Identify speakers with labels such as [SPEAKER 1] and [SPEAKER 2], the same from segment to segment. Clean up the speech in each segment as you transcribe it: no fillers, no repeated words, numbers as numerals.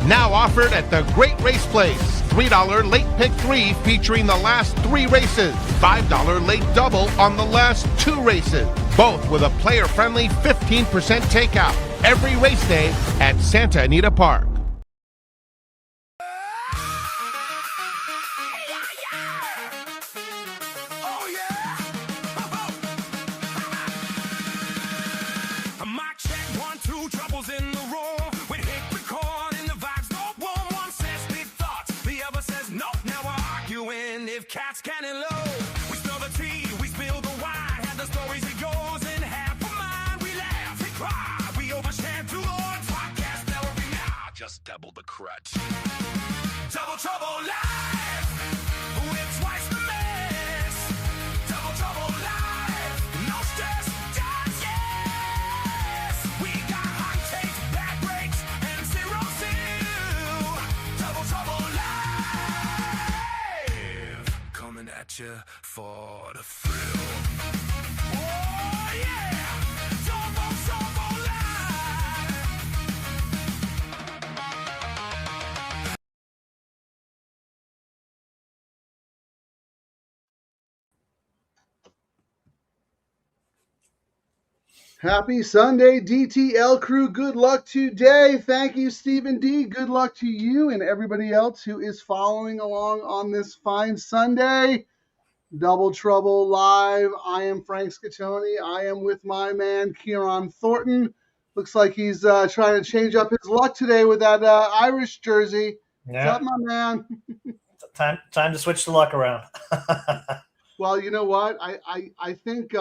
[SPEAKER 1] Now offered at the Great Race Place. $3 late pick 3 featuring the last 3 races. $5 late double on the last 2 races. Both with a player-friendly 15% takeout. Every race day at Santa Anita Park.
[SPEAKER 2] Cats cannon low. We spill the tea, we spill the wine. Had the stories of yours and half of mine. We laugh, we cry, we overshare too long. Podcast every now, just double the crutch. Double trouble live with twice the mess. Double trouble live, no stress, just yes. We got hot takes, bad breaks, and 0-2. Double trouble live. Coming at you for the thrill. Oh yeah, Double Trouble Live.
[SPEAKER 3] Happy Sunday, DTL Crew. Good luck today. Thank you, Stephen D. Good luck to you and everybody else who is following along on this fine Sunday. Double Trouble Live. I am Frank Ciaran. I am with my man, Ciaran Thornton. Looks like he's trying to change up his luck today with that Irish jersey.
[SPEAKER 4] Yeah.
[SPEAKER 3] What's up, my man?
[SPEAKER 4] Time to switch the luck around.
[SPEAKER 3] Well, you know what? I think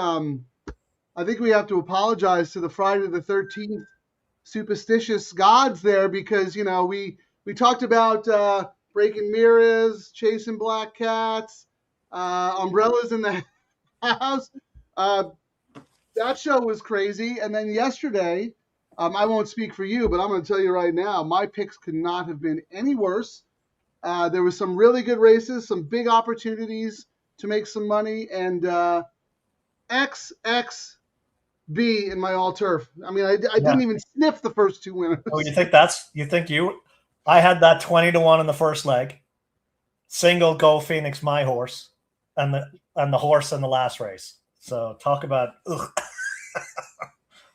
[SPEAKER 3] we have to apologize to the Friday the 13th superstitious gods there because, you know, we talked about breaking mirrors, chasing black cats, umbrellas in the house. That show was crazy. And then yesterday, I won't speak for you, but I'm going to tell you right now, my picks could not have been any worse. There was some really good races, some big opportunities to make some money, and XXB in my all turf. I mean, I didn't even sniff the first 2 winners.
[SPEAKER 4] Oh, I had that 20-1 in the first leg. Single Go Phoenix, my horse, and the horse in the last race. So talk about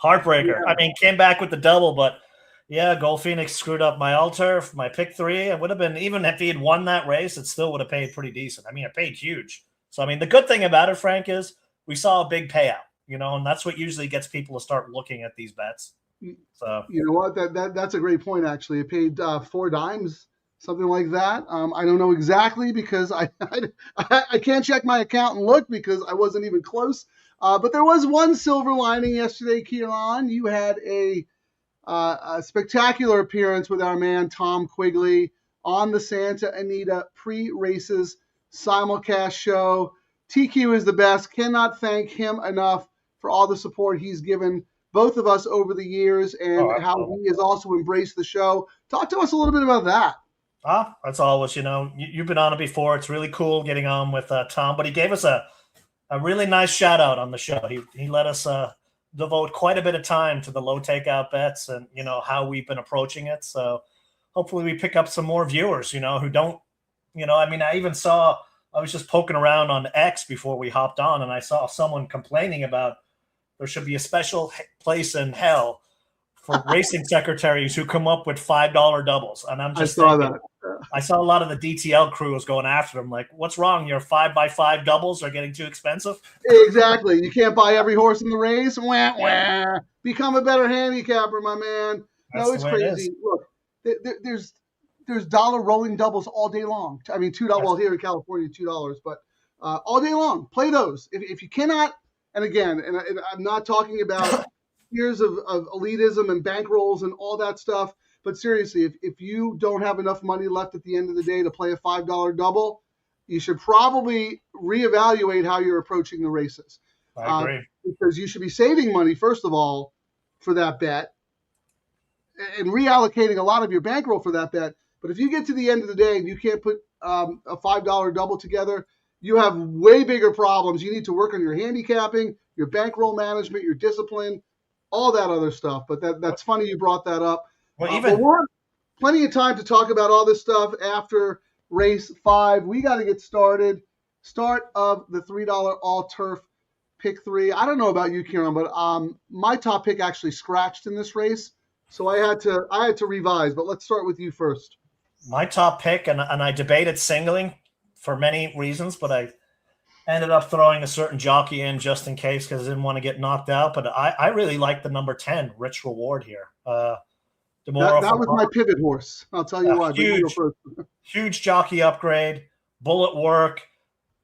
[SPEAKER 4] heartbreaker. Yeah. I mean, came back with the double, but yeah, Go Phoenix screwed up my all turf, my pick 3. It would have been, even if he had won that race, it still would have paid pretty decent. I mean, it paid huge. So I mean, the good thing about it, Frank, is we saw a big payout. You know, and that's what usually gets people to start looking at these bets. So
[SPEAKER 3] you know what, that's a great point. Actually, it paid 4 dimes, something like that. I don't know exactly because I can't check my account and look because I wasn't even close. But there was one silver lining yesterday, Ciaran. You had a spectacular appearance with our man Tom Quigley on the Santa Anita pre-races simulcast show. TQ is the best. Cannot thank him enough for all the support he's given both of us over the years and how he has also embraced the show. Talk to us a little bit about that.
[SPEAKER 4] That's always, you know, you've been on it before. It's really cool getting on with Tom, but he gave us a really nice shout out on the show. He let us devote quite a bit of time to the low takeout bets and, you know, how we've been approaching it. So hopefully we pick up some more viewers, you know, who don't, you know, I mean, I was just poking around on X before we hopped on, and I saw someone complaining about there should be a special place in hell for racing secretaries who come up with $5 doubles. And I'm just thinking, I saw a lot of the DTL crew was going after them. Like, what's wrong? Your 5x5 doubles are getting too expensive.
[SPEAKER 3] Exactly. You can't buy every horse in the race. Wah, wah. Become a better handicapper, my man. No, it's crazy. Look, there's dollar rolling doubles all day long. I mean, $2. Well, here in California, $2, but all day long. Play those. If you cannot, and again, and I'm not talking about years of elitism and bankrolls and all that stuff, but seriously, if you don't have enough money left at the end of the day to play a $5 double, you should probably reevaluate how you're approaching the races.
[SPEAKER 4] I agree.
[SPEAKER 3] Because you should be saving money, first of all, for that bet and reallocating a lot of your bankroll for that bet. But if you get to the end of the day and you can't put a $5 double together, you have way bigger problems. You need to work on your handicapping, your bankroll management, your discipline, all that other stuff. But that's funny you brought that up.
[SPEAKER 4] Well,
[SPEAKER 3] plenty of time to talk about all this stuff after race 5. We got to get started. Start of the $3 all turf pick 3. I don't know about you, Ciaran, but my top pick actually scratched in this race, so I had to revise. But let's start with you first.
[SPEAKER 4] My top pick, and I debated singling for many reasons, but I ended up throwing a certain jockey in just in case because I didn't want to get knocked out. But I really like the number 10, Rich Reward here.
[SPEAKER 3] That was my pivot horse. I'll tell you why.
[SPEAKER 4] Huge jockey upgrade, bullet work,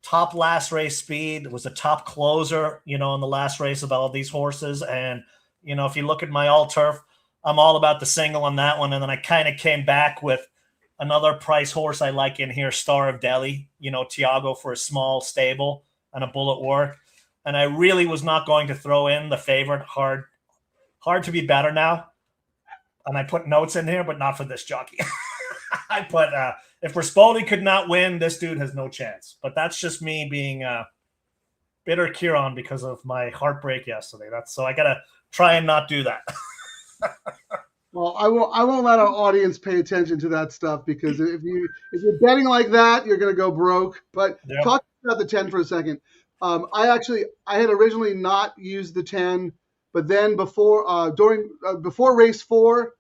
[SPEAKER 4] top last race speed. Was a top closer, in the last race of all these horses. And, if you look at my all turf, I'm all about the single on that one. And then I kind of came back with another price horse I like in here, Star of Delhi, Tiago for a small stable and a bullet work. And I really was not going to throw in the favorite, hard to be better now. And I put notes in here, but not for this jockey. I put, if Rispoli could not win, this dude has no chance. But that's just me being bitter Ciaran because of my heartbreak yesterday. So I got to try and not do that.
[SPEAKER 3] Well, I won't let our audience pay attention to that stuff because if you're betting like that, you're going to go broke. But Talk about the 10 for a second. I had originally not used the 10, but then before race 4,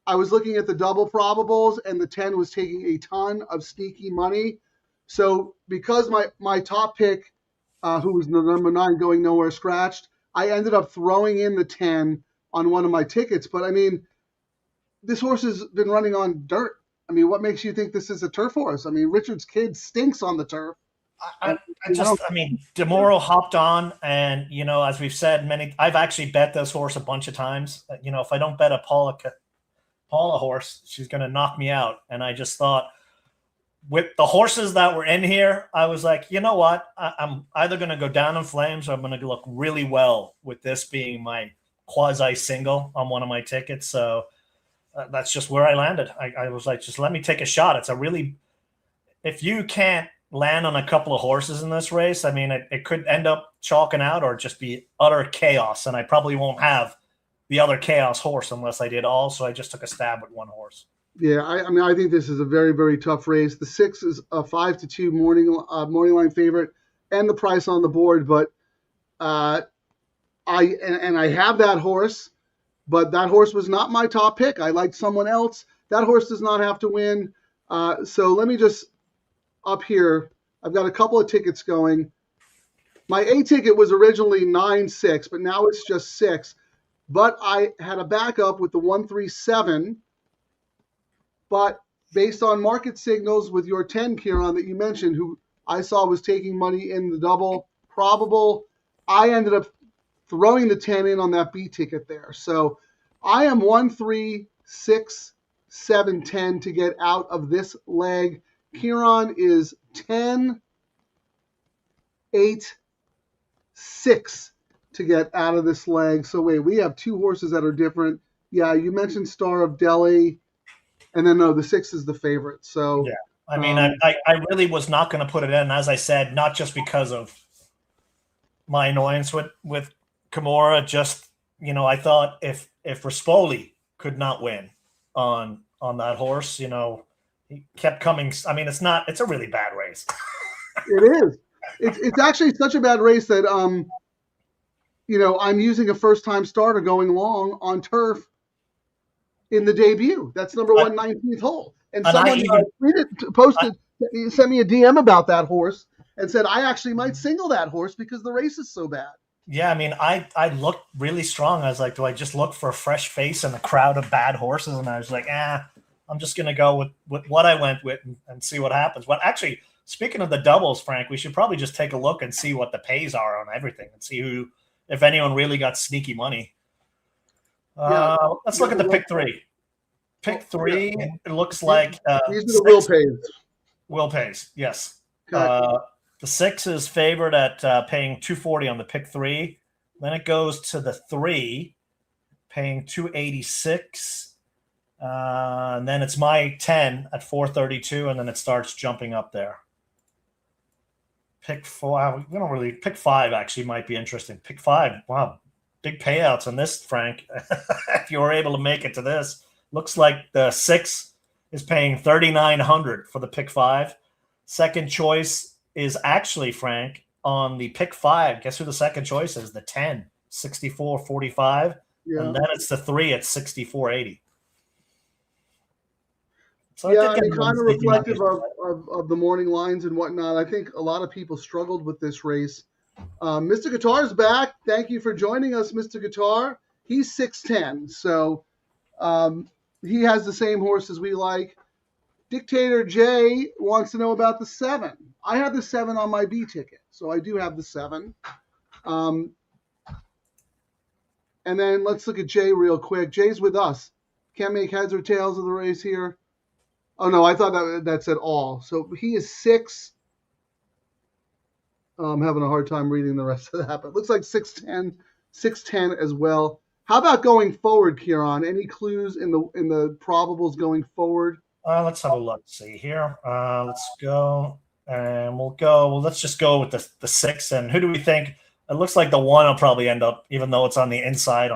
[SPEAKER 3] I was looking at the double probables, and the 10 was taking a ton of sneaky money. So because my top pick, who was the number 9 going nowhere, scratched, I ended up throwing in the 10 on one of my tickets. But I mean, this horse has been running on dirt. I mean, what makes you think this is a turf horse? I mean, Richard's kid stinks on the turf.
[SPEAKER 4] DeMoro hopped on, and as we've said I've actually bet this horse a bunch of times. If I don't bet a Paula horse, she's going to knock me out. And I just thought, with the horses that were in here, I was like, you know what? I'm either going to go down in flames or I'm going to look really well with this being my quasi single on one of my tickets. So that's just where I landed. I was like, just let me take a shot. If you can't land on a couple of horses in this race, I mean, it could end up chalking out or just be utter chaos. And I probably won't have the other chaos horse unless I did all. So I just took a stab at one horse.
[SPEAKER 3] Yeah, I think this is a very, very tough race. The 6 is a 5-2 morning line favorite and the price on the board. But I have that horse. But that horse was not my top pick. I liked someone else. That horse does not have to win. So let me just, up here, I've got a couple of tickets going. My A ticket was originally 9-6, but now it's just 6. But I had a backup with the 137. But based on market signals with your 10, Ciaran, that you mentioned, who I saw was taking money in the double probable, I ended up throwing the 10 in on that B ticket there. So I am 1, 3, 6, 7, 10 to get out of this leg. Ciaran is 10, 8, 6 to get out of this leg. So wait, we have 2 horses that are different. Yeah, you mentioned Star of Delhi. And then, no, the 6 is the favorite. So,
[SPEAKER 4] yeah, I mean, I really was not going to put it in, as I said, not just because of my annoyance with Kimura, just, I thought if Rispoli could not win on that horse, he kept coming. I mean, it's a really bad race.
[SPEAKER 3] It is. It's actually such a bad race that, I'm using a first-time starter going long on turf in the debut. That's number 119th hole. And someone sent me a DM about that horse and said, I actually might single that horse because the race is so bad.
[SPEAKER 4] Yeah, I mean, I looked really strong. I was like, do I just look for a fresh face in a crowd of bad horses? And I was like, I'm just going to go with what I went with and see what happens. But actually, speaking of the doubles, Frank, we should probably just take a look and see what the pays are on everything and see if anyone really got sneaky money. Let's look at the pick 3. Pick 3, it looks like
[SPEAKER 3] these are the will pays.
[SPEAKER 4] Will pays, yes.
[SPEAKER 3] Okay.
[SPEAKER 4] The 6 is favored at paying $240 on the pick 3. Then it goes to the 3, paying $286. And then it's my 10 at $432, and then it starts jumping up there. Pick 4, pick 5 actually might be interesting. Pick 5, wow, big payouts on this, Frank. If you were able to make it to this, looks like the 6 is paying 3,900 for the pick 5. Second choice is actually, Frank, on the pick 5. Guess who the second choice is? The 10, 64.45.
[SPEAKER 3] Yeah.
[SPEAKER 4] And then it's the 3 at 64.80. So
[SPEAKER 3] yeah, I mean, kind of reflective of the morning lines and whatnot. I think a lot of people struggled with this race. Mr. Guitar's back. Thank you for joining us, Mr. Guitar. He's 6'10", so he has the same horse as we like. Dictator J wants to know about the 7. I have the 7 on my B ticket, so I do have the 7. And then let's look at Jay real quick. Jay's with us. Can't make heads or tails of the race here. Oh, no, I thought that said all. So he is 6. I'm having a hard time reading the rest of that, but it looks like 6'10" as well. How about going forward, Ciaran? Any clues in the probables going forward?
[SPEAKER 4] Let's have a look. See here. Let's go. And let's just go with the 6. And who do we think? It looks like the 1 will probably end up, even though it's on the inside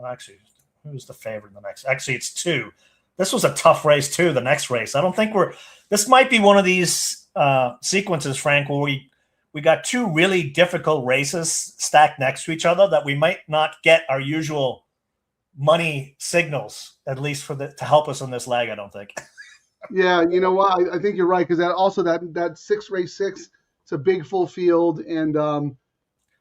[SPEAKER 4] actually, who's the favorite in the next? Actually, it's 2. This was a tough race too, the next race. I don't think this might be one of these sequences, Frank, where we got 2 really difficult races stacked next to each other that we might not get our usual money signals, at least to help us in this leg, I don't think.
[SPEAKER 3] Yeah, you know what? I think you're right, because that 6 race 6, it's a big full field, and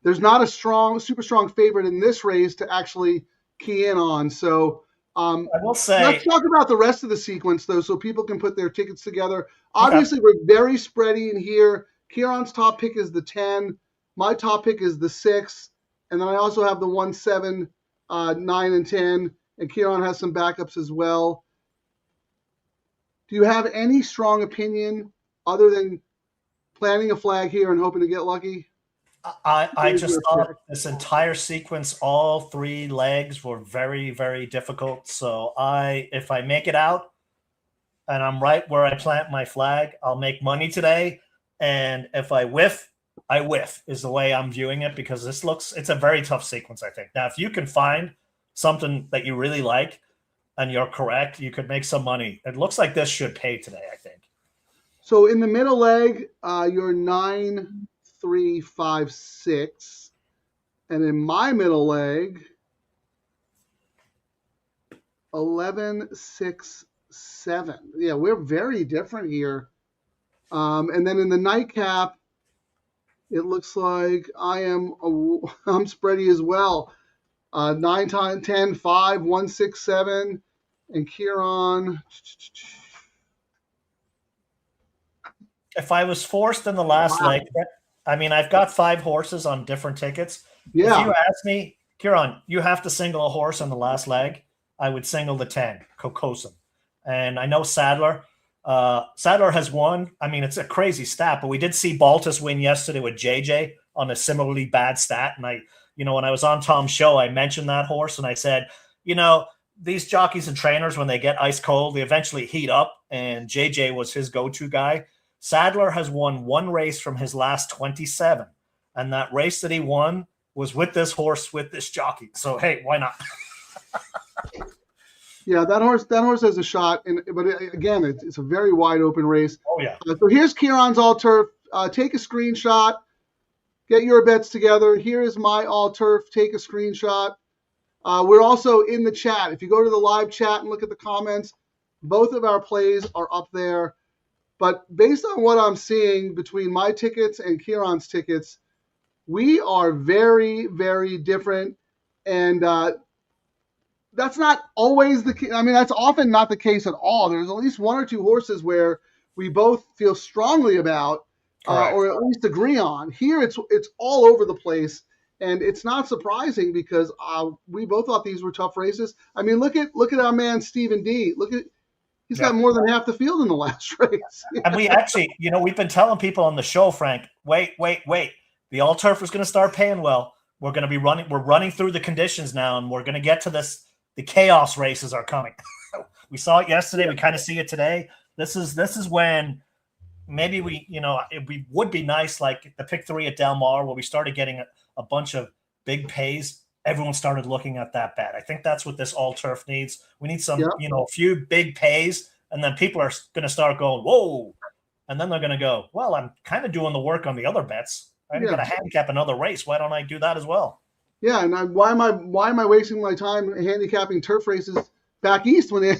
[SPEAKER 3] there's not a super strong favorite in this race to actually key in on. So
[SPEAKER 4] I will say,
[SPEAKER 3] let's talk about the rest of the sequence, though, so people can put their tickets together. Obviously, we're very spready in here. Ciaran's top pick is the 10. My top pick is the 6. And then I also have the 1, 7, 9, and 10. And Ciaran has some backups as well. Do you have any strong opinion other than planting a flag here and hoping to get lucky?
[SPEAKER 4] I just thought this entire sequence, all 3 legs were very, very difficult. So if I make it out and I'm right where I plant my flag, I'll make money today. And if I whiff, I whiff is the way I'm viewing it, because it's a very tough sequence, I think. Now, if you can find something that you really like and you're correct, you could make some money. It looks like this should pay today, I think.
[SPEAKER 3] So in the middle leg, you're 9, 3, 5, 6. And in my middle leg, 11, 6, 7. Yeah, we're very different here. And then in the nightcap, it looks like I'm spready as well. 9, 10, 5, 1, 6, 7, and Ciaran.
[SPEAKER 4] If I was forced in the last leg, I mean, I've got 5 horses on different tickets.
[SPEAKER 3] Yeah.
[SPEAKER 4] If you ask me, Ciaran, you have to single a horse on the last leg, I would single the 10, Kokosin. And I know Sadler has won. I mean, it's a crazy stat, but we did see Baltus win yesterday with JJ on a similarly bad stat. And when I was on Tom's show, I mentioned that horse and I said, these jockeys and trainers, when they get ice cold, they eventually heat up, and JJ was his go-to guy. Sadler has won 1 race from his last 27, and that race that he won was with this horse, with this jockey. So, hey, why not?
[SPEAKER 3] Yeah, that horse has a shot, but again, it's a very wide open race.
[SPEAKER 4] Oh, yeah.
[SPEAKER 3] So here's Ciaran's all-turf. Take a screenshot. Get your bets together. Here is my all-turf. Take a screenshot. We're also in the chat. If you go to the live chat and look at the comments, both of our plays are up there. But based on what I'm seeing between my tickets and Ciaran's tickets, we are very, very different. And that's not always the case. I mean, that's often not the case at all. There's at least 1 or 2 horses where we both feel strongly about or at least agree on. Here, it's all over the place. And it's not surprising because we both thought these were tough races. I mean, look at our man, Stephen D. He's got more than half the field in the last race.
[SPEAKER 4] And we actually, we've been telling people on the show, Frank, wait. The all-turf is going to start paying well. We're going to be running. We're running through the conditions now, and we're going to get to this. The chaos races are coming. We saw it yesterday. We kind of see it today. This is when maybe it would be nice, like the pick 3 at Del Mar, where we started getting a bunch of big pays. Everyone started looking at that bet. I think that's what this all turf needs. We need some, a few big pays And then people are going to start going, whoa. And then they're going to go, well, I'm kind of doing the work on the other bets. I'm going to handicap another race. Why don't I do that as well?
[SPEAKER 3] Yeah, and why am I wasting my time handicapping turf races back east when they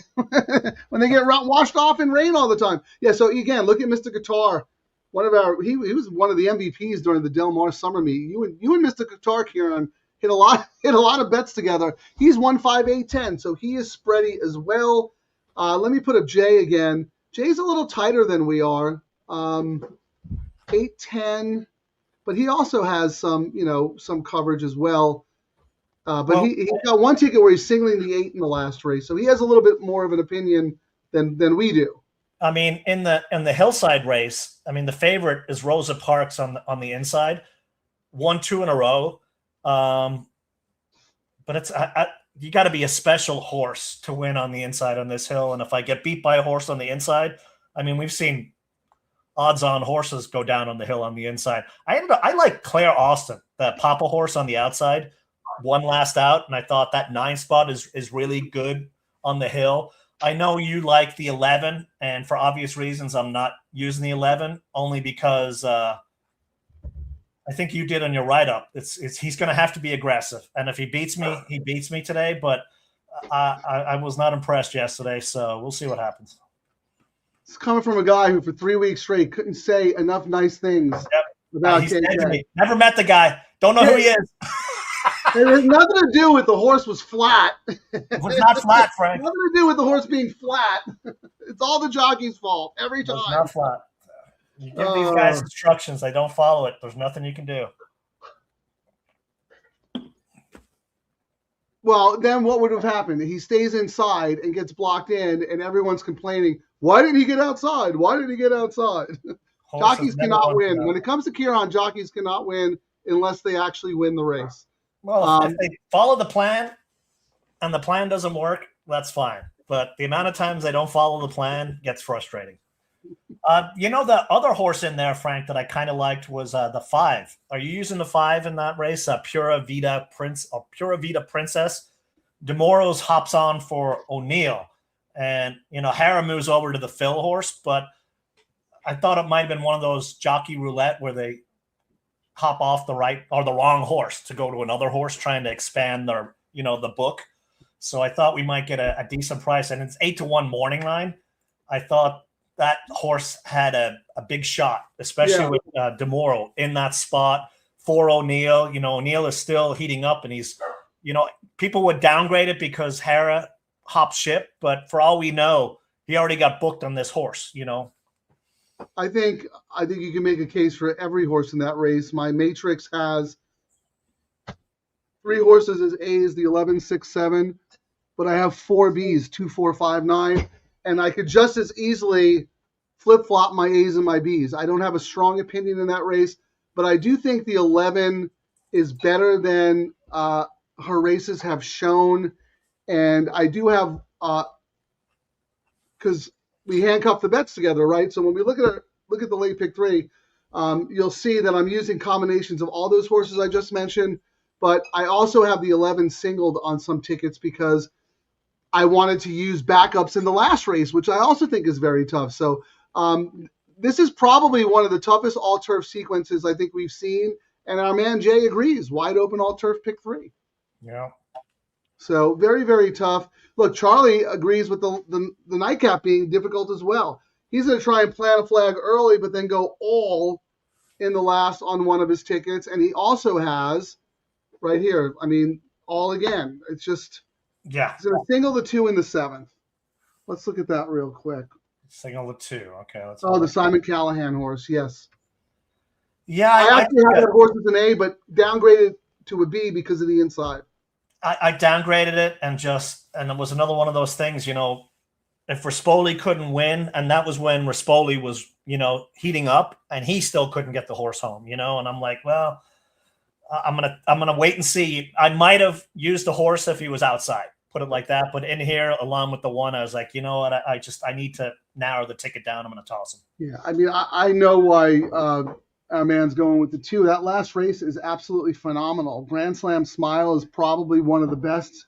[SPEAKER 3] when they get washed off in rain all the time? Yeah, so again, look at Mr. Guitar. He was one of the MVPs during the Del Mar Summer Meet. You and Mr. Guitar, Ciaran, hit a lot of bets together. He's 1-5-8-10, so he is spready as well. Let me put up Jay again. Jay's a little tighter than we are, 8-10, but he also has some coverage as well. But he's got one ticket where he's singling the 8 in the last race, so he has a little bit more of an opinion than we do.
[SPEAKER 4] I mean, in the hillside race, I mean, the favorite is Rosa Parks on the inside, 1-2 in a row. But it's you got to be a special horse to win on the inside on this hill. And if I get beat by a horse on the inside, I mean, we've seen odds-on horses go down on the hill on the inside. I like Claire Austin, the Papa horse on the outside, one last out, and I thought that 9 spot is really good on the hill. I know you like the 11, and for obvious reasons, I'm not using the 11 only because I think you did on your write-up. He's going to have to be aggressive, and if he beats me today. But I was not impressed yesterday, so we'll see what happens.
[SPEAKER 3] It's coming from a guy who for 3 weeks straight couldn't say enough nice things about
[SPEAKER 4] he's dead to me. Never met the guy. Don't know who he is.
[SPEAKER 3] It has nothing to do with the horse was flat.
[SPEAKER 4] It was not flat, Frank.
[SPEAKER 3] Nothing to do with the horse being flat. It's all the jockey's fault every time.
[SPEAKER 4] It's not flat. You give these guys instructions, they don't follow it. There's nothing you can do.
[SPEAKER 3] Well, then what would have happened? He stays inside and gets blocked in, and everyone's complaining, why didn't he get outside? Why didn't he get outside? Jockeys cannot win. When it comes to Ciaran, jockeys cannot win unless they actually win the race.
[SPEAKER 4] Well, if they follow the plan and the plan doesn't work, that's fine. But the amount of times they don't follow the plan gets frustrating. The other horse in there, Frank, that I kind of liked was the 5. Are you using the 5 in that race? Pura Vida Princess. DeMoros hops on for O'Neill. And, Hara moves over to the Phil horse. But I thought it might have been one of those jockey roulette where they hop off the right or the wrong horse to go to another horse trying to expand their, the book. So I thought we might get a decent price. And it's 8-1 morning line. I thought that horse had a big shot, especially with DeMoro in that spot for O'Neill. O'Neill is still heating up, and he's, people would downgrade it because Hara hopped ship, but for all we know, he already got booked on this horse,
[SPEAKER 3] I think you can make a case for every horse in that race. My matrix has 3 horses as A's, the 11, 6, 7, but I have 4 B's, 2, 4, 5, 9. And I could just as easily flip-flop my A's and my B's. I don't have a strong opinion in that race, but I do think the 11 is better than her races have shown. And I do have because we handcuff the bets together, right? So when we look at the late pick 3, you'll see that I'm using combinations of all those horses I just mentioned, but I also have the 11 singled on some tickets because I wanted to use backups in the last race, which I also think is very tough. So this is probably one of the toughest all-turf sequences I think we've seen. And our man Jay agrees. Wide open all-turf pick 3.
[SPEAKER 4] Yeah.
[SPEAKER 3] So very, very tough. Look, Charlie agrees with the nightcap being difficult as well. He's going to try and plant a flag early, but then go all in the last on one of his tickets. And he also has, right here, all again. It's just...
[SPEAKER 4] Yeah.
[SPEAKER 3] He's going to single the 2 in the 7th. Let's look at that real quick.
[SPEAKER 4] Single the 2. Okay.
[SPEAKER 3] The Simon Callahan horse. Yes.
[SPEAKER 4] Yeah.
[SPEAKER 3] I actually have that horse as an A, but downgraded to a B because of the inside.
[SPEAKER 4] I downgraded it and it was another one of those things, if Rispoli couldn't win, and that was when Rispoli was, heating up and he still couldn't get the horse home, and I'm like, well, I'm gonna wait and see. I might have used the horse if he was outside, put it like that. But in here, along with the 1, I was like, you know what? I need to narrow the ticket down. I'm gonna toss him.
[SPEAKER 3] Yeah, I know why our man's going with the 2. That last race is absolutely phenomenal. Grand Slam Smile is probably one of the best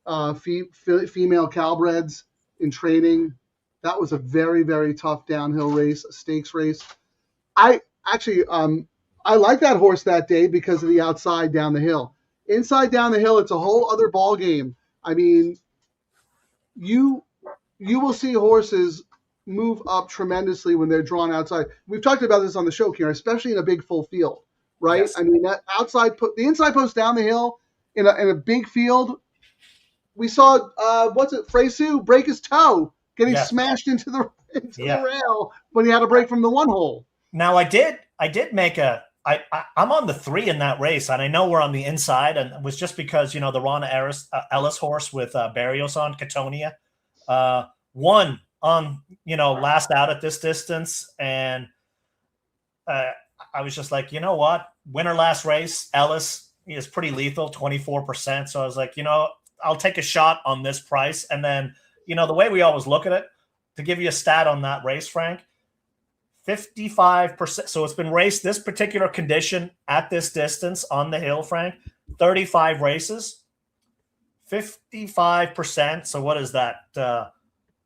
[SPEAKER 3] female Calbreds in training That was a very, very tough downhill race, a stakes race. I actually, I like that horse that day because of the outside down the hill. Inside down the hill, it's a whole other ball game. I mean, you will see horses move up tremendously when they're drawn outside. We've talked about this on the show, Ciaran, especially in a big full field, right?
[SPEAKER 4] Yes.
[SPEAKER 3] I mean, that the inside post down the hill in a big field. We saw Fresu break his toe, getting
[SPEAKER 4] Yes.
[SPEAKER 3] smashed into the
[SPEAKER 4] Yeah.
[SPEAKER 3] rail when he had a break from the one hole.
[SPEAKER 4] Now I did make I'm on the 3 in that race, and I know we're on the inside, and it was just because the Ron Ellis horse with Barrios on Catonia won on last out at this distance, and I was just like, you know what, winner last race, Ellis is pretty lethal, 24%. So I was like, I'll take a shot on this price, and then the way we always look at it, to give you a stat on that race, Frank. 55%. So it's been raced this particular condition at this distance on the hill, Frank. 35 races, 55%. So what is that?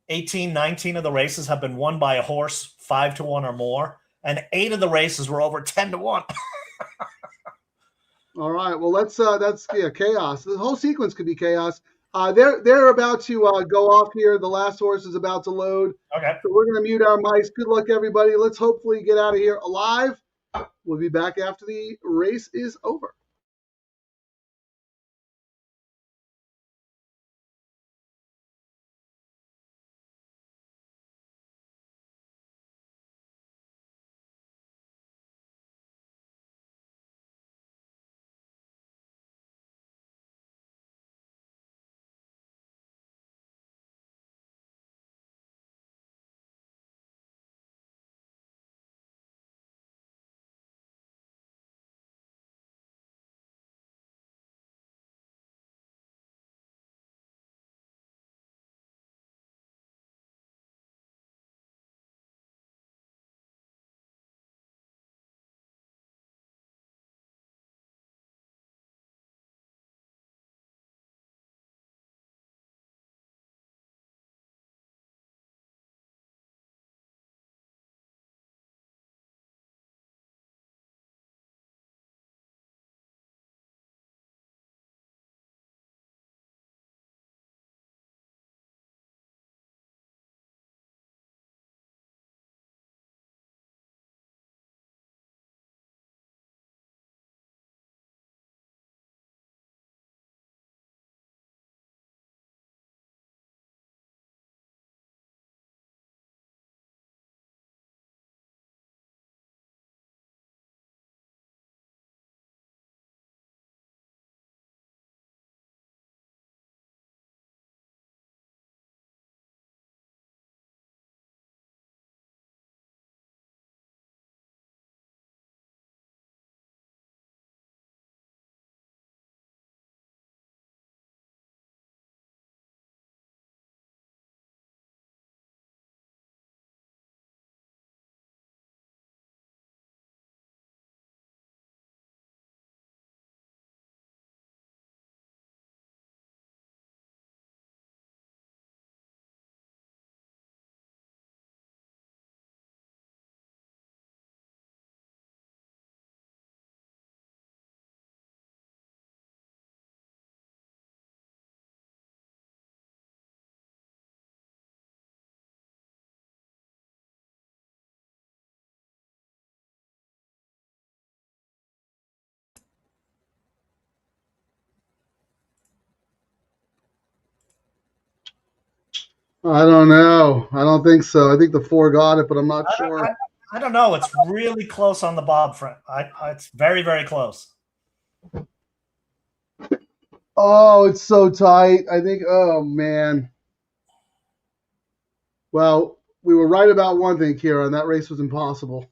[SPEAKER 4] 18, 19 of the races have been won by a horse 5-1 or more, and 8 of the races were over 10-1.
[SPEAKER 3] All right. Well, that's chaos. The whole sequence could be chaos. They're about to go off here. The last horse is about to load.
[SPEAKER 4] Okay.
[SPEAKER 3] So we're going to mute our mics. Good luck, everybody. Let's hopefully get out of here alive. We'll be back after the race is over. I don't know. I don't think so. I think the 4 got it, but I'm not sure.
[SPEAKER 4] I don't know. It's really close on the bob, Frank. It's very, very close.
[SPEAKER 3] Oh, it's so tight. I think, oh, man. Well, we were right about one thing, Ciaran. That race was impossible.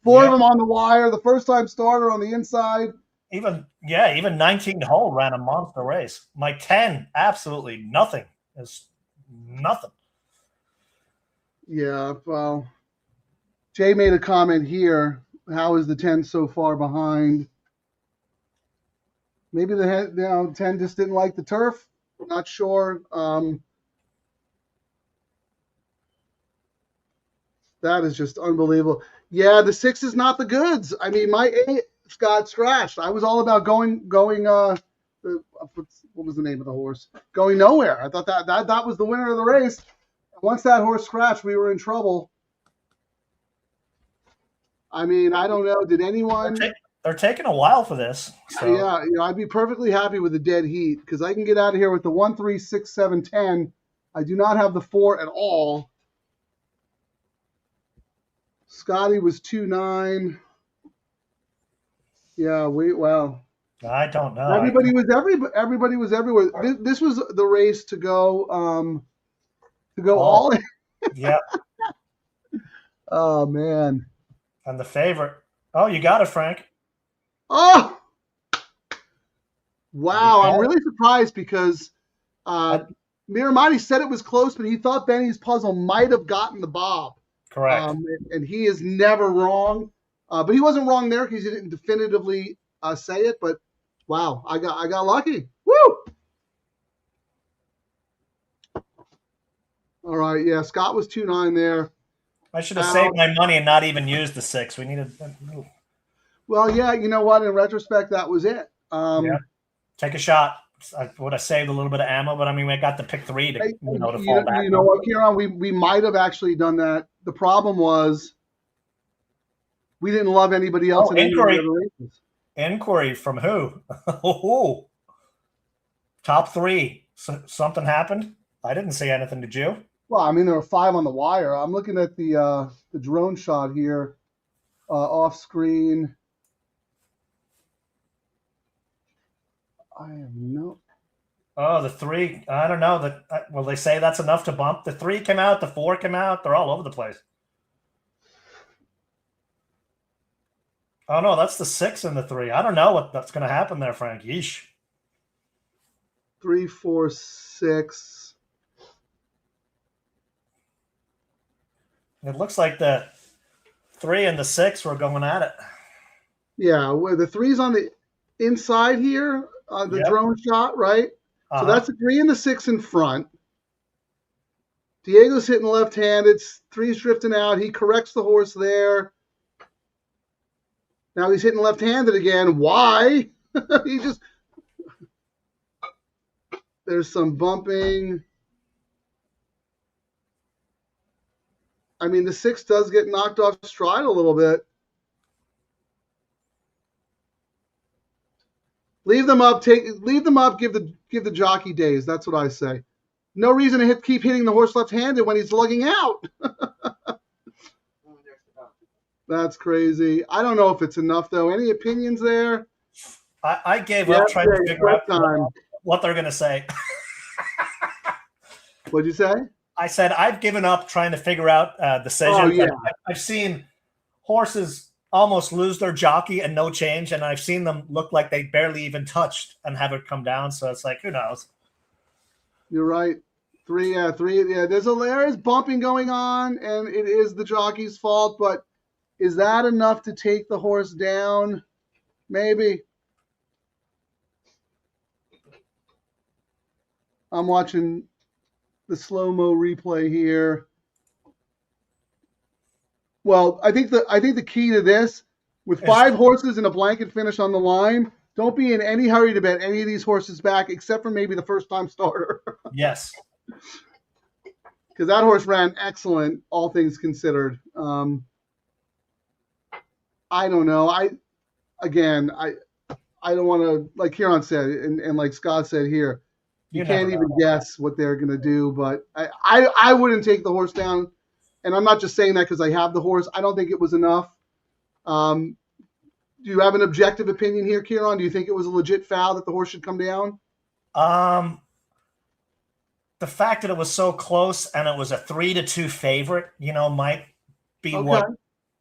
[SPEAKER 3] 4 of them on the wire. The first-time starter on the inside.
[SPEAKER 4] Even 19 hole ran a monster race. My 10, absolutely nothing. It's nothing.
[SPEAKER 3] Yeah, well, Jay made a comment here. How is the 10 so far behind? Maybe the 10 just didn't like the turf. Not sure. That is just unbelievable. Yeah, the 6 is not the goods. I mean, my 8 got scratched. I was all about going. What was the name of the horse? Going nowhere. I thought that was the winner of the race. Once that horse scratched, we were in trouble. I mean, I don't know. Did anyone?
[SPEAKER 4] They're taking a while for this. So.
[SPEAKER 3] Yeah, I'd be perfectly happy with a dead heat because I can get out of here with the 1, 3, 6, 7, 10. I do not have the 4 at all. Scotty was 2, 9. Yeah, well.
[SPEAKER 4] I don't know.
[SPEAKER 3] Everybody was everywhere. This was the race to go all in.
[SPEAKER 4] Yeah.
[SPEAKER 3] Oh man.
[SPEAKER 4] And the favorite. Oh, you got it, Frank.
[SPEAKER 3] Oh. Wow, I'm really surprised because Miramati said it was close, but he thought Benny's puzzle might have gotten the bob.
[SPEAKER 4] Correct.
[SPEAKER 3] And he is never wrong. But he wasn't wrong there because he didn't definitively say it. But wow, I got lucky. Woo! All right, yeah, Scott was 2, 9 there.
[SPEAKER 4] I should have saved my money and not even used the 6. We needed.
[SPEAKER 3] Well, yeah, you know what? In retrospect, that was it.
[SPEAKER 4] Yeah. Take a shot. I would have saved a little bit of ammo, but I mean, we got to pick 3 to fall back.
[SPEAKER 3] You know what, Ciaran? We might have actually done that. The problem was we didn't love anybody else in any of the other races.
[SPEAKER 4] Inquiry from who? Top 3. Something happened? I didn't see anything. Did you?
[SPEAKER 3] Well, I mean, there were 5 on the wire. I'm looking at the drone shot here off screen. I have no.
[SPEAKER 4] Oh, the 3. I don't know. Will they say that's enough to bump? The 3 came out. The 4 came out. They're all over the place. Oh, no, that's the 6 and the 3. I don't know that's going to happen there, Frank. Yeesh.
[SPEAKER 3] 3, 4, 6.
[SPEAKER 4] It looks like the 3 and the 6 were going at it.
[SPEAKER 3] Yeah, where the 3's on the inside here, the drone shot, right? So that's the 3 and the 6 in front. Diego's hitting left-handed. 3's drifting out. He corrects the horse there. Now he's hitting left-handed again. Why? There's some bumping. I mean, the 6 does get knocked off stride a little bit. Leave them up. Give the jockey days. That's what I say. No reason to keep hitting the horse left-handed when he's lugging out. That's crazy. I don't know if it's enough though. Any opinions there?
[SPEAKER 4] I gave up trying to figure out what they're going to say.
[SPEAKER 3] What'd you say?
[SPEAKER 4] I said I've given up trying to figure out decisions.
[SPEAKER 3] Oh, yeah.
[SPEAKER 4] I've seen horses almost lose their jockey and no change, and I've seen them look like they barely even touched and have it come down. So it's like, who knows?
[SPEAKER 3] You're right. 3. Yeah. There is bumping going on, and it is the jockey's fault. But is that enough to take the horse down? Maybe. I'm watching the slow-mo replay here. Well, I think the key to this, with 5 horses and a blanket finish on the line, don't be in any hurry to bet any of these horses back, except for maybe the first-time starter.
[SPEAKER 4] Yes.
[SPEAKER 3] Because that horse ran excellent, all things considered. I don't know. I don't want to, like Ciaran said, and like Scott said here, you can't even guess what they're going to do. But I wouldn't take the horse down. And I'm not just saying that because I have the horse. I don't think it was enough. Do you have an objective opinion here, Ciaran? Do you think it was a legit foul that the horse should come down?
[SPEAKER 4] The fact that it was so close and it was a 3-2 favorite, might be what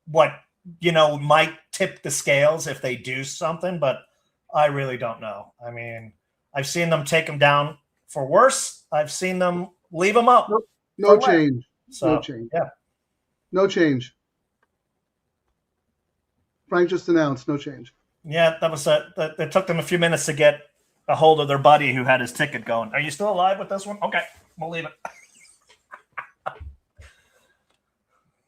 [SPEAKER 4] might tip the scales if they do something. But I really don't know. I mean, I've seen them take him down for worse. I've seen them leave him up.
[SPEAKER 3] No change.
[SPEAKER 4] So,
[SPEAKER 3] no change.
[SPEAKER 4] Yeah.
[SPEAKER 3] No change. Frank just announced no change.
[SPEAKER 4] Yeah, that was it took them a few minutes to get a hold of their buddy who had his ticket going. Are you still alive with this one? Okay, we'll leave it.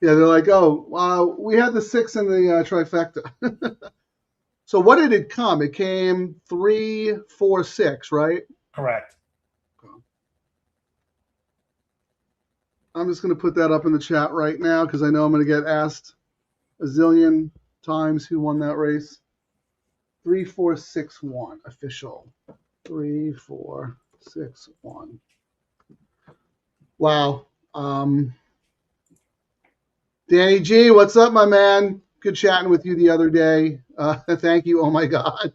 [SPEAKER 3] Yeah, they're like, oh, we had the 6 in the trifecta. So what did it come? It came 3, 4, 6, right?
[SPEAKER 4] Correct.
[SPEAKER 3] I'm just going to put that up in the chat right now because I know I'm going to get asked a zillion times who won that race. 3, 4, 6, 1 official. 3, 4, 6, 1. Wow. Danny G, what's up, my man? Good chatting with you the other day. Thank you. Oh my God.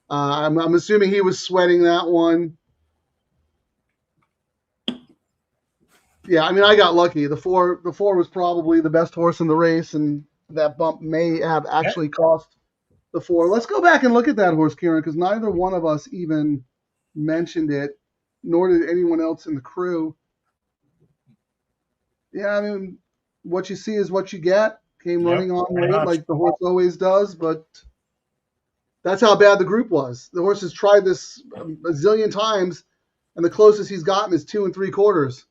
[SPEAKER 3] I'm assuming he was sweating that one. Yeah, I mean, I got lucky. The four was probably the best horse in the race, and that bump may have actually cost the 4. Let's go back and look at that horse, Ciaran, because neither one of us even mentioned it, nor did anyone else in the crew. Yeah, I mean, what you see is what you get. Came running on late like the horse always does, but that's how bad the group was. The horse has tried this a zillion times, and the closest he's gotten is 2 3/4.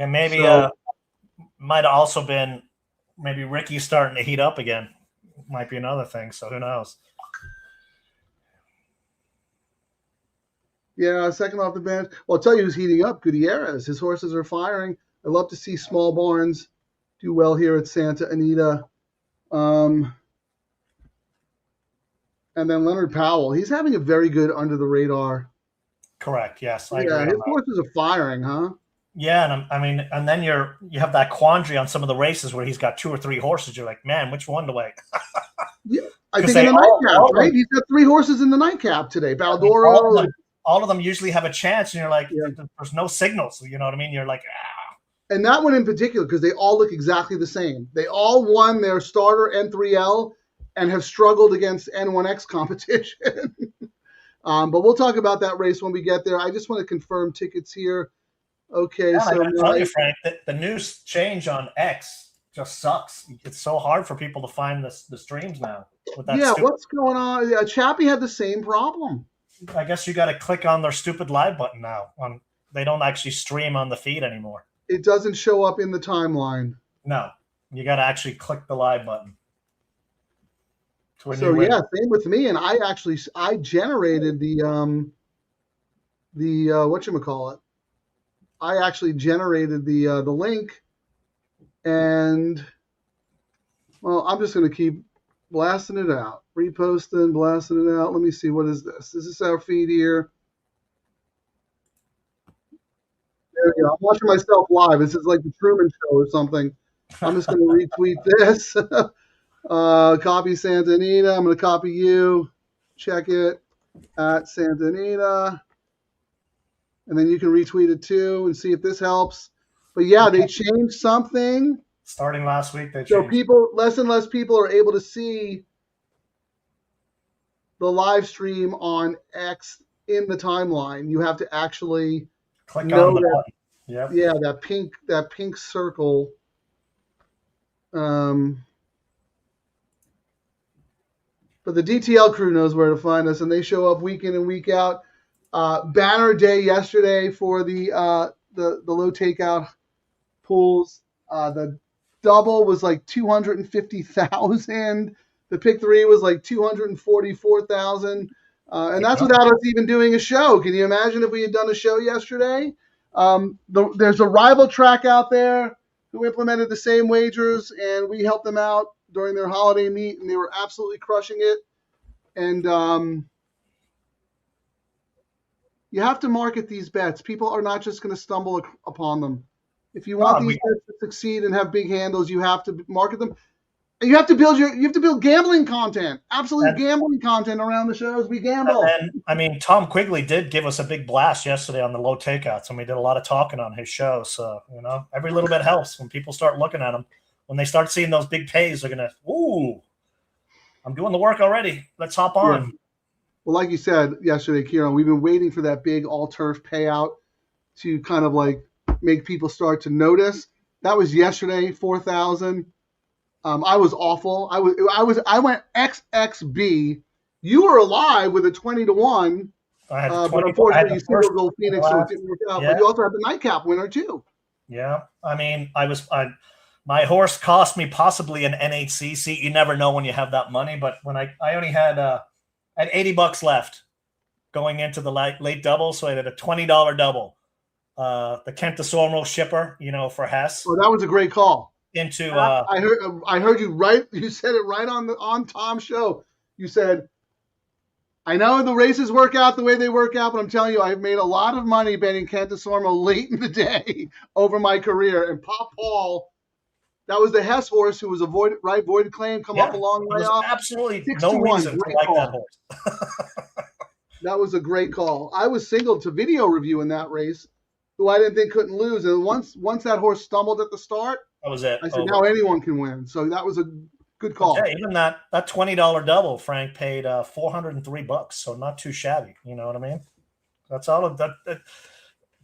[SPEAKER 4] And maybe might have also been maybe Ricky's starting to heat up again. Might be another thing, so who knows?
[SPEAKER 3] Yeah, second off the bench. Well, I'll tell you who's heating up. Gutierrez. His horses are firing. I love to see small barns do well here at Santa Anita. And then Leonard Powell. He's having a very good under the radar.
[SPEAKER 4] Correct. Yes.
[SPEAKER 3] His horses are firing, huh?
[SPEAKER 4] Yeah, and then you have that quandary on some of the races where he's got 2 or 3 horses. You're like, man, which one do I?
[SPEAKER 3] Yeah, I think in the nightcap, right? He's got 3 horses in the nightcap today. Baldoro.
[SPEAKER 4] All of them usually have a chance, and you're like, there's no signals. You know what I mean? You're like, ah.
[SPEAKER 3] And that one in particular, because they all look exactly the same. They all won their starter N3L and have struggled against N1X competition. But we'll talk about that race when we get there. I just want to confirm tickets here. Okay,
[SPEAKER 4] yeah,
[SPEAKER 3] so
[SPEAKER 4] I tell you, Frank, the news change on X just sucks. It's so hard for people to find the streams now. With that
[SPEAKER 3] what's going on? Yeah, Chappie had the same problem.
[SPEAKER 4] I guess you got to click on their stupid live button now. They don't actually stream on the feed anymore.
[SPEAKER 3] It doesn't show up in the timeline.
[SPEAKER 4] No, you got to actually click the live button.
[SPEAKER 3] So yeah, same with me. And I generated the whatchamacallit. I actually generated the link, and well, I'm just going to keep blasting it out, reposting, blasting it out. Let me see, what is this? This is our feed here. There we go. I'm watching myself live. This is like the Truman Show or something. I'm just going to retweet this. Copy Santa Anita. I'm going to copy you. Check it at Santa Anita. And then you can retweet it too and see if this helps. But yeah, they changed something.
[SPEAKER 4] Starting last week, they changed.
[SPEAKER 3] So less and less people are able to see the live stream on X in the timeline. You have to actually
[SPEAKER 4] click on the button.
[SPEAKER 3] Yep. Yeah, that pink circle. But the DTL crew knows where to find us, and they show up week in and week out. Banner day yesterday for the low takeout pools. The double was like 250,000. The pick 3 was like 244,000. And that's without us even doing a show. Can you imagine if we had done a show yesterday? There's a rival track out there who implemented the same wagers, and we helped them out during their holiday meet, and they were absolutely crushing it. And you have to market these bets. People are not just going to stumble upon them. If you want these bets to succeed and have big handles, you have to market them. And you have to build gambling content, gambling content around the shows. We gamble.
[SPEAKER 4] And I mean, Tom Quigley did give us a big blast yesterday on the low takeouts, and we did a lot of talking on his show. So, every little bit helps when people start looking at them. When they start seeing those big pays, they're going to, ooh, I'm doing the work already. Let's hop on.
[SPEAKER 3] Yeah. Well, like you said yesterday, Ciaran, we've been waiting for that big all-turf payout to kind of like make people start to notice. That was yesterday, 4,000. I was awful. I went XXB. You were alive with a 20-1.
[SPEAKER 4] I had
[SPEAKER 3] but unfortunately, you single goal Phoenix, so it didn't work out.
[SPEAKER 4] Yeah.
[SPEAKER 3] But you also had the nightcap winner too.
[SPEAKER 4] Yeah, I mean, My horse cost me possibly an NHC seat. You never know when you have that money. But when I only had $80 left going into the late double, so I had a $20 double. The Kent DeSormo shipper, for Hess.
[SPEAKER 3] Oh, that was a great call.
[SPEAKER 4] Into
[SPEAKER 3] I heard you right. You said it right on Tom's show. You said, I know the races work out the way they work out, but I'm telling you, I've made a lot of money betting Kent DeSormo late in the day over my career. And Pop Paul, that was the Hess horse who was a voided claim, come up a long way off.
[SPEAKER 4] Absolutely no reason to like that horse.
[SPEAKER 3] That was a great call. I was singled to video review in that race, who I didn't think couldn't lose. And once that horse stumbled at the start,
[SPEAKER 4] that was it.
[SPEAKER 3] I said, now anyone can win. So that was a good call.
[SPEAKER 4] Yeah, even that $20 double, Frank paid $403, so not too shabby. You know what I mean? That's all of that.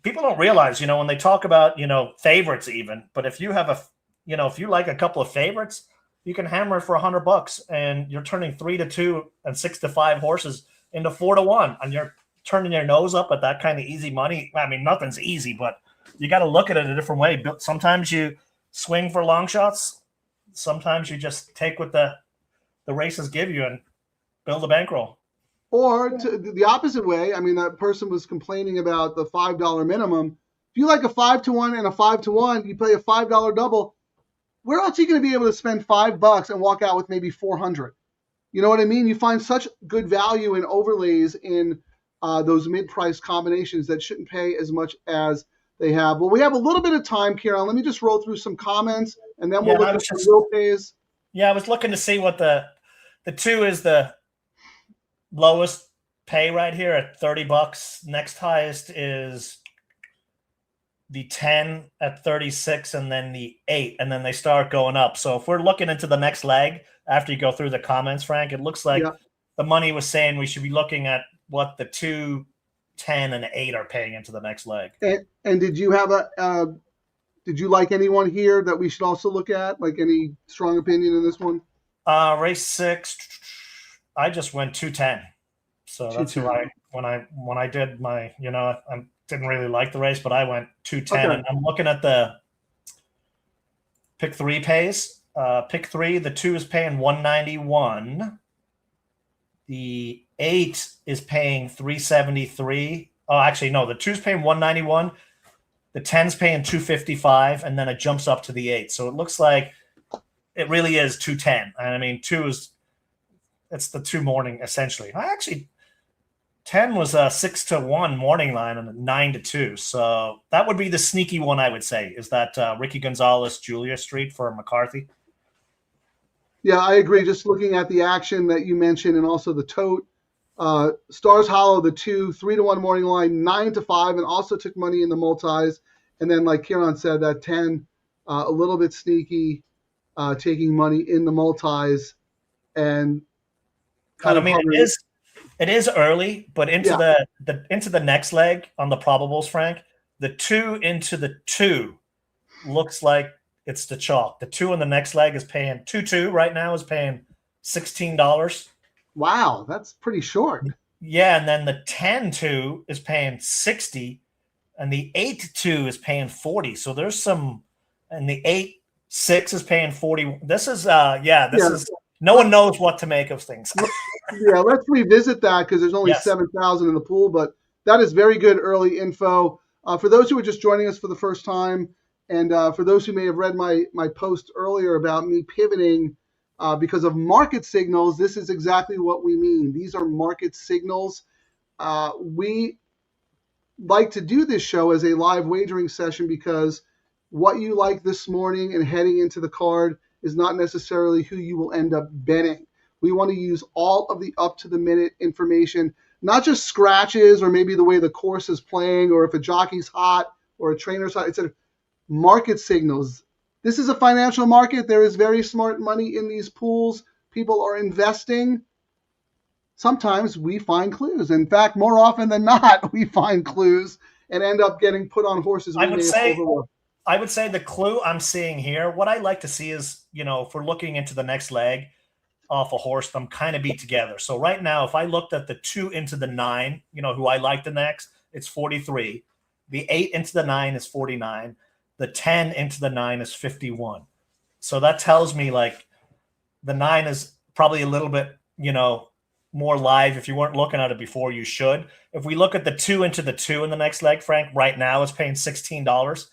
[SPEAKER 4] People don't realize, when they talk about, favorites even. But if you have if you like a couple of favorites, you can hammer it for $100, and you're turning 3-2 and 6-5 horses into 4-1, and you're turning your nose up at that kind of easy money. I mean, nothing's easy, but you got to look at it a different way. Sometimes you swing for long shots. Sometimes you just take what the races give you and build a bankroll.
[SPEAKER 3] Or the opposite way. I mean, that person was complaining about the $5 minimum. If you like a 5-1 and a 5-1, you play a $5 double. Where else are you going to be able to spend $5 and walk out with maybe 400? You know what I mean? You find such good value in overlays in those mid-price combinations that shouldn't pay as much as they have. Well, we have a little bit of time, Ciaran. Let me just roll through some comments, and then we'll look at some real pays.
[SPEAKER 4] Yeah, I was looking to see what the 2 is the lowest pay right here at $30. Next highest is the 10 at 36, and then the 8, and then they start going up. So if we're looking into the next leg after you go through the comments, Frank, it looks like the money was saying we should be looking at what the 2, 10, and 8 are paying into the next leg.
[SPEAKER 3] And did you have did you like anyone here that we should also look at? Like any strong opinion in this one?
[SPEAKER 4] Race 6, I just went 210. So that's who when I did my, I didn't really like the race, but I went 210. Okay. And I'm looking at the pick 3 pays. Pick 3, the 2 is paying 191. The 8 is paying 373. Oh, actually, no, the 2 is paying 191. The 10's paying 255, and then it jumps up to the 8. So it looks like it really is 210. And I mean, 2 it's the 2 morning essentially. 10 was a 6-1 morning line and a 9-2. So that would be the sneaky one, I would say, is that Ricky Gonzalez, Julia Street for McCarthy.
[SPEAKER 3] Yeah, I agree. Just looking at the action that you mentioned and also the tote, Stars Hollow, the 2, 3-1 morning line, 9-5, and also took money in the multis. And then, like Ciaran said, that 10, a little bit sneaky, taking money in the multis. And
[SPEAKER 4] it is early, but into the next leg on the probables, Frank, the 2 into the 2 looks like it's the chalk. The 2 in the next leg is paying 2-2 right now, is paying $16.
[SPEAKER 3] Wow, that's pretty short.
[SPEAKER 4] Yeah, and then the 10-2 is paying 60, and the 8-2 is paying 40. So there's some, and the 8-6 is paying 40. This is is no one knows what to make of things.
[SPEAKER 3] Yeah, let's revisit that because there's only 7,000 in the pool, but that is very good early info. For those who are just joining us for the first time, and for those who may have read my post earlier about me pivoting because of market signals, this is exactly what we mean. These are market signals. We like to do this show as a live wagering session because what you like this morning and heading into the card is not necessarily who you will end up betting. We want to use all of the up-to-the-minute information, not just scratches or maybe the way the course is playing or if a jockey's hot or a trainer's hot. It's a market signals. This is a financial market. There is very smart money in these pools. People are investing. Sometimes we find clues. In fact, more often than not, we find clues and end up getting put on horses.
[SPEAKER 4] I would say the clue I'm seeing here, what I like to see is, if we're looking into the next leg off a horse, them kind of be together. So right now, if I looked at the 2 into the 9, who I like the next, it's 43. The 8 into the 9 is 49. The 10 into the 9 is 51. So that tells me like the 9 is probably a little bit, more live. If you weren't looking at it before, you should. If we look at the 2 into the 2 in the next leg, Frank, right now it's paying $16.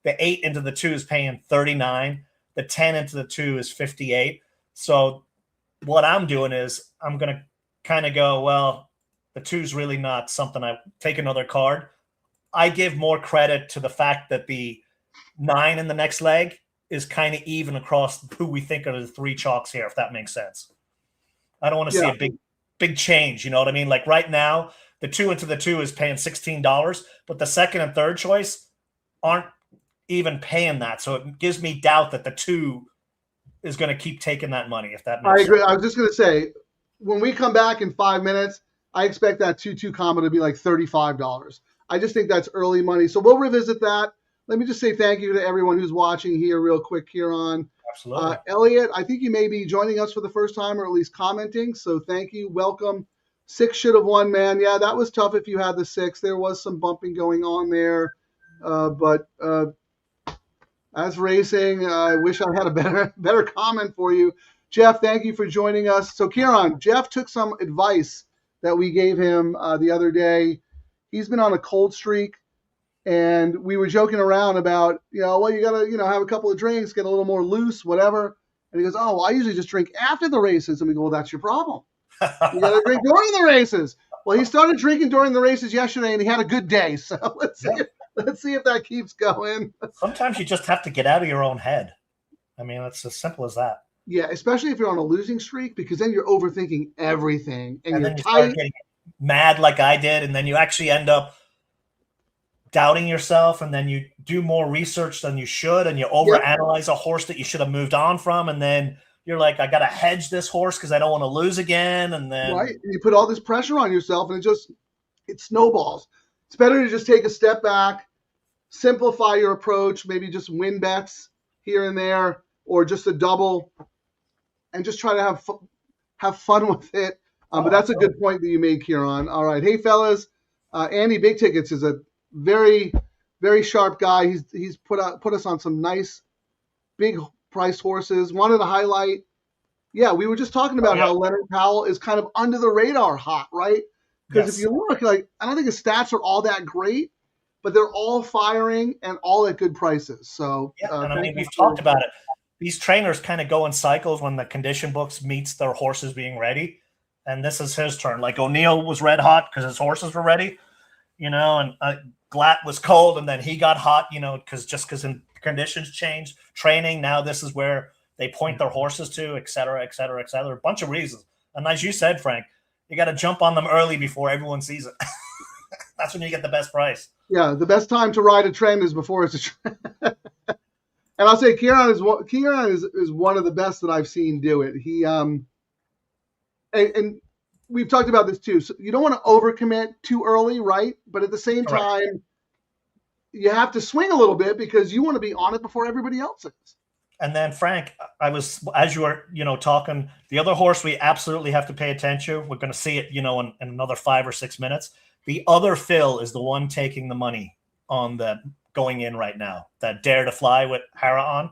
[SPEAKER 4] The 8 into the 2 is paying $39. The 10 into the 2 is $58. So what I'm doing is I'm going to kind of go, well, the 2 is really not something. I take another card. I give more credit to the fact that the 9 in the next leg is kind of even across who we think are the 3 chalks here, if that makes sense. I don't want to see a big change. You know what I mean? Like right now, the 2 into the 2 is paying $16, but the second and third choice aren't even paying that. So it gives me doubt that the 2 is going to keep taking that money, if that makes sense.
[SPEAKER 3] I agree. I was just going to say, when we come back in 5 minutes, I expect that 2-2 combo to be like $35. I just think that's early money. So we'll revisit that. Let me just say thank you to everyone who's watching here real quick, Ciaran.
[SPEAKER 4] Absolutely.
[SPEAKER 3] Elliot, I think you may be joining us for the first time or at least commenting. So thank you. Welcome. 6 should have won, man. Yeah, that was tough if you had the 6. There was some bumping going on there. But as racing, I wish I had a better comment for you. Jeff, thank you for joining us. So, Ciaran, Jeff took some advice that we gave him the other day. He's been on a cold streak, and we were joking around about, well, you got to, have a couple of drinks, get a little more loose, whatever. And he goes, oh, well, I usually just drink after the races. And we go, well, that's your problem. You got to drink during the races. Well, he started drinking during the races yesterday, and he had a good day. So let's see if that keeps going.
[SPEAKER 4] Sometimes you just have to get out of your own head. I mean, it's as simple as that.
[SPEAKER 3] Yeah, especially if you're on a losing streak, because then you're overthinking everything, and you're
[SPEAKER 4] then you
[SPEAKER 3] tight.
[SPEAKER 4] start getting mad like I did, and then you actually end up doubting yourself, and then you do more research than you should, and you overanalyze a horse that you should have moved on from, and then you're like, I got to hedge this horse because I don't want to lose again, and then
[SPEAKER 3] and you put all this pressure on yourself, and it snowballs. It's better to just take a step back, simplify your approach, maybe just win bets here and there, or just a double, and just try to have fun with it. But that's a good point that you made, Ciaran. All right. Hey, fellas. Andy Big Tickets is a very, very sharp guy. He's put us on some nice big price horses. Wanted to highlight, we were just talking about how Leonard Powell is kind of under the radar hot, right? Because if you look, I don't think his stats are all that great, but they're all firing and all at good prices. So
[SPEAKER 4] and I mean, we've talked about it. These trainers kind of go in cycles when the condition books meets their horses being ready. And this is his turn. Like O'Neill was red hot because his horses were ready, and Glatt was cold, and then he got hot, because conditions changed. Training, now this is where they point their horses to, et cetera, et cetera, et cetera. A bunch of reasons. And as you said, Frank, you got to jump on them early before everyone sees it. That's when you get the best price.
[SPEAKER 3] Yeah, the best time to ride a trend is before it's a trend. And I'll say Ciaran is one of the best that I've seen do it. He and we've talked about this too. So you don't want to overcommit too early, right? But at the same time, you have to swing a little bit because you want to be on it before everybody else is.
[SPEAKER 4] And then Frank, as you were, talking, the other horse we absolutely have to pay attention. We're going to see it, in another 5 or 6 minutes. The other Phil is the one taking the money on the going in right now. That Dare to Fly with Hara on.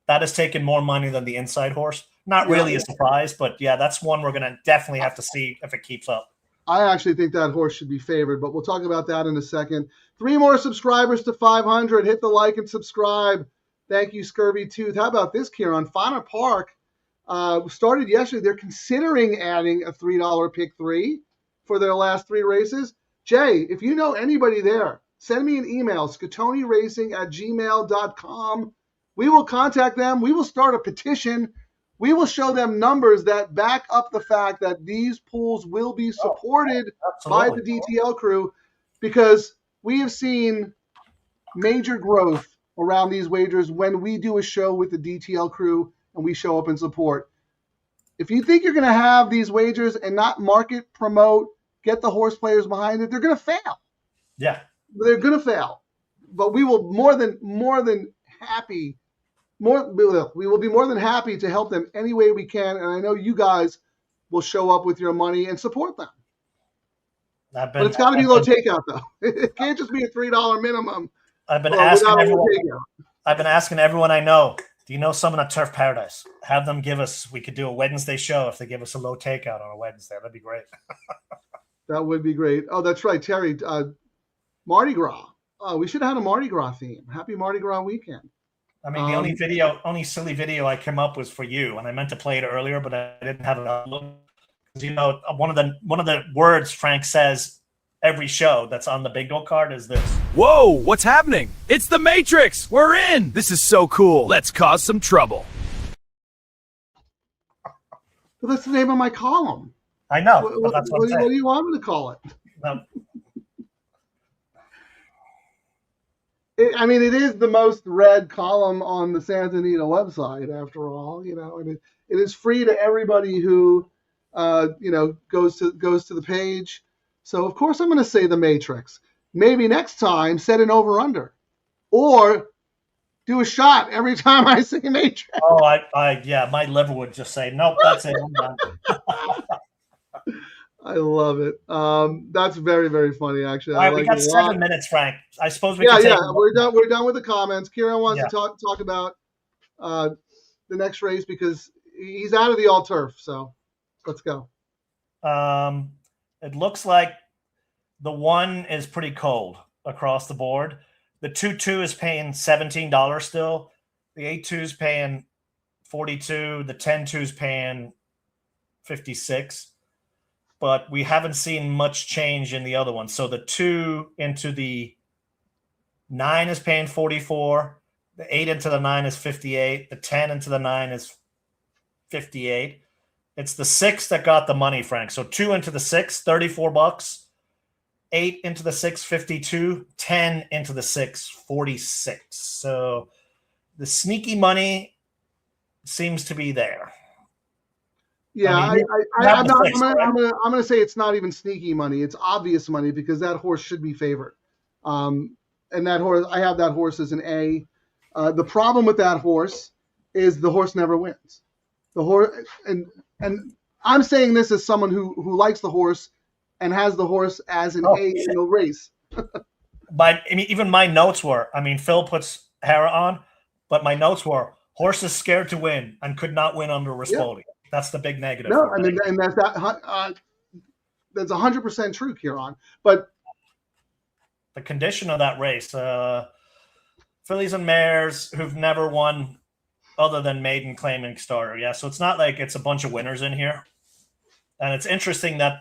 [SPEAKER 4] That has taken more money than the inside horse. Not really a surprise, but that's one we're going to definitely have to see if it keeps up.
[SPEAKER 3] I actually think that horse should be favored, but we'll talk about that in a second. 3 more subscribers to 500. Hit the like and subscribe. Thank you, Scurvy Tooth. How about this, Ciaran? Fauna Park started yesterday. They're considering adding a $3 pick 3 for their last 3 races. Jay, if you know anybody there, send me an email, scatoniracing@gmail.com. We will contact them. We will start a petition. We will show them numbers that back up the fact that these pools will be supported by the DTL crew, because we have seen major growth around these wagers when we do a show with the DTL crew and we show up and support. If you think you're going to have these wagers and not market, promote, get the horse players behind it, they're going to fail.
[SPEAKER 4] Yeah.
[SPEAKER 3] They're going to fail. But we will more than happy we will be more than happy to help them any way we can, and I know you guys will show up with your money and support them. But it's got to be low takeout, though. It can't just be a $3 minimum.
[SPEAKER 4] I've been asking everyone I know, Do you know someone at Turf Paradise? Have them give us. We could do a Wednesday show if they give us a low takeout on a Wednesday. That'd be great.
[SPEAKER 3] That would be great. Oh, that's right, Terry. Mardi Gras. Oh, we should have had a Mardi Gras theme. Happy Mardi Gras weekend.
[SPEAKER 4] I mean, the only silly video I came up was for you, and I meant to play it earlier, but I didn't have it uploaded. You know, one of the words Frank says every show that's on the bingo card is this.
[SPEAKER 5] Whoa, what's happening? It's the Matrix! We're in! This is so cool. Let's cause some trouble.
[SPEAKER 3] Well, that's the name of my column.
[SPEAKER 4] I know, but that's what
[SPEAKER 3] do you want me to call it? I mean, it is the most read column on the Santa Anita website, after all, you know, and it is free to everybody who, you know, goes to the page. So, of course, I'm going to say the Matrix. Maybe next time, set an over-under. Or do a shot every time I say Matrix.
[SPEAKER 4] Oh, yeah, my liver would just say, nope, that's it. I'm done.
[SPEAKER 3] I love it. That's very, very funny, actually.
[SPEAKER 4] All right,
[SPEAKER 3] like
[SPEAKER 4] we got 7 minutes, Frank. I suppose we can take
[SPEAKER 3] we're done with the comments. Ciaran wants to talk about the next race because he's out of the all turf. So let's go.
[SPEAKER 4] It looks like the 1 is pretty cold across the board. The 2-2 is paying $17 still. The 8-2 is paying $42. The 10-2 is paying $56. But we haven't seen much change in the other one. So the 2 into the 9 is paying $44. The 8 into the 9 is $58. The 10 into the 9 is $58. It's the 6 that got the money, Frank. So 2 into the 6, $34. 8 into the 6, $52. 10 into the 6, $46. So the sneaky money seems to be there.
[SPEAKER 3] Yeah, I'm going to say it's not even sneaky money. It's obvious money because that horse should be favored. And that horse, I have that horse as an A. The problem with that horse is the horse never wins. The horse, and I'm saying this as someone who likes the horse and has the horse as an A in the race.
[SPEAKER 4] But I mean, even my notes were, I mean, Phil puts Hera on, but my notes were horse is scared to win and could not win under Rispoli. Yeah. That's the big negative.
[SPEAKER 3] No, I mean, and that's 100% true, Ciaran. But
[SPEAKER 4] the condition of that race, fillies and mares who've never won other than maiden claiming starter. Yeah, so it's not like it's a bunch of winners in here. And it's interesting that,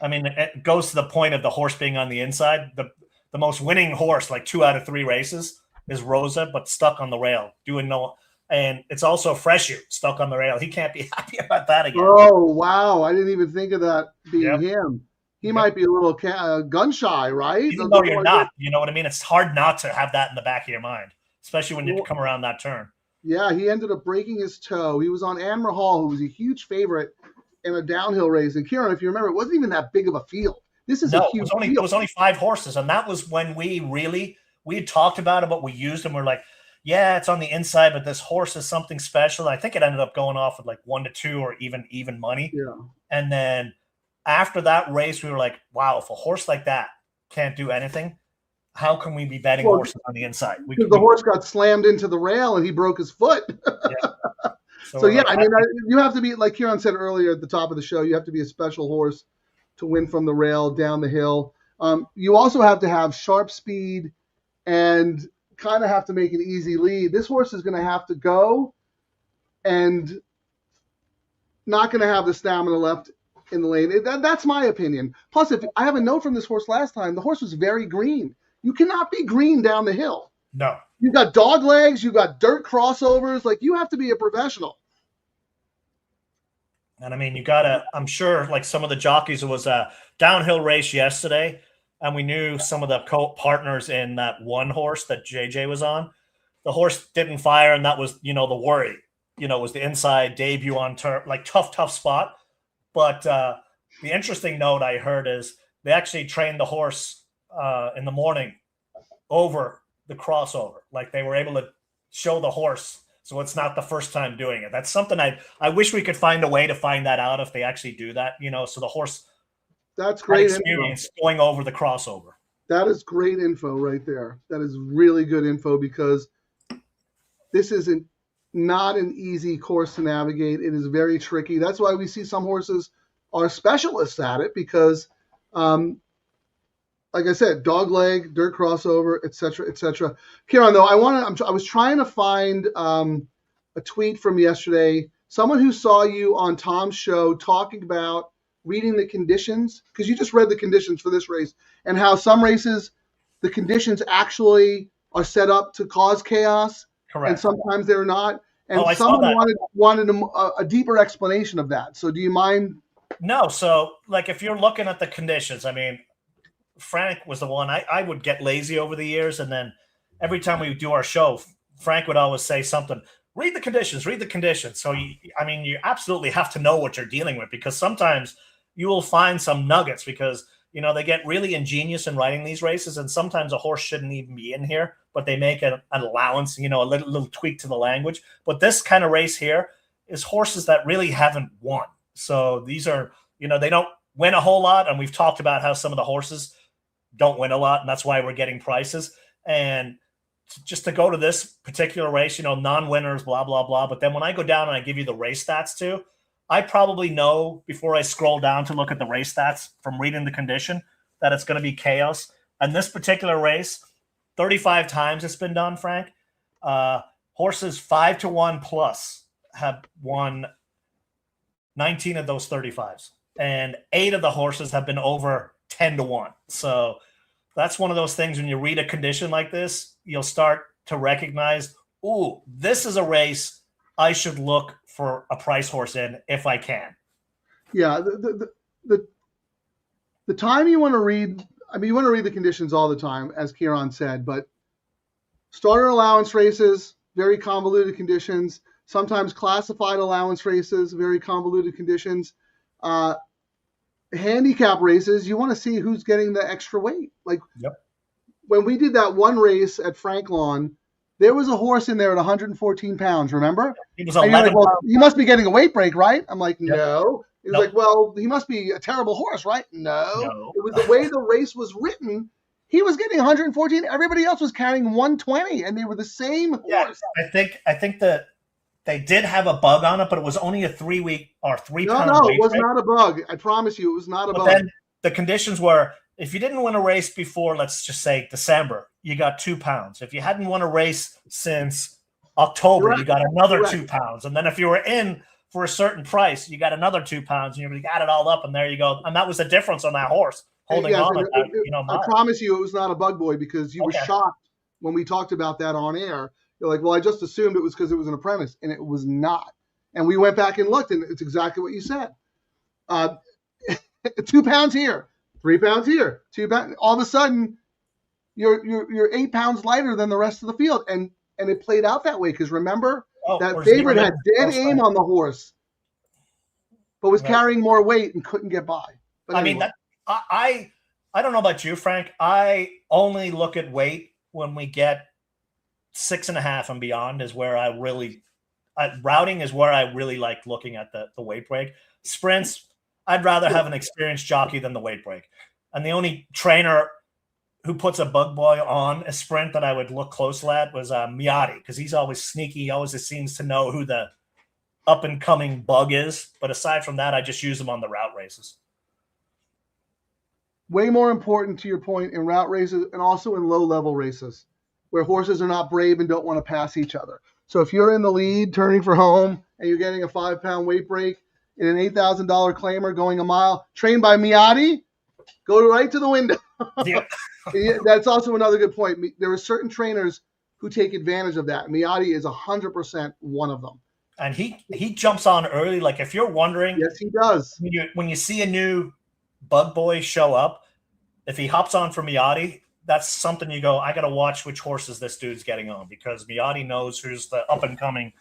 [SPEAKER 4] I mean, it goes to the point of the horse being on the inside. The most winning horse, like 2 out of 3 races, is Rosa, but stuck on the rail, doing no. And it's also Freshu stuck on the rail. He can't be happy about that again.
[SPEAKER 3] Oh, wow. I didn't even think of that being him. He might be a little gun shy, right?
[SPEAKER 4] Even though you're not. You know what I mean? It's hard not to have that in the back of your mind, especially when you come around that turn.
[SPEAKER 3] Yeah, he ended up breaking his toe. He was on Anne Rahal, who was a huge favorite in a downhill race. And Ciaran, if you remember, it wasn't even that big of a field. This is a huge field.
[SPEAKER 4] It was only 5 horses. And that was when we had talked about it, but we used them. We're like, yeah, it's on the inside, but this horse is something special. I think it ended up going off with like 1-2 or even money.
[SPEAKER 3] Yeah.
[SPEAKER 4] And then after that race, we were like, wow, if a horse like that can't do anything, how can we be betting horses on the inside?
[SPEAKER 3] Because the horse got slammed into the rail and he broke his foot.
[SPEAKER 4] Yeah.
[SPEAKER 3] So yeah, I mean, you have to be, like Ciaran said earlier at the top of the show, you have to be a special horse to win from the rail down the hill. You also have to have sharp speed and kind of have to make an easy lead. This horse is going to have to go and not going to have the stamina left in the lane. That's my opinion. Plus, if I have a note from this horse last time, the horse was very green. You cannot be green down the hill.
[SPEAKER 4] No.
[SPEAKER 3] You've got dog legs. You've got dirt crossovers. Like, you have to be a professional.
[SPEAKER 4] And I mean, you got to, I'm sure, like some of the jockeys, it was a downhill race yesterday, and we knew some of the co-partners in that one horse that JJ was on. The horse didn't fire, and that was, the worry. Was the inside debut on turf, like tough spot. But the interesting note I heard is they actually trained the horse in the morning over the crossover. Like, they were able to show the horse, so it's not the first time doing it. That's something I wish we could find a way to find that out if they actually do that, so the horse
[SPEAKER 3] that's great
[SPEAKER 4] experience info. Going over the crossover.
[SPEAKER 3] That is great info right there. That is really good info, because this isn't not an easy course to navigate. It is very tricky. That's why we see some horses are specialists at it because, like I said, dog leg, dirt crossover, etc., etc. Ciaran, though, I was trying to find a tweet from yesterday. Someone who saw you on Tom's show talking about reading the conditions, because you just read the conditions for this race, and how some races, the conditions actually are set up to cause chaos,
[SPEAKER 4] Correct.
[SPEAKER 3] and sometimes they're not. And
[SPEAKER 4] I
[SPEAKER 3] someone
[SPEAKER 4] saw that.
[SPEAKER 3] wanted a deeper explanation of that. So do you mind?
[SPEAKER 4] No. So, like, if you're looking at the conditions, I mean, Frank was the one. I would get lazy over the years, and then every time we do our show, Frank would always say something. Read the conditions. Read the conditions. So, you absolutely have to know what you're dealing with, because sometimes you will find some nuggets because, they get really ingenious in writing these races, and sometimes a horse shouldn't even be in here, but they make an allowance, a little tweak to the language. But this kind of race here is horses that really haven't won. So these are, they don't win a whole lot, and we've talked about how some of the horses don't win a lot, and that's why we're getting prices. And just to go to this particular race, non-winners, blah, blah, blah. But then when I go down and I give you the race stats too, I probably know before I scroll down to look at the race stats from reading the condition that it's going to be chaos. And this particular race, 35 times it's been done, Frank. Horses 5-1 plus have won 19 of those 35s. And 8 of the horses have been over 10-1. So that's one of those things when you read a condition like this, you'll start to recognize, ooh, this is a race I should look for a price horse in if I can.
[SPEAKER 3] Yeah, the time you want to read, you want to read the conditions all the time, as Ciaran said, but starter allowance races, very convoluted conditions, sometimes classified allowance races, very convoluted conditions. Handicap races, you want to see who's getting the extra weight. Like when we did that one race at Franklin, there was a horse in there at 114 pounds, remember?
[SPEAKER 4] He was 11
[SPEAKER 3] well,
[SPEAKER 4] pounds.
[SPEAKER 3] he must be getting a weight break, right? I'm like, no. He was like, well, he must be a terrible horse, right? No. It was the way the race was written. He was getting 114. Everybody else was carrying 120, and they were the same horse.
[SPEAKER 4] I think that they did have a bug on it, but it was only a 3-week or 3 pound
[SPEAKER 3] No,
[SPEAKER 4] weight
[SPEAKER 3] it was
[SPEAKER 4] break.
[SPEAKER 3] not a bug. I promise you, it was not a bug.
[SPEAKER 4] Then the conditions were, if you didn't win a race before, let's just say December, you got 2 pounds. If you hadn't won a race since October, you got another 2 pounds. And then if you were in for a certain price, you got another 2 pounds, and you got it all up, and there you go. And that was the difference on that horse holding on.
[SPEAKER 3] I promise you, it was not a bug boy, because you were shocked when we talked about that on air. You're like, well, I just assumed it was because it was an apprentice, and it was not. And we went back and looked, and it's exactly what you said. 2 pounds here, 3 pounds here, 2 pounds. All of a sudden, you're 8 pounds lighter than the rest of the field, and it played out that way. Because remember, that favorite had dead aim on the horse, but was carrying more weight and couldn't get by. But anyway.
[SPEAKER 4] I don't know about you, Frank. I only look at weight when we get 6.5 and beyond is where I really routing is where I really like looking at the weight break. Sprints, I'd rather have an experienced jockey than the weight break. And the only trainer who puts a bug boy on a sprint that I would look closely at was Miotti, because he's always sneaky. He always seems to know who the up and coming bug is. But aside from that, I just use him on the route races.
[SPEAKER 3] Way more important, to your point, in route races and also in low-level races where horses are not brave and don't want to pass each other. So if you're in the lead, turning for home, and you're getting a 5-pound weight break in an $8,000 claimer going a mile, trained by Miotti, go right to the window.
[SPEAKER 4] Yeah.
[SPEAKER 3] That's also another good point. There are certain trainers who take advantage of that. Miotti is 100% one of them.
[SPEAKER 4] And he jumps on early. Like, if you're wondering,
[SPEAKER 3] yes, he does.
[SPEAKER 4] When you see a new bug boy show up, if he hops on for Miotti, that's something you go, I got to watch which horses this dude's getting on, because Miotti knows who's the up and coming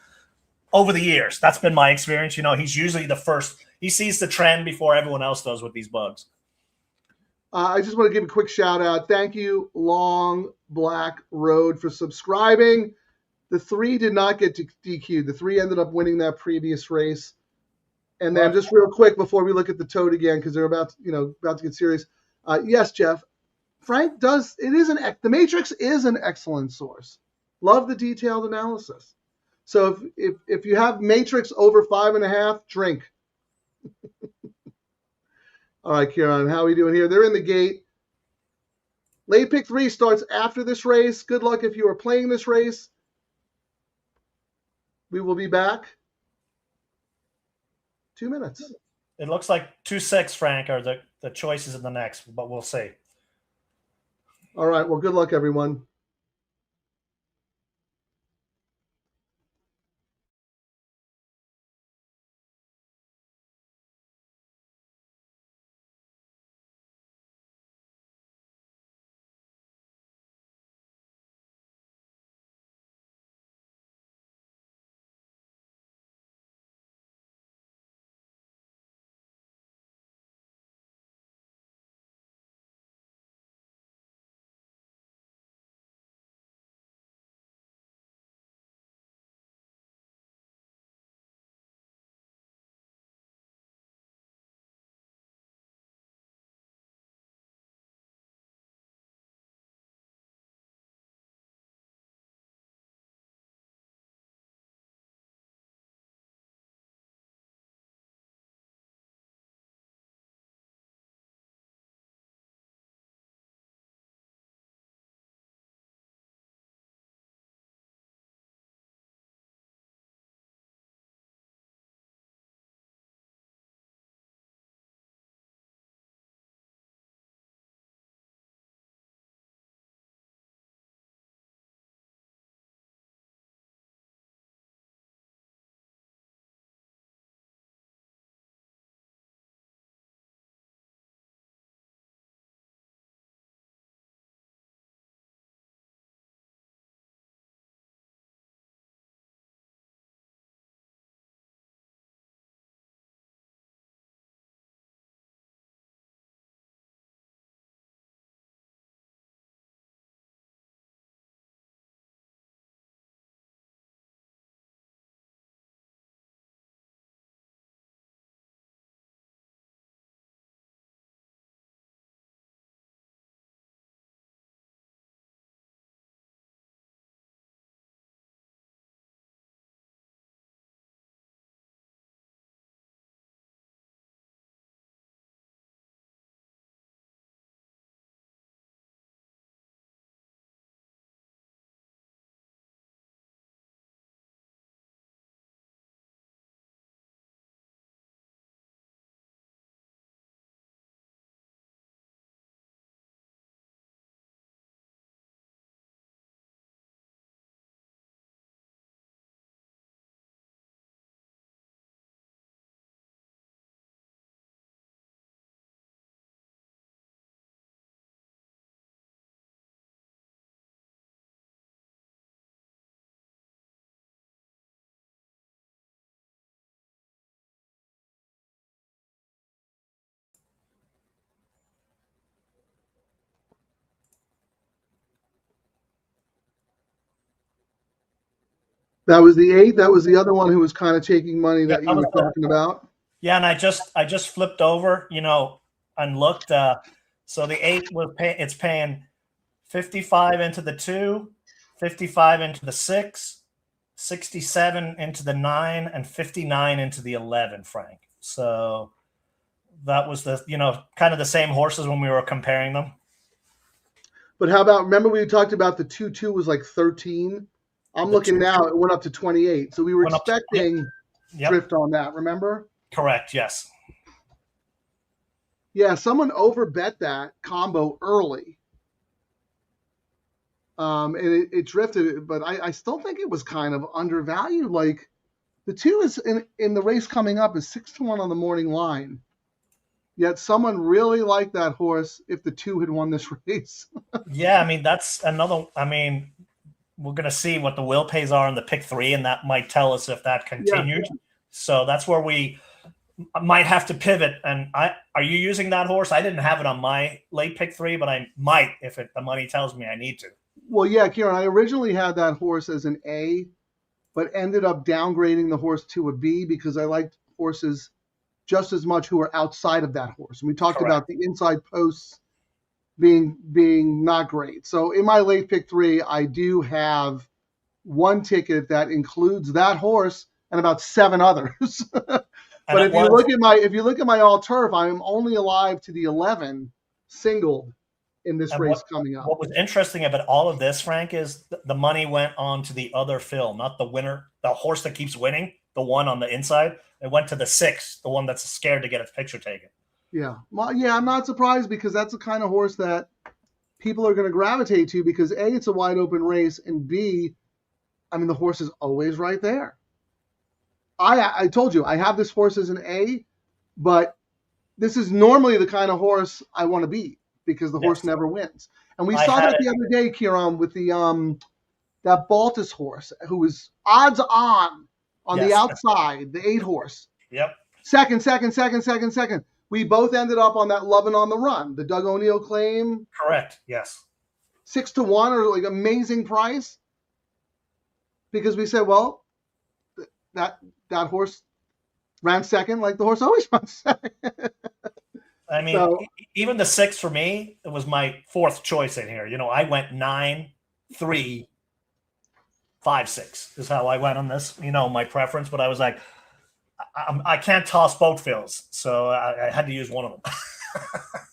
[SPEAKER 4] over the years. That's been my experience. He's usually the first. He sees the trend before everyone else does with these bugs.
[SPEAKER 3] I just want to give a quick shout out. Thank you, Long Black Road, for subscribing. The 3 did not get to DQ. The 3 ended up winning that previous race. And then just real quick before we look at the tote again, because they're about to get serious. Yes, Jeff, Frank the Matrix is an excellent source. Love the detailed analysis. So if you have Matrix over 5.5, drink. All right, Ciaran, how are we doing here? They're in the gate. Late pick 3 starts after this race. Good luck if you are playing this race. We will be back. 2 minutes.
[SPEAKER 4] It looks like 2-6, Frank, are the choices in the next, but we'll see.
[SPEAKER 3] All right. Well, good luck, everyone. That was the 8. That was the other one who was kind of taking money that you were talking about.
[SPEAKER 4] Yeah, and I just flipped over, and looked. So the 8 it's paying 55 into the 2, 55 into the 6, 67 into the 9, and 59 into the 11, Frank. So that was the kind of the same horses when we were comparing them.
[SPEAKER 3] But how about, remember we talked about the 2-2 was like 13? I'm looking now, it went up to 28. So we were expecting drift on that, remember?
[SPEAKER 4] Correct, yes.
[SPEAKER 3] Yeah, someone overbet that combo early. And it drifted, but I still think it was kind of undervalued. Like the 2 is in the race coming up is 6-1 on the morning line. Yet someone really liked that horse if the 2 had won this race.
[SPEAKER 4] Yeah, I mean, that's another. I mean, we're going to see what the will pays are in the pick 3, and that might tell us if that continued. Yeah. So that's where we might have to pivot. And are you using that horse? I didn't have it on my late pick 3, but I might if the money tells me I need to.
[SPEAKER 3] Well, yeah, Ciaran, I originally had that horse as an A, but ended up downgrading the horse to a B because I liked horses just as much who are outside of that horse. And we talked about the inside posts being not great. So in my late pick 3, I do have, one ticket that includes that horse and about 7 others. But if you look at my all turf, I'm only alive to the 11 singled in this race coming up.
[SPEAKER 4] What was interesting about all of this, Frank, is the money went on to the other fill, not the winner, the horse that keeps winning, the one on the inside. It went to the 6, the one that's scared to get its picture taken.
[SPEAKER 3] Yeah. Well, yeah, I'm not surprised because that's the kind of horse that people are going to gravitate to because A, it's a wide open race, and B, I mean, the horse is always right there. I told you, I have this horse as an A, but this is normally the kind of horse I want to beat because the horse never wins. And we saw that the other day, Ciaran, with the that Baltus horse who was odds on the outside, the 8 horse.
[SPEAKER 4] Yep.
[SPEAKER 3] Second. We both ended up on that Lovin' on the Run, the Doug O'Neill claim.
[SPEAKER 4] Correct. Yes.
[SPEAKER 3] 6-1 or like amazing price. Because we said, well, that horse ran second like the horse always runs second.
[SPEAKER 4] I mean, even the 6 for me, it was my 4th choice in here. You know, I went 9, 3, 5, 6 is how I went on this. You know, my preference, but I was like, I can't toss both fills, so I had to use one of them.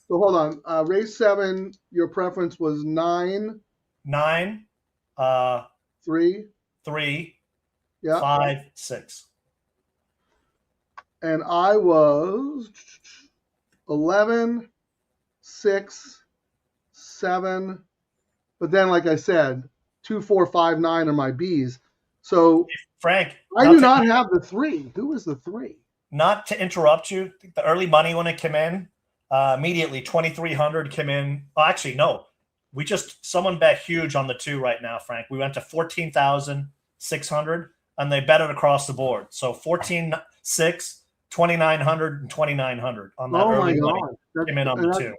[SPEAKER 3] So hold on, race 7, your preference was 9, 3,
[SPEAKER 4] 5, 6.
[SPEAKER 3] And I was 11, 6, 7. But then, like I said, 2, 4, 5, 9 are my Bs. So,
[SPEAKER 4] Frank,
[SPEAKER 3] I do not have the 3. Who is the 3?
[SPEAKER 4] Not to interrupt you, the early money when it came in, immediately 2,300 came in. Oh, actually, no. Someone bet huge on the 2 right now, Frank. We went to 14,600, and they bet it across the board. So 14,600, 2,900, and 2,900 on that early money came in on the 2.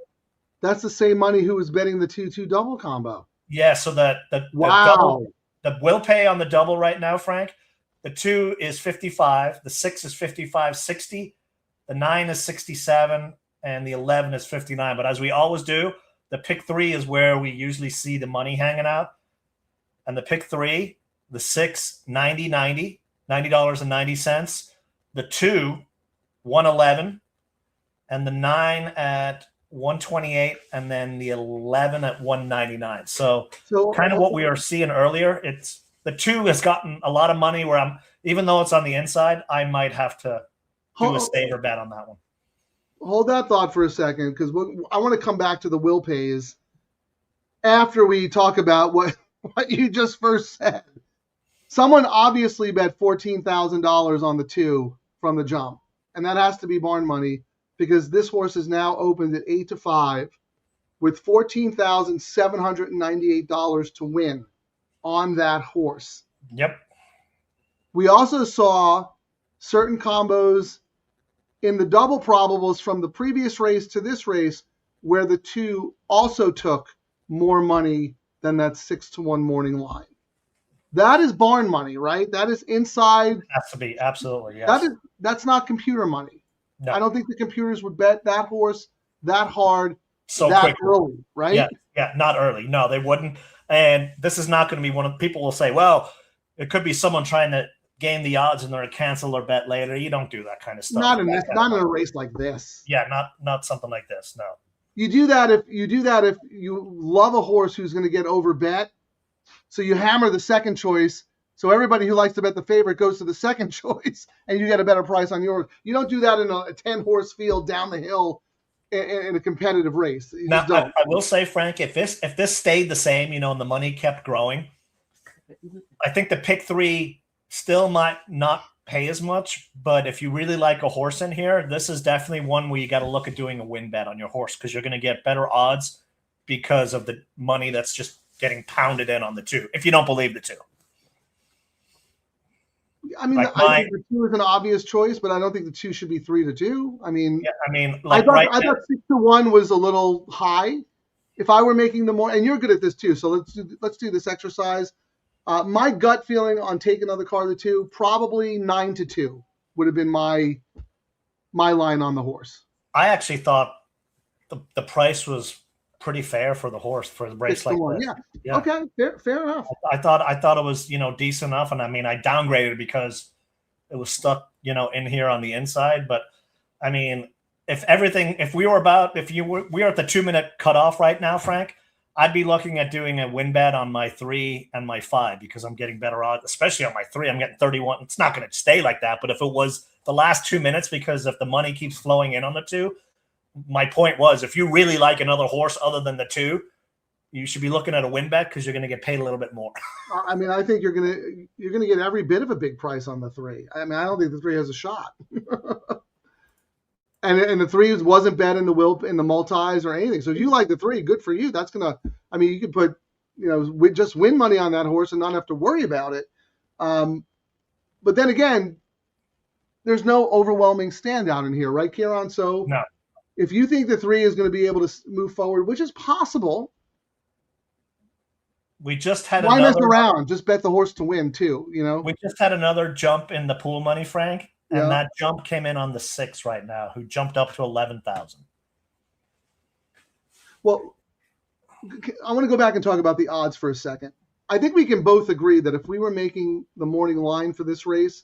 [SPEAKER 3] That's the same money who was betting the 2-2 double combo.
[SPEAKER 4] Yeah, so the double, the will pay on the double right now, Frank, the 2 is 55, the 6 is 55.60, the 9 is 67, and the 11 is 59. But as we always do, the pick 3 is where we usually see the money hanging out. And the pick 3, the 6, $90.90, $90.90. The 2, 111, and the 9 at 128, and then the 11 at 199. So kind of what we were seeing earlier. It's the 2 has gotten a lot of money where even though it's on the inside, I might have to do a saver bet on that one.
[SPEAKER 3] Hold that thought for a second, because I want to come back to the will pays after we talk about what you just first said. Someone obviously bet $14,000 on the 2 from the jump, and that has to be barn money because this horse is now opened at 8-5 with $14,798 to win on that horse.
[SPEAKER 4] Yep.
[SPEAKER 3] We also saw certain combos in the double probables from the previous race to this race where the 2 also took more money than that 6-1 morning line. That is barn money, right? That is inside.
[SPEAKER 4] It has to be, absolutely, yes.
[SPEAKER 3] That's not computer money.
[SPEAKER 4] No.
[SPEAKER 3] I don't think the computers would bet that horse that hard
[SPEAKER 4] so
[SPEAKER 3] that
[SPEAKER 4] quickly.
[SPEAKER 3] Early, right?
[SPEAKER 4] Yeah, not early. No, they wouldn't. And this is not going to be one of people will say, well, it could be someone trying to game the odds and they're going to cancel their bet later. You don't do that kind of stuff.
[SPEAKER 3] Not in a race like this.
[SPEAKER 4] Yeah, not something like this. No.
[SPEAKER 3] You do that if you love a horse who's going to get overbet. So you hammer the second choice. So everybody who likes to bet the favorite goes to the second choice, and you get a better price on yours. You don't do that in a 10-horse field down the hill in a competitive race.
[SPEAKER 4] Now, I will say, Frank, if this stayed the same, and the money kept growing, I think the pick 3 still might not pay as much. But if you really like a horse in here, this is definitely one where you got to look at doing a win bet on your horse because you're going to get better odds because of the money that's just getting pounded in on the 2. If you don't believe the 2.
[SPEAKER 3] I mean, I think the 2 is an obvious choice, but I don't think the 2 should be 3-2. I mean, I thought 6-1 was a little high. If I were making the more, and you're good at this too, so let's do this exercise. My gut feeling on taking another car, the 2, probably 9-2 would have been my line on the horse.
[SPEAKER 4] I actually thought the price was pretty fair for the horse for the race
[SPEAKER 3] 6
[SPEAKER 4] like
[SPEAKER 3] to 1.
[SPEAKER 4] this.
[SPEAKER 3] Yeah.
[SPEAKER 4] Yeah.
[SPEAKER 3] Okay. Fair enough.
[SPEAKER 4] I thought it was, decent enough. And I mean, I downgraded it because it was stuck, in here on the inside. But I mean, if we were at the 2-minute cutoff right now, Frank, I'd be looking at doing a win bet on my 3 and my 5 because I'm getting better odds, especially on my 3. I'm getting 31. It's not going to stay like that. But if it was the last 2 minutes, because if the money keeps flowing in on the 2, my point was, if you really like another horse other than the 2, you should be looking at a win bet because you're going to get paid a little bit more.
[SPEAKER 3] I mean, I think you're gonna get every bit of a big price on the 3. I mean, I don't think the 3 has a shot. and the 3 wasn't bet in the multis or anything. So if you like the 3, good for you. That's gonna. I mean, you could put just win money on that horse and not have to worry about it. But then again, there's no overwhelming standout in here, right, Ciaran? So
[SPEAKER 4] no.
[SPEAKER 3] If you think the 3 is going to be able to move forward, which is possible,
[SPEAKER 4] we just had
[SPEAKER 3] why mess around? Just bet the horse to win too.
[SPEAKER 4] We just had another jump in the pool money, Frank, and that jump came in on the 6 right now, who jumped up to 11,000.
[SPEAKER 3] Well, I want to go back and talk about the odds for a second. I think we can both agree that if we were making the morning line for this race,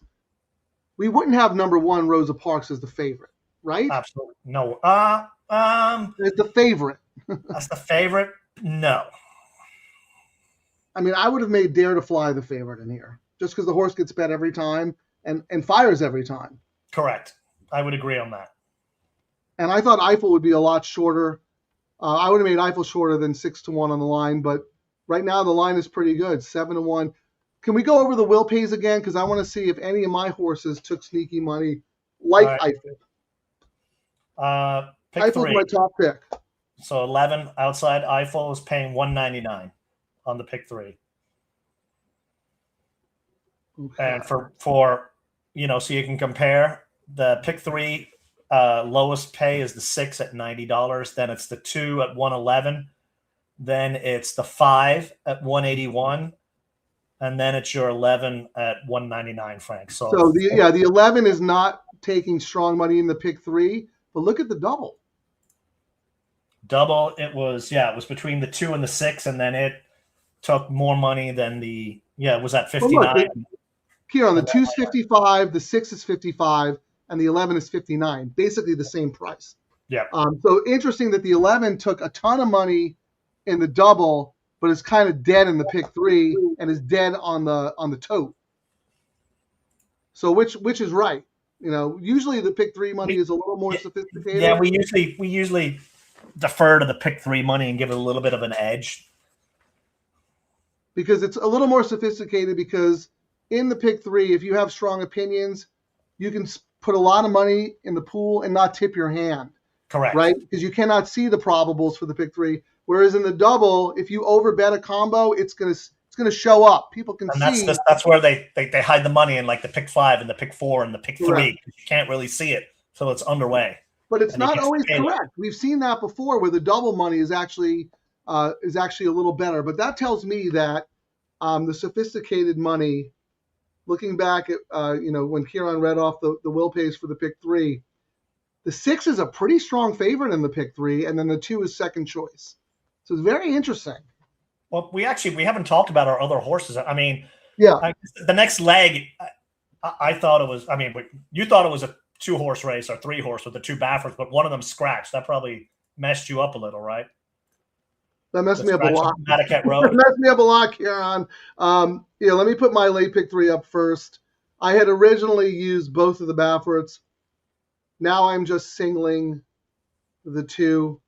[SPEAKER 3] we wouldn't have number 1 Rosa Parks as the favorite. Right?
[SPEAKER 4] Absolutely. No.
[SPEAKER 3] It's the favorite.
[SPEAKER 4] That's the favorite? No.
[SPEAKER 3] I mean, I would have made Dare to Fly the favorite in here, just because the horse gets bet every time and fires every time.
[SPEAKER 4] Correct. I would agree on that.
[SPEAKER 3] And I thought Eiffel would be a lot shorter. I would have made Eiffel shorter than 6 to 1 on the line, but right now the line is pretty good, 7 to 1. Can we go over the will pays again? Because I want to see if any of my horses took sneaky money like Eiffel. Eiffel's
[SPEAKER 4] 3.
[SPEAKER 3] my top pick.
[SPEAKER 4] So 11 outside Eiffel is paying $199 on the pick 3. Okay. And for so you can compare the pick 3 lowest pay is the 6 at $90. Then it's the 2 at $111. Then it's the 5 at $181. And then it's your 11 at $199, Frank. So
[SPEAKER 3] the 11 is not taking strong money in the pick 3. But look at the double.
[SPEAKER 4] Double, it was between the 2 and the 6, and then it took more money than it was at 59.
[SPEAKER 3] Here on the 2 is 55, the 6 is 55, and the 11 is 59. Basically the same price.
[SPEAKER 4] Yeah.
[SPEAKER 3] So interesting that the 11 took a ton of money in the double, but is kind of dead in the pick 3 and is dead on the tote. So which is right? Usually the pick 3 money is a little more sophisticated.
[SPEAKER 4] Yeah, we usually defer to the pick 3 money and give it a little bit of an edge.
[SPEAKER 3] Because it's a little more sophisticated, because in the pick 3, if you have strong opinions, you can put a lot of money in the pool and not tip your hand.
[SPEAKER 4] Correct.
[SPEAKER 3] Right? Because you cannot see the probables for the pick 3. Whereas in the double, if you overbet a combo, it's going to show up. People can see.
[SPEAKER 4] That's where they hide the money in, like the pick 5 and the pick 4 and the pick 3.
[SPEAKER 3] Correct.
[SPEAKER 4] You can't really see it till it's underway.
[SPEAKER 3] But it's not always correct. We've seen that before, where the double money is actually a little better. But that tells me that the sophisticated money, looking back at when Ciaran read off the will pays for the pick 3, the 6 is a pretty strong favorite in the pick 3, and then the 2 is second choice. So it's very interesting.
[SPEAKER 4] Well, we haven't talked about our other horses. I mean,
[SPEAKER 3] the
[SPEAKER 4] next leg, I thought it was. I mean, you thought it was a 2-horse race or 3-horse with the 2 Baffords, but one of them scratched. That probably messed you up a little, right?
[SPEAKER 3] That messed me up a lot.
[SPEAKER 4] Handicapping Road.
[SPEAKER 3] That messed me up a lot, Ciaran. Let me put my late pick 3 up first. I had originally used both of the Baffords. Now I'm just singling the 2.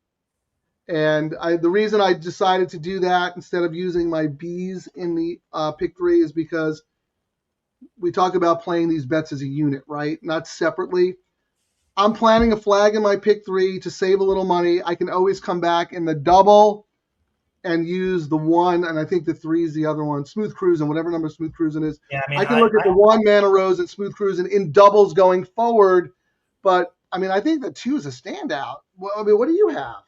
[SPEAKER 3] And the reason I decided to do that instead of using my Bs in the pick 3 is because we talk about playing these bets as a unit, right? Not separately. I'm planning a flag in my pick 3 to save a little money. I can always come back in the double and use the 1, and I think the 3 is the other one, Smooth Cruising, whatever number Smooth Cruising is.
[SPEAKER 4] Yeah,
[SPEAKER 3] I can look at the 1 Mana Rose and Smooth Cruising in doubles going forward, but I think the 2 is a standout. What do you have?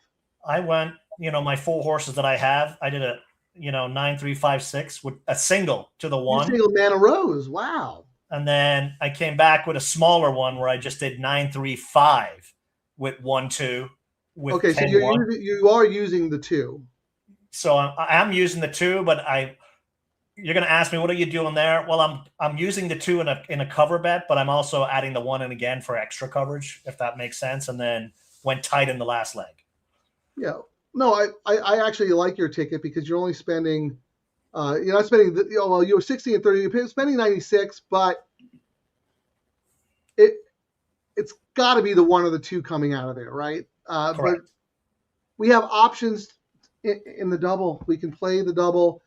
[SPEAKER 4] I went, my 4 horses that I have, I did a, 9, 3, 5, 6 with a single to the 1.
[SPEAKER 3] Single Mana Rose, wow.
[SPEAKER 4] And then I came back with a smaller one where I just did 9, 3, 5 with 1, 2. with
[SPEAKER 3] Okay, so
[SPEAKER 4] 10-1.
[SPEAKER 3] you are using the 2.
[SPEAKER 4] So I'm using the 2, but you're going to ask me, what are you doing there? Well, I'm using the 2 in a cover bet, but I'm also adding the 1 in again for extra coverage, if that makes sense. And then went tight in the last leg.
[SPEAKER 3] Yeah. No, I actually like your ticket because you're only spending, you're not spending, you're 60 and 30, you're spending 96, but it's got to be the 1 or the 2 coming out of there, right? But we have options in the double. We can play the double.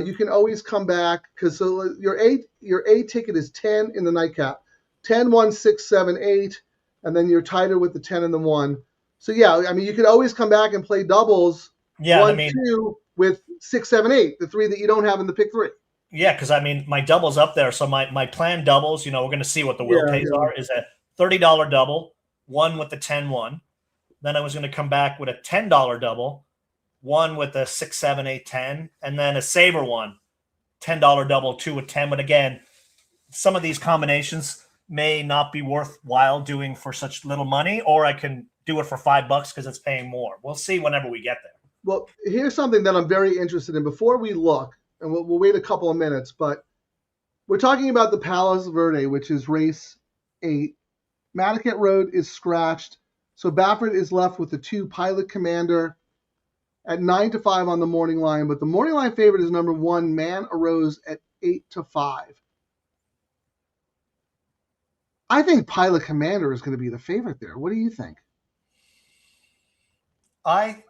[SPEAKER 3] You can always come back because your A ticket is 10 in the nightcap, 10, 1, 6, 7, 8, and then you're tighter with the 10 and the 1. So yeah, I mean you could always come back and play doubles.
[SPEAKER 4] Yeah,
[SPEAKER 3] 1, 2 with 6, 7, 8, the 3 that you don't have in the pick 3.
[SPEAKER 4] Yeah, because I mean my double's up there. So my planned doubles, we're going to see what the will pays are. Is a $30 double, 1 with the 10-1. Then I was going to come back with a $10 double, 1 with the 6, 7, 8, 10, and then a saver one, $10 double, 2 with 10. But again, some of these combinations may not be worthwhile doing for such little money, or I can do it for $5 because it's paying more. We'll see whenever we get there.
[SPEAKER 3] Well, here's something that I'm very interested in. Before we look, and we'll wait a couple of minutes, but we're talking about the Palos Verde, which is race 8. Madaket Road is scratched, so Baffert is left with the 2 Pilot Commander at 9-5 on the morning line, but the morning line favorite is number 1, Man Arose, at 8-5. I think Pilot Commander is going to be the favorite there. What do you think?
[SPEAKER 4] I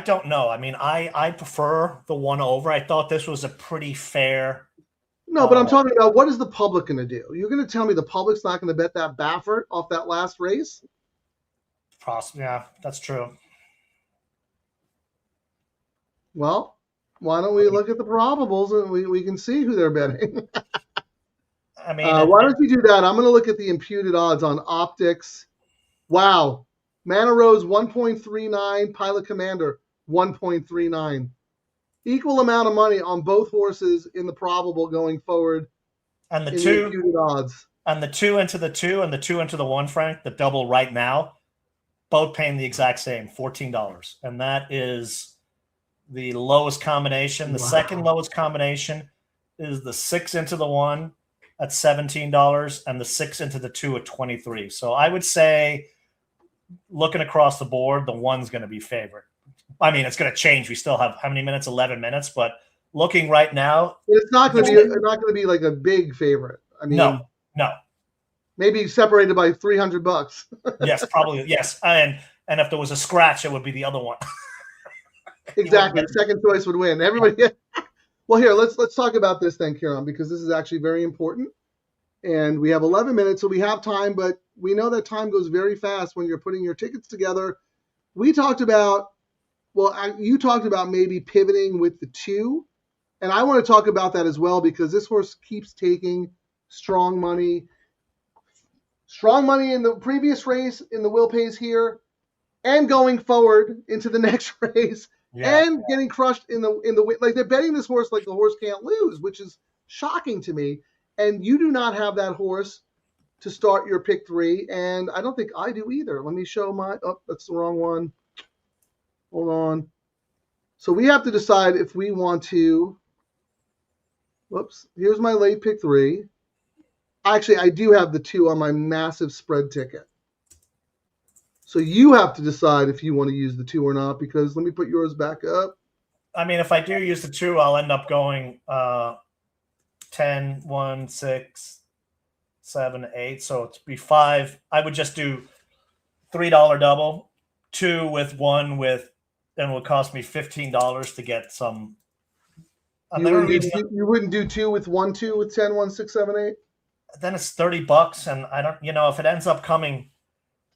[SPEAKER 4] don't know. I mean, I prefer the 1 over. I thought this was a pretty fair.
[SPEAKER 3] No, but I'm talking about what is the public going to do? You're going to tell me the public's not going to bet that Baffert off that last race?
[SPEAKER 4] Yeah, that's true.
[SPEAKER 3] Well, why don't we look at the probables and we can see who they're betting?
[SPEAKER 4] I mean,
[SPEAKER 3] why don't you do that? I'm going to look at the imputed odds on optics. Wow. Mana Rose 1.39, Pilot Commander 1.39. Equal amount of money on both horses in the probable going forward.
[SPEAKER 4] And the
[SPEAKER 3] in
[SPEAKER 4] 2
[SPEAKER 3] the imputed odds.
[SPEAKER 4] And the 2 into the 2 and the 2 into the 1, Frank, the double right now, both paying the exact same, $14. And that is the lowest combination. The second lowest combination is the 6 into the 1 at $17 and the 6 into the 2 at $23. So I would say, looking across the board, the 1's going to be favorite. I mean, it's going to change. We still have how many minutes? 11 minutes. But looking right now,
[SPEAKER 3] it's not going to be like a big favorite. I mean,
[SPEAKER 4] no.
[SPEAKER 3] Maybe separated by $300.
[SPEAKER 4] Yes, probably. Yes, and if there was a scratch, it would be the other one.
[SPEAKER 3] Exactly, the second choice would win. Everybody. Well, here let's talk about this then, Ciaran, because this is actually very important. And we have 11 minutes, so we have time, but we know that time goes very fast when you're putting your tickets together. We talked about, you talked about maybe pivoting with the 2, and I want to talk about that as well because this horse keeps taking strong money. Strong money in the previous race, in the will pays here, and going forward into the next race, and getting crushed in the like they're betting this horse like the horse can't lose, which is shocking to me. And you do not have that horse to start your pick 3, and I don't think I do either. Let me show my. Oh, that's the wrong one. Hold on. So we have to decide if we want to. Whoops. Here's my late pick 3. Actually, I do have the 2 on my massive spread ticket. So you have to decide if you want to use the 2 or not, because let me put yours back up.
[SPEAKER 4] I mean, if I do use the 2, I'll end up going 10, 1, 6, 7, 8. So it'd be 5. I would just do $3 double, 2 with 1 with, and it would cost me $15 to get some.
[SPEAKER 3] You wouldn't do 2 with 1, 2 with 10, 1, 6, 7, 8?
[SPEAKER 4] Then it's $30, and I don't, if it ends up coming,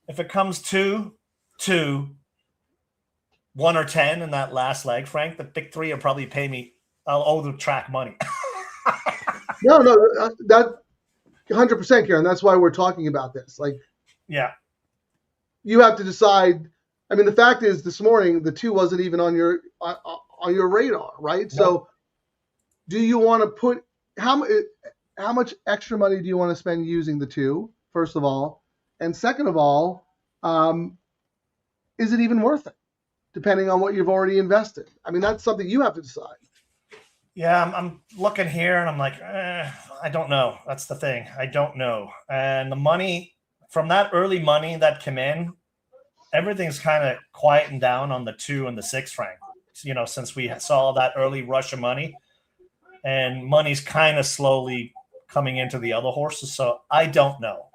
[SPEAKER 4] if it comes 2, 1 or 10 in that last leg, Frank, the pick 3 will probably pay me. I'll owe the track money.
[SPEAKER 3] No, that 100%, Ciaran. That's why we're talking about this. Like,
[SPEAKER 4] yeah,
[SPEAKER 3] you have to decide. I mean, the fact is, this morning the 2 wasn't even on your radar, right? No. So, do you want to put how much extra money do you want to spend using the 2? First of all, and second of all, is it even worth it? Depending on what you've already invested. I mean, that's something you have to decide.
[SPEAKER 4] Yeah, I'm looking here and I'm like, I don't know. That's the thing. I don't know. And the money from that early money that came in, everything's kind of quieting down on the 2 and the 6 franc. You know, since we saw that early rush of money, and money's kind of slowly coming into the other horses. So I don't know.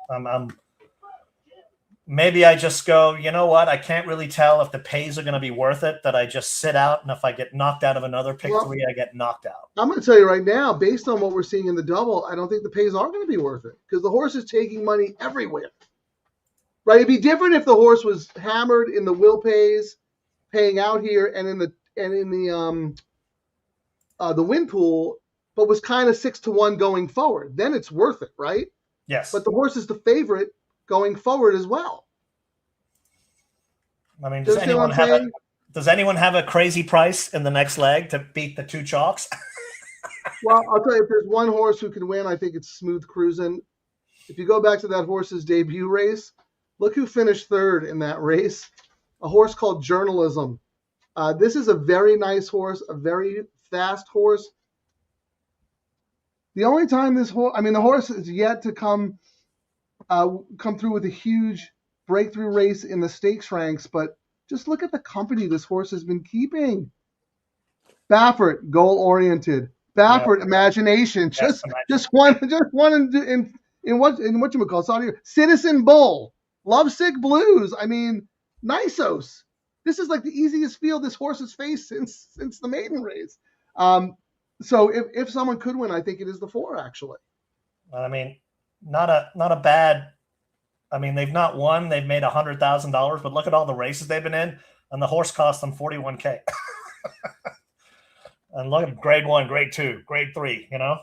[SPEAKER 4] Maybe I just go, you know what? I can't really tell if the pays are going to be worth it, that I just sit out. And if I get knocked out of another pick 3, I get knocked out.
[SPEAKER 3] I'm going to tell you right now, based on what we're seeing in the double, I don't think the pays are going to be worth it because the horse is taking money everywhere. Right? It'd be different if the horse was hammered in the will pays, paying out here, and in the win pool, but was kind of 6-1 going forward. Then it's worth it, right?
[SPEAKER 4] Yes.
[SPEAKER 3] But the horse is the favorite going forward as well.
[SPEAKER 4] I mean, does anyone have a crazy price in the next leg to beat the 2 chalks?
[SPEAKER 3] Well, I'll tell you, if there's one horse who can win, I think it's Smooth Cruisin'. If you go back to that horse's debut race, look who finished 3rd in that race. A horse called Journalism. This is a very nice horse, a very fast horse. The only time this horse, the horse is yet to come through with a huge breakthrough race in the stakes ranks, but just look at the company this horse has been keeping. Baffert, goal-oriented. Baffert, imagination.
[SPEAKER 4] Yes,
[SPEAKER 3] just one in what you call it? Citizen Bull, Lovesick Blues. I mean, Nisos. This is like the easiest field this horse has faced since the maiden race. So if someone could win, I think it is the 4 actually.
[SPEAKER 4] I mean, not a bad. I mean, they've not won. They've made $100,000, but look at all the races they've been in, and the horse cost them $41K. And look at grade 1, grade 2, grade 3. You know.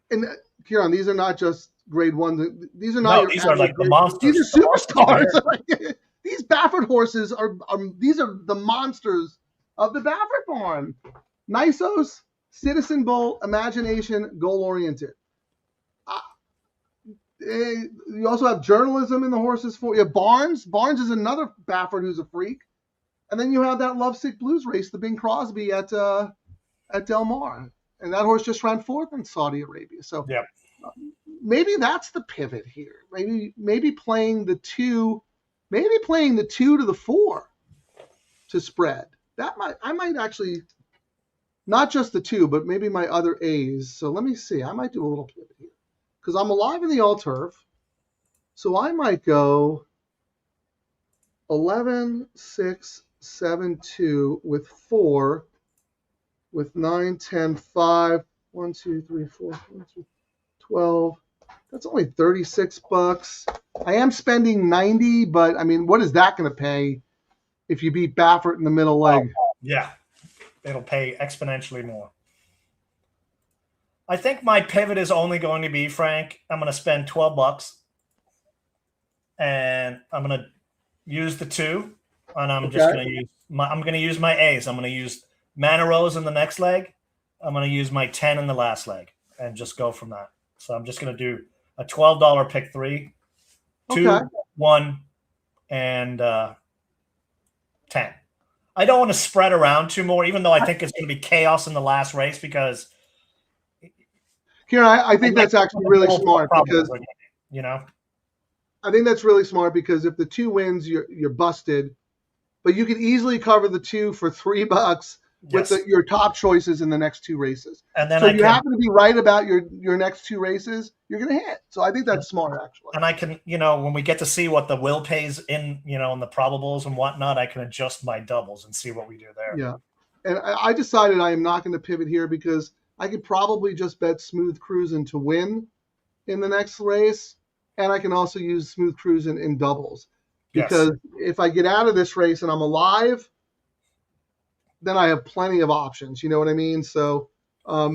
[SPEAKER 3] And Ciaran, these are not just grade 1s. These are not.
[SPEAKER 4] These are like the monsters.
[SPEAKER 3] These are superstars. These Baffert horses are the monsters of the Baffert barn. Nisos, Citizen Bull, Imagination, goal-oriented. You also have Journalism in the horses for you. Barnes is another Baffert who's a freak. And then you have that Lovesick Blues race, the Bing Crosby at Del Mar. And that horse just ran 4th in Saudi Arabia. So maybe that's the pivot here. Maybe playing the 2 to the 4 to spread. I might actually, not just the 2, but maybe my other A's. So let me see. I might do a little pivot here because I'm alive in the all turf. So I might go 11, 6, 7, 2 with 4 with 9, 10, 5, 1, 2, 3, 4, 5, 6, 12. That's only $36. I am spending 90, but I mean, what is that going to pay if you beat Baffert in the middle leg?
[SPEAKER 4] Yeah, it'll pay exponentially more. I think my pivot is only going to be, Frank, I'm going to spend $12, and I'm going to use the 2, and I'm just going to use my A's. I'm going to use Mana Rose in the next leg. I'm going to use my 10 in the last leg, and just go from that. So I'm just going to do a $12 pick 3, 2, 1, and 10. I don't want to spread around 2 more, even though I think it's going to be chaos in the last race because.
[SPEAKER 3] Ciaran, I think that's actually really smart because I think that's really smart because if the 2 wins, you're busted, but you can easily cover the 2 for $3 with your top choices in the next 2 races. And then you happen to be right about your next 2 races, you're going to hit. So I think that's smart, actually.
[SPEAKER 4] And I can, when we get to see what the will pays in, in the probables and whatnot, I can adjust my doubles and see what we do there.
[SPEAKER 3] Yeah. And I decided I am not going to pivot here because I could probably just bet Smooth Cruisin' to win in the next race. And I can also use Smooth Cruisin' in doubles. Because if I get out of this race and I'm alive, then I have plenty of options. You know what I mean? So let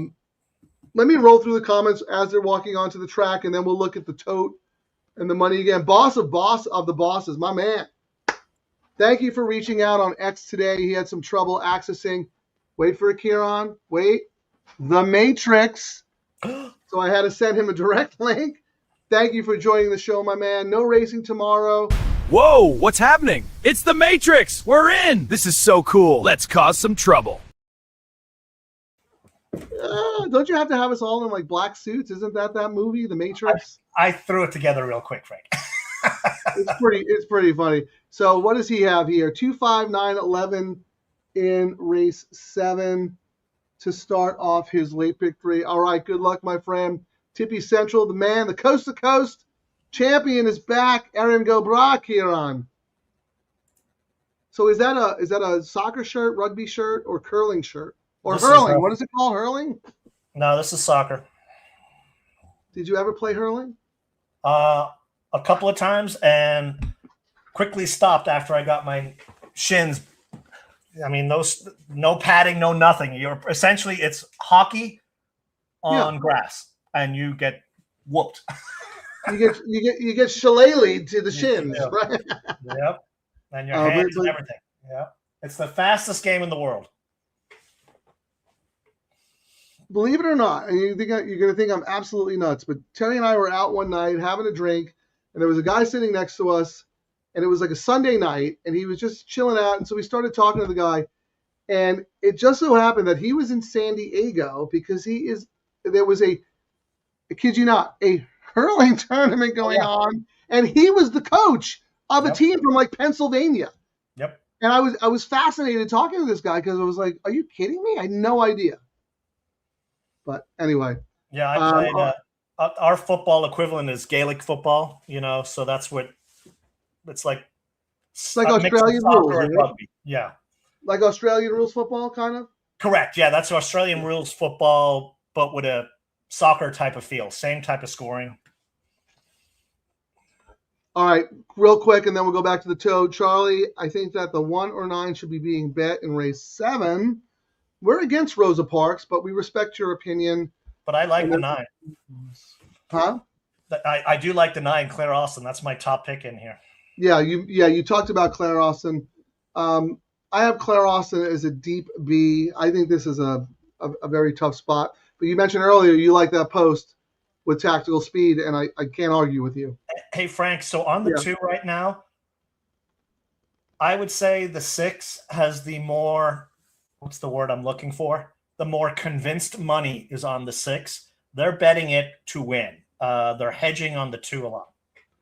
[SPEAKER 3] me roll through the comments as they're walking onto the track, and then we'll look at the tote and the money again. Boss of the bosses, my man. Thank you for reaching out on X today. He had some trouble accessing. Wait for it, Ciaran. Wait. The Matrix. So I had to send him a direct link. Thank you for joining the show, my man. No racing tomorrow.
[SPEAKER 5] Whoa, what's happening? It's the Matrix! We're in! This is so cool. Let's cause some trouble.
[SPEAKER 3] Don't you have to have us all in like black suits? Isn't that movie, The Matrix?
[SPEAKER 4] I threw it together real quick, Frank.
[SPEAKER 3] It's pretty funny. So what does he have here? 2, 5, 9, 11 in race 7 to start off his late pick 3. All right, good luck, my friend. Tippy Central, the man, the coast to coast champion is back. Aaron Gobrak here on. So is that a soccer shirt, rugby shirt, or curling shirt? Or
[SPEAKER 4] This
[SPEAKER 3] hurling? What is it called? Hurling?
[SPEAKER 4] No, this is soccer.
[SPEAKER 3] Did you ever play hurling?
[SPEAKER 4] A couple of times, and quickly stopped after I got my shins. I mean, those no padding, no nothing. You're essentially it's hockey on grass, and you get whooped.
[SPEAKER 3] You get shillelied to the shins, right?
[SPEAKER 4] Yep, and your hands and everything. Yep, it's the fastest game in the world.
[SPEAKER 3] Believe it or not, and you're going to think I'm absolutely nuts, but Terry and I were out one night having a drink, and there was a guy sitting next to us, and it was like a Sunday night, and he was just chilling out, and so we started talking to the guy, and it just so happened that he was in San Diego because there was I kid you not, a hurling tournament going on, and he was the coach of a team from like Pennsylvania.
[SPEAKER 4] Yep.
[SPEAKER 3] And I was fascinated talking to this guy because I was like, are you kidding me? I had no idea. But anyway.
[SPEAKER 4] Yeah, I played our football equivalent is Gaelic football, so that's what it's like.
[SPEAKER 3] It's like Australian rules, right?
[SPEAKER 4] Rugby. Yeah.
[SPEAKER 3] Like Australian rules football, kind of?
[SPEAKER 4] Correct. Yeah, that's Australian rules football, but with a soccer type of feel. Same type of scoring.
[SPEAKER 3] All right, real quick, and then we'll go back to the toad. Charlie, I think that the 1 or 9 should be being bet in race 7. We're against Rosa Parks, but we respect your opinion.
[SPEAKER 4] But I like the 9.
[SPEAKER 3] Huh?
[SPEAKER 4] I do like the 9, Claire Austin. That's my top pick in here.
[SPEAKER 3] Yeah, you talked about Claire Austin. I have Claire Austin as a deep B. I think this is a very tough spot. But you mentioned earlier you like that post with tactical speed, and I can't argue with you.
[SPEAKER 4] Hey, Frank, so on the 2 right now, I would say the 6 has the more – what's the word I'm looking for? The more convinced money is on the 6. They're betting it to win. They're hedging on the 2 a lot.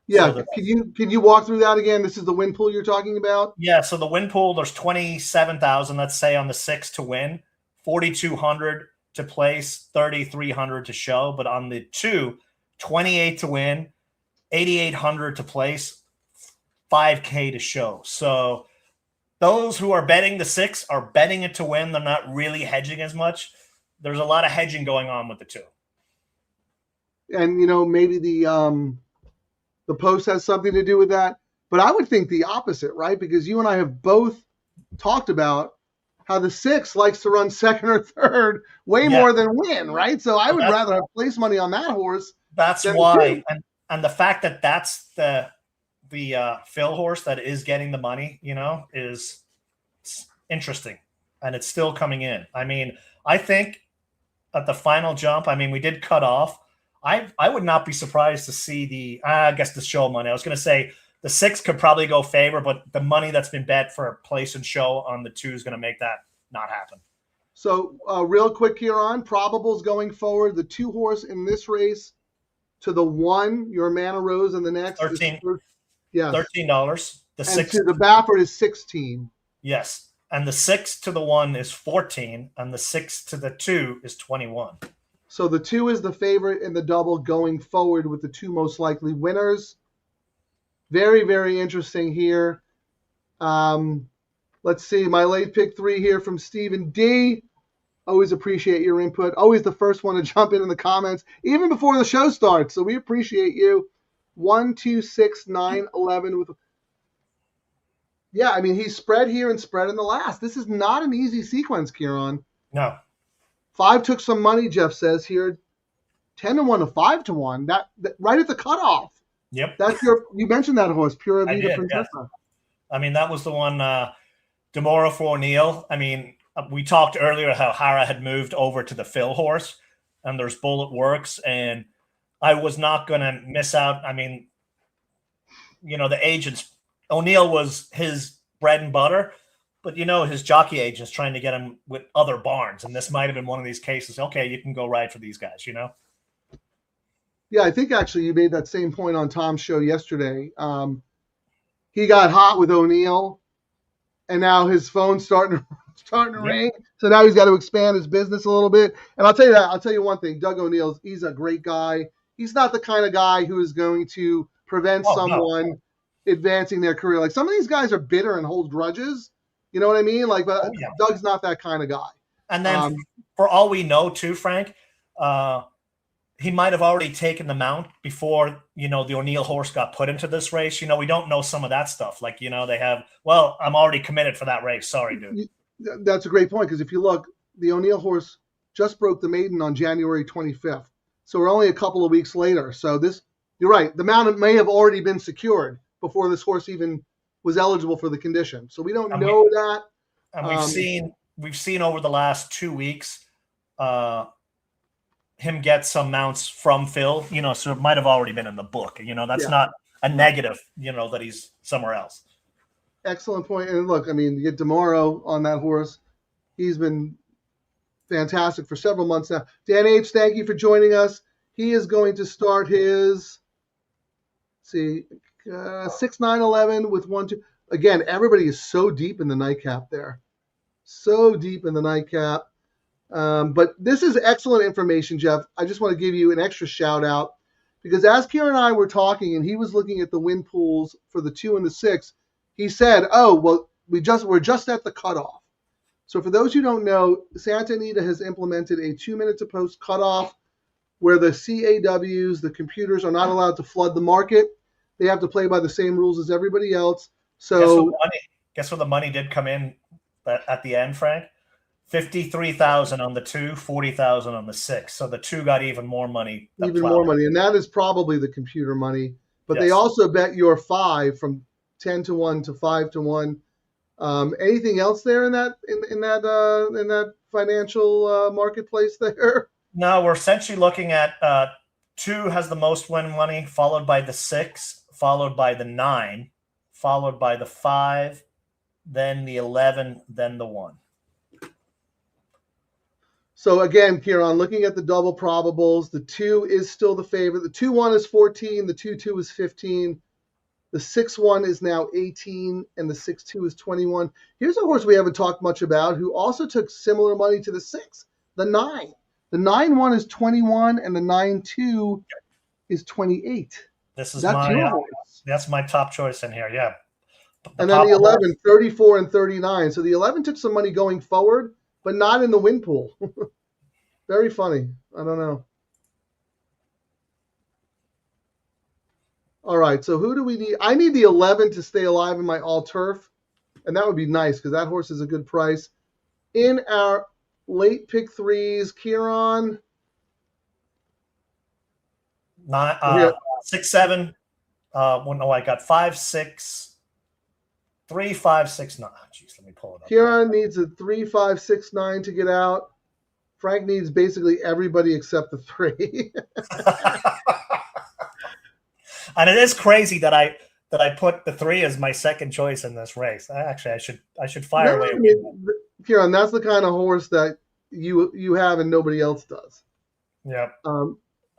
[SPEAKER 3] Yeah,
[SPEAKER 4] so
[SPEAKER 3] can you walk through that again? This is the win pool you're talking about?
[SPEAKER 4] Yeah, so the win pool, there's 27,000, let's say, on the 6 to win, 4,200 to place, 3,300 to show. But on the 2, 28 to win, 8,800 to place, 5K to show. So those who are betting the 6 are betting it to win. They're not really hedging as much. There's a lot of hedging going on with the 2.
[SPEAKER 3] And, maybe the post has something to do with that. But I would think the opposite, right? Because you and I have both talked about how the 6 likes to run second or third way more than win, right? So I would rather have place money on that horse.
[SPEAKER 4] That's why. And the fact that that's the fill horse that is getting the money, is interesting. And it's still coming in. I mean, I think at the final jump, we did cut off. I would not be surprised to see the show money. I was going to say the 6 could probably go favor, but the money that's been bet for place and show on the 2 is going to make that not happen.
[SPEAKER 3] So real quick here on probables going forward, the 2 horse in this race to the 1, your Mana Rose, and the next
[SPEAKER 4] $13.
[SPEAKER 3] Yes.
[SPEAKER 4] $13. The 6
[SPEAKER 3] to the Baffert is 16.
[SPEAKER 4] Yes. And the 6 to the 1 is 14, and the 6 to the 2 is 21.
[SPEAKER 3] So the 2 is the favorite in the double going forward with the 2 most likely winners. Very, very interesting here. Let's see. My late pick 3 here from Stephen D. Always appreciate your input. Always the first one to jump in the comments, even before the show starts. So we appreciate you. 1, 2, 6, 9, 11 with. Yeah, he's spread here and spread in the last. This is not an easy sequence, Ciaran.
[SPEAKER 4] No.
[SPEAKER 3] 5 took some money, Jeff says here. 10-1 to 5-1. That right at the cutoff.
[SPEAKER 4] Yep.
[SPEAKER 3] That's you mentioned that horse, Pura Vida Princesa.
[SPEAKER 4] Yes. That was the one, Demora for O'Neill. We talked earlier how Hara had moved over to the fill horse, and there's Bullet Works, and I was not going to miss out. The agents O'Neill was his bread and butter, but his jockey agent's trying to get him with other barns, and this might have been one of these cases. Okay, you can go ride for these guys.
[SPEAKER 3] Yeah, I think actually you made that same point on Tom's show yesterday. He got hot with O'Neill, and now his phone's starting to ring. So now he's got to expand his business a little bit. And I'll tell you one thing, Doug O'Neill, he's a great guy. He's not the kind of guy who is going to prevent someone advancing their career. Like, some of these guys are bitter and hold grudges. You know what I mean? Like, but Doug's not that kind of guy.
[SPEAKER 4] And then for all we know too, Frank, he might have already taken the mount before, the O'Neill horse got put into this race. We don't know some of that stuff. Like, they have, I'm already committed for that race. Sorry, dude.
[SPEAKER 3] That's a great point, because if you look, the O'Neill horse just broke the maiden on January 25th. So we're only a couple of weeks later. So you're right. The mount may have already been secured before this horse even was eligible for the condition. So we don't know that.
[SPEAKER 4] And we've seen over the last 2 weeks, him get some mounts from Phil, so it might have already been in the book. That's not a negative, that he's somewhere else.
[SPEAKER 3] Excellent point. And look, you get DeMauro on that horse. He's been fantastic for several months now. Dan H., thank you for joining us. He is going to start his, 6-9-11 with 1-2. Again, everybody is so deep in the nightcap there. So deep in the nightcap. But this is excellent information, Jeff. I just want to give you an extra shout out, because as Ciaran and I were talking and he was looking at the win pools for the 2 and the 6, he said, we're just at the cutoff. So for those who don't know, Santa Anita has implemented a 2 minute to post cutoff where the CAWs, the computers, are not allowed to flood the market. They have to play by the same rules as everybody else. So
[SPEAKER 4] guess what the money did come in at the end, Frank? 53,000 on the 2, 40,000 on the 6. So the 2 got even more money.
[SPEAKER 3] And that is probably the computer money. But they also bet your 5 from 10-1 to 5-1. Anything else there in that financial marketplace there?
[SPEAKER 4] No, we're essentially looking at 2 has the most win money, followed by the 6, followed by the 9, followed by the 5, then the 11, then the 1.
[SPEAKER 3] So again, Ciaran, looking at the double probables, the 2 is still the favorite. The 2-1 is 14, the 2-2 is 15, the 6-1 is now 18, and the 6-2 is 21. Here's a horse we haven't talked much about who also took similar money to the 6, the 9. The 9-1 is 21, and the 9-2 is 28.
[SPEAKER 4] That's my top choice in here, yeah.
[SPEAKER 3] And then the 11, 34 and 39. So the 11 took some money going forward, but not in the win pool. Very funny. I don't know. All right, so who do we need? I need the 11 to stay alive in my all-turf, and that would be nice because that horse is a good price. In our late pick 3s, Ciaran.
[SPEAKER 4] 6, 7. I got 5, 6, 3, 5, 6, 9. Jeez, let me pull it up.
[SPEAKER 3] Ciaran needs a 3, 5, 6, 9 to get out. Frank needs basically everybody except the 3.
[SPEAKER 4] And it is crazy that I put the 3 as my second choice in this race. Actually, I should fire away.
[SPEAKER 3] Ciaran, that's the kind of horse that you have and nobody else does.
[SPEAKER 4] Yeah.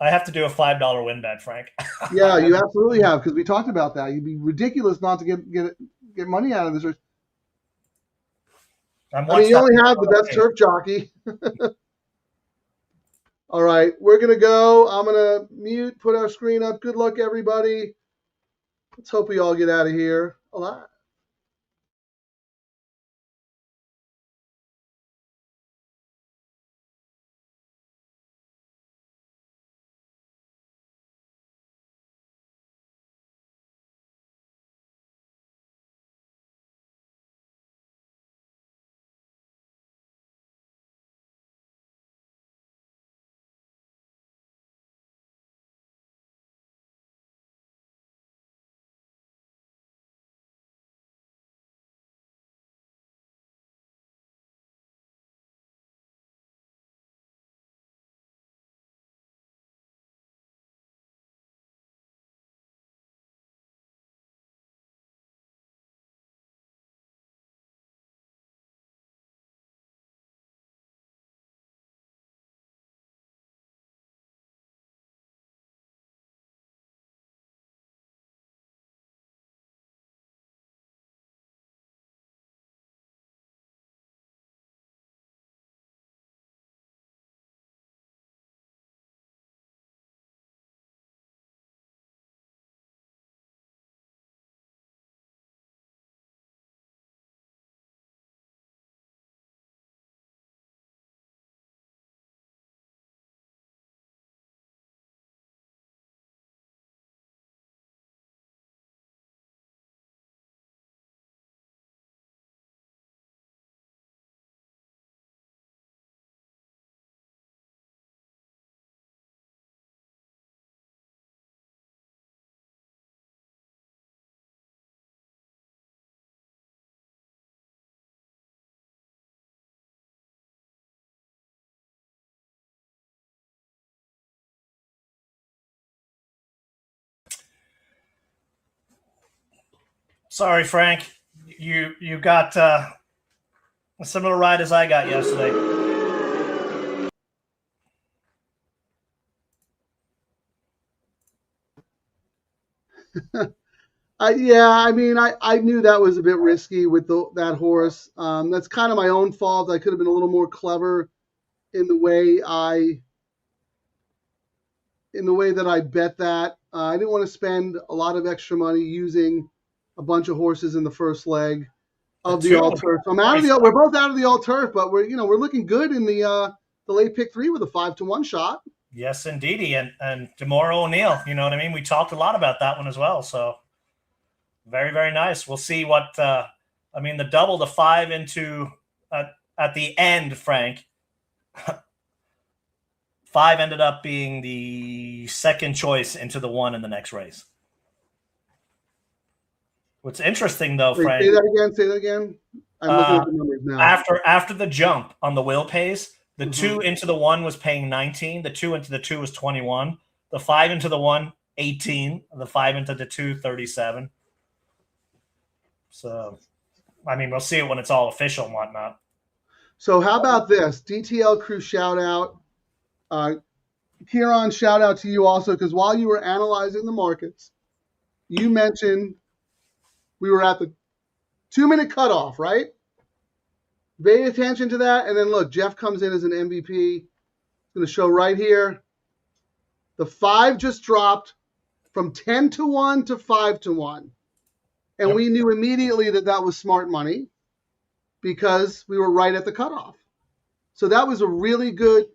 [SPEAKER 4] I have to do a $5 win bet, Frank.
[SPEAKER 3] Yeah, you absolutely have, because we talked about that. You'd be ridiculous not to get money out of this race. You only have the best turf jockey. All right, we're going to go. I'm going to mute, put our screen up. Good luck, everybody. Let's hope we all get out of here alive.
[SPEAKER 4] Sorry, Frank. You got a similar ride as I got yesterday.
[SPEAKER 3] Yeah, I mean, I knew that was a bit risky with that horse. That's kind of my own fault. I could have been a little more clever in the way that I bet that. I didn't want to spend a lot of extra money using a bunch of horses in the first leg of the all turf. So we're both out of the all turf, but we're looking good in the late pick 3 with a 5-1 shot.
[SPEAKER 4] Yes, indeedy, and DeMauro O'Neill. You know what I mean? We talked a lot about that one as well. So very, very nice. We'll see what the double, the 5 into at the end, Frank. 5 ended up being the second choice into the 1 in the next race. What's interesting, though, Frank.
[SPEAKER 3] Say that again. I'm looking at the numbers now.
[SPEAKER 4] After the jump on the will pays, the 2 into the 1 was paying 19. The 2 into the 2 was 21. The 5 into the 1, 18. The 5 into the 2, 37. So, I mean, we'll see it when it's all official and whatnot.
[SPEAKER 3] So how about this? DTL Crew shout out. Ciaran, shout out to you also, because while you were analyzing the markets, you mentioned we were at the 2-minute cutoff, right? Pay attention to that. And then look, Jeff comes in as an MVP. It's going to show right here. The 5 just dropped from 10-1 to 5-1. And we knew immediately that was smart money because we were right at the cutoff. So that was a really good.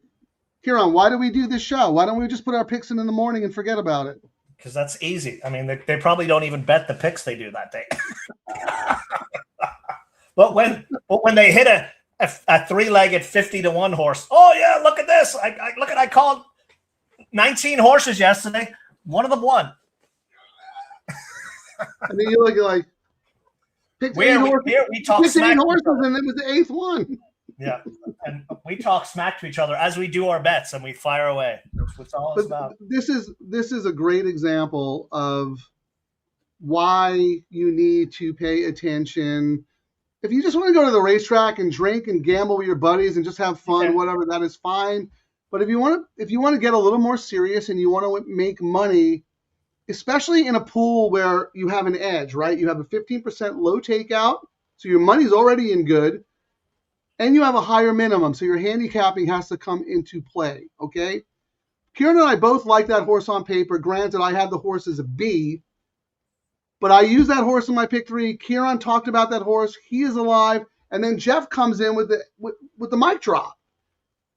[SPEAKER 3] Ciaran, why do we do this show? Why don't we just put our picks in the morning and forget about it?
[SPEAKER 4] Because that's easy. I mean, they probably don't even bet the picks they do that day. But when they hit a 3-legged 50-1 horse, oh yeah, look at this! I called 19 horses yesterday. One of them won.
[SPEAKER 3] I mean, you look like picked 8 horses.
[SPEAKER 4] We talk smack,
[SPEAKER 3] horses, and it was the 8th one.
[SPEAKER 4] Yeah, and we talk smack to each other as we do our bets, and we fire away. That's what it's all about.
[SPEAKER 3] This is a great example of why you need to pay attention. If you just want to go to the racetrack and drink and gamble with your buddies and just have fun, whatever, that is fine. But if you want to get a little more serious and you want to make money, especially in a pool where you have an edge, right? You have a 15% low takeout, so your money's already in good. And you have a higher minimum, so your handicapping has to come into play, okay? Ciaran and I both like that horse on paper. Granted, I had the horse as a B, but I used that horse in my pick 3. Ciaran talked about that horse. He is alive. And then Jeff comes in with the mic drop.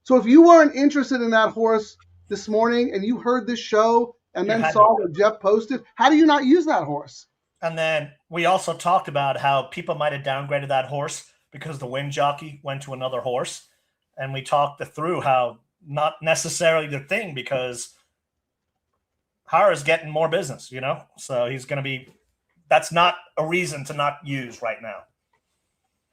[SPEAKER 3] So if you weren't interested in that horse this morning and you heard this show and then saw what Jeff posted, how do you not use that horse?
[SPEAKER 4] And then we also talked about how people might have downgraded that horse because the win jockey went to another horse. And we talked through how not necessarily the thing because Hara's getting more business, So he's going to be – that's not a reason to not use right now.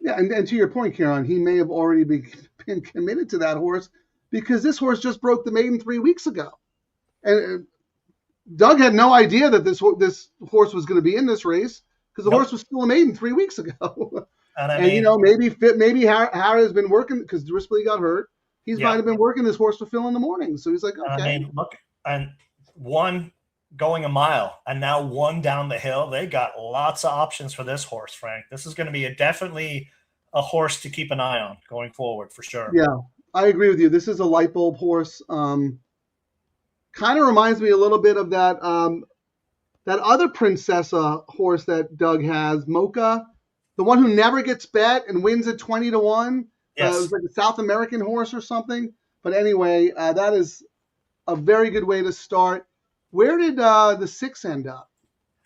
[SPEAKER 3] Yeah, and to your point, Ciaran, he may have already been committed to that horse because this horse just broke the maiden 3 weeks ago. And Doug had no idea that this horse was going to be in this race because the horse was still a maiden 3 weeks ago. And maybe Hara has been working because Drispley got hurt. He's might have been working this horse to fill in the morning. So he's like, okay.
[SPEAKER 4] Look, and 1 going a mile and now 1 down the hill. They got lots of options for this horse, Frank. This is going to be definitely a horse to keep an eye on going forward for sure.
[SPEAKER 3] Yeah, I agree with you. This is a light bulb horse. Kind of reminds me a little bit of that other Princessa horse that Doug has, Mocha. The one who never gets bet and wins at 20-1.
[SPEAKER 4] Yes.
[SPEAKER 3] It was like a South American horse or something. But anyway, that is a very good way to start. Where did the 6 end up?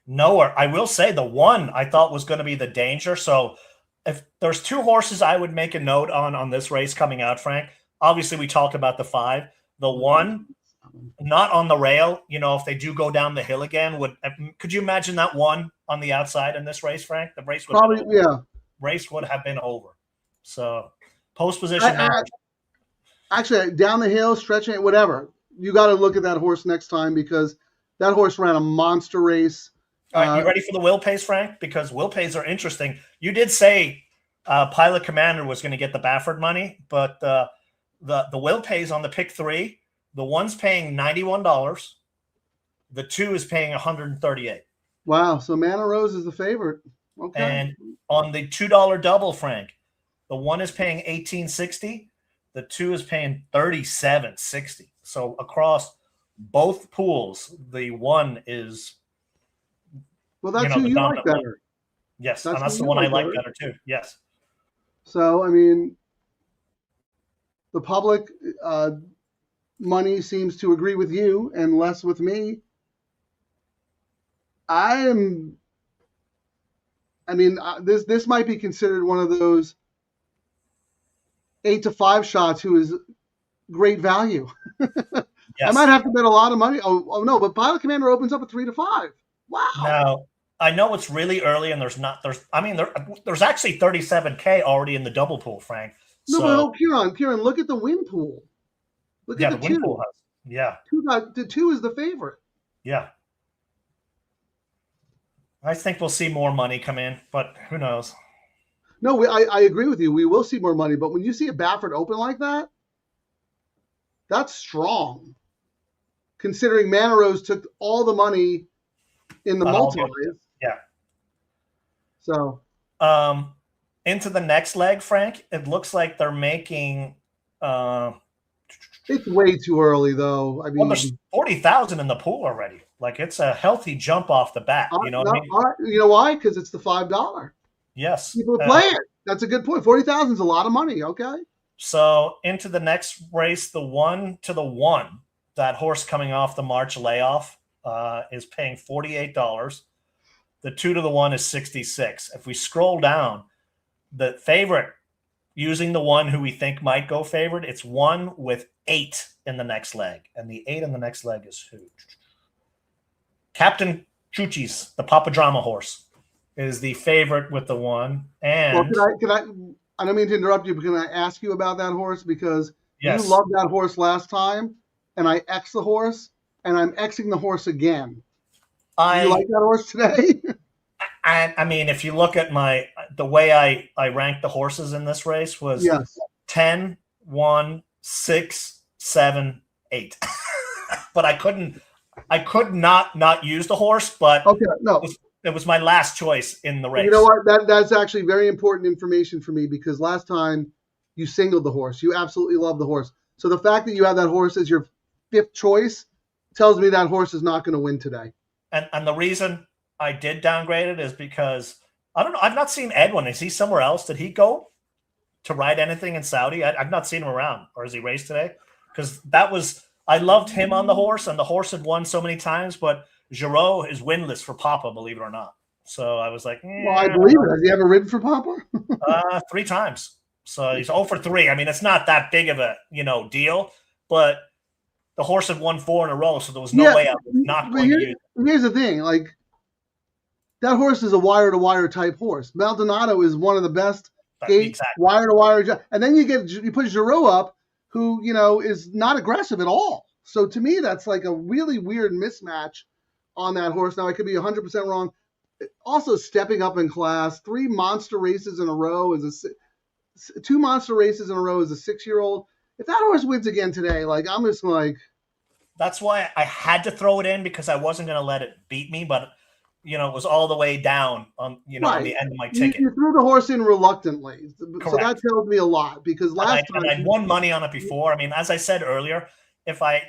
[SPEAKER 4] Nowhere. I will say the 1 I thought was going to be the danger. So if there's 2 horses I would make a note on this race coming out, Frank. Obviously, we talked about the 5. The 1, not on the rail. If they do go down the hill again, could you imagine that 1 on the outside in this race, Frank? The race would race would have been over. So post position.
[SPEAKER 3] Actually, down the hill, stretching, whatever. You got to look at that horse next time because that horse ran a monster race
[SPEAKER 4] All right, you ready for the will pays, Frank? Because will pays are interesting. You did say Pilot Commander was going to get the Baffert money, but the will pays on the pick 3, the one's paying $91. The 2 is paying $138.
[SPEAKER 3] Wow. So Mana Rose is the favorite. Okay.
[SPEAKER 4] And on the $2 double, Frank, the 1 is paying $18.60. The 2 is paying $37.60. So across both pools, the 1 is
[SPEAKER 3] that's who you like better.
[SPEAKER 4] One. Yes, that's the one I like better too. Yes.
[SPEAKER 3] So I mean, the public money seems to agree with you and less with me. This might be considered one of those 8 to 5 shots who is great value. Yes. I might have to bet a lot of money. Oh no, but Pilot Commander opens up at 3 to 5. Wow.
[SPEAKER 4] Now, I know it's really early and there's actually 37K already in the double pool, Frank.
[SPEAKER 3] No, but Ciaran, look at the win pool. Look at the
[SPEAKER 4] win
[SPEAKER 3] 2.
[SPEAKER 4] Pool has, yeah.
[SPEAKER 3] The 2 is the favorite.
[SPEAKER 4] Yeah. I think we'll see more money come in, but who knows?
[SPEAKER 3] No, I agree with you. We will see more money, but when you see a Baffert open like that, that's strong. Considering Mana Rose took all the money in the multi-race.
[SPEAKER 4] Yeah.
[SPEAKER 3] So.
[SPEAKER 4] Into the next leg, Frank, it looks like they're making.
[SPEAKER 3] It's way too early, though. I mean,
[SPEAKER 4] there's 40,000 in the pool already. Like, it's a healthy jump off the bat. You know what I mean?
[SPEAKER 3] You know why? Because it's the $5.
[SPEAKER 4] Yes.
[SPEAKER 3] People play it. That's a good point. 40,000 is a lot of money. Okay.
[SPEAKER 4] So into the next race, the 1 to the 1, that horse coming off the March layoff is paying $48. The 2 to the 1 is $66. If we scroll down, the favorite using the 1 who we think might go favorite, it's 1 with 8 in the next leg. And the 8 in the next leg is who? Captain Chuchis, the Papa Drama horse, is the favorite with the 1. And
[SPEAKER 3] I don't mean to interrupt you, but can I ask you about that horse? Because
[SPEAKER 4] yes.
[SPEAKER 3] You loved that horse last time, and I X'd the horse, and I'm Xing the horse again. Do you like that horse today?
[SPEAKER 4] I mean, if you look at the way I ranked the horses in this race was 10, 1, 6, 7, 8. But I could not use the horse, but
[SPEAKER 3] okay, no.
[SPEAKER 4] It was my last choice in the race.
[SPEAKER 3] You know what? That's actually very important information for me, because last time you singled the horse. You absolutely love the horse. So the fact that you have that horse as your 5th choice tells me that horse is not going to win today.
[SPEAKER 4] And the reason I did downgrade it is because I don't know. I've not seen Edwin. Is he somewhere else? Did he go to ride anything in Saudi? I've not seen him around. Or is he raced today? Because I loved him on the horse, and the horse had won so many times, but Giraud is winless for Papa, believe it or not. So I was like,
[SPEAKER 3] well, I believe it. Has he ever ridden for Papa?
[SPEAKER 4] 3 times. So he's 0 for 3. I mean, it's not that big of a deal, but the horse had won 4 in a row, so there was no way I was not going to use it.
[SPEAKER 3] Here's the thing, like, that horse is a wire-to-wire type horse. Maldonado is one of the best wire-to-wire. And then you put Giraud up, who, is not aggressive at all. So to me, that's like a really weird mismatch on that horse. Now, I could be 100% wrong. Also stepping up in class, 3 monster races in a row as 2 monster races in a row as a 6-year-old. If that horse wins again today, like, I'm just like.
[SPEAKER 4] That's why I had to throw it in, because I wasn't going to let it beat me, but it was all the way down on on the end of my ticket.
[SPEAKER 3] You threw the horse in reluctantly.
[SPEAKER 4] Correct.
[SPEAKER 3] So that tells me a lot, because last time
[SPEAKER 4] I'd won money on it before. I mean, as I said earlier, if I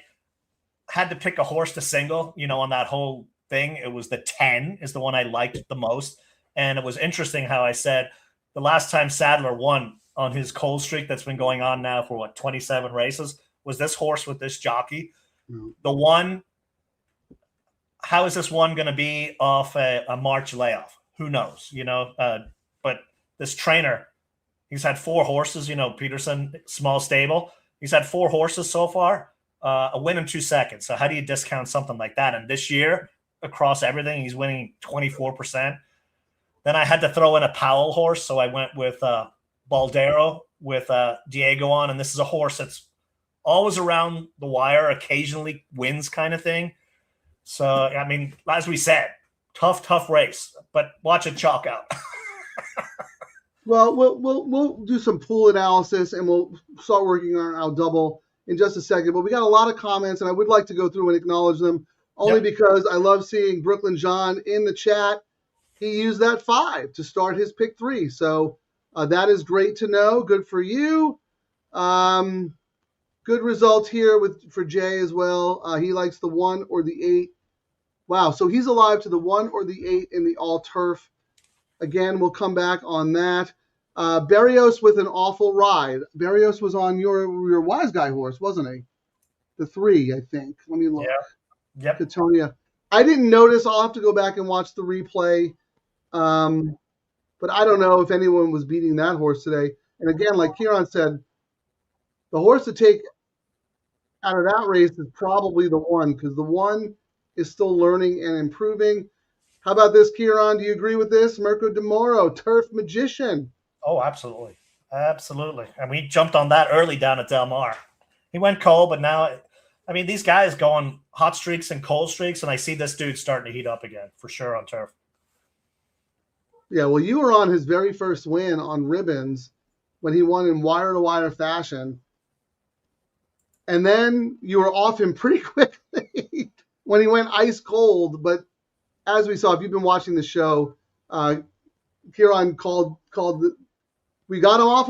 [SPEAKER 4] had to pick a horse to single, on that whole thing, it was the 10 is the one I liked the most. And it was interesting how I said the last time Sadler won on his cold streak that's been going on now for 27 races was this horse with this jockey. Mm-hmm. The 1, how is this 1 going to be off a March layoff? Who knows, but this trainer, he's had 4 horses, Peterson, small stable. He's had 4 horses so far, a win in 2 seconds. So how do you discount something like that? And this year, across everything, he's winning 24%. Then I had to throw in a Powell horse. So I went with Baldero with Diego on. And this is a horse that's always around the wire, occasionally wins kind of thing. So, I mean, as we said, Tough race, but watch it chalk out.
[SPEAKER 3] Well, we'll do some pool analysis and we'll start working on our double in just a second. But we got a lot of comments, and I would like to go through and acknowledge them only because I love seeing Brooklyn John in the chat. He used that 5 to start his pick 3, so that is great to know. Good for you. Good result here for Jay as well. He likes the 1 or the 8. Wow, so he's alive to the 1 or the 8 in the all turf. Again, we'll come back on that. Barrios with an awful ride. Barrios was on your wise guy horse, wasn't he? The 3, I think. Let me look.
[SPEAKER 4] Yeah. Yep.
[SPEAKER 3] Katonia. I didn't notice. I'll have to go back and watch the replay. But I don't know if anyone was beating that horse today. And again, like Ciaran said, the horse to take out of that race is probably the 1, because the 1 is still learning and improving. How about this, Ciaran? Do you agree with this? Mirko de Moro, Turf Magician.
[SPEAKER 4] Oh, absolutely. Absolutely. And we jumped on that early down at Del Mar. He went cold, but now, I mean, these guys going hot streaks and cold streaks, and I see this dude starting to heat up again, for sure, on turf.
[SPEAKER 3] Yeah, well, you were on his very first win on Ribbons when he won in wire-to-wire fashion. And then you were off him pretty quickly when he went ice cold. But as we saw, if you've been watching the show, Ciaran called we got off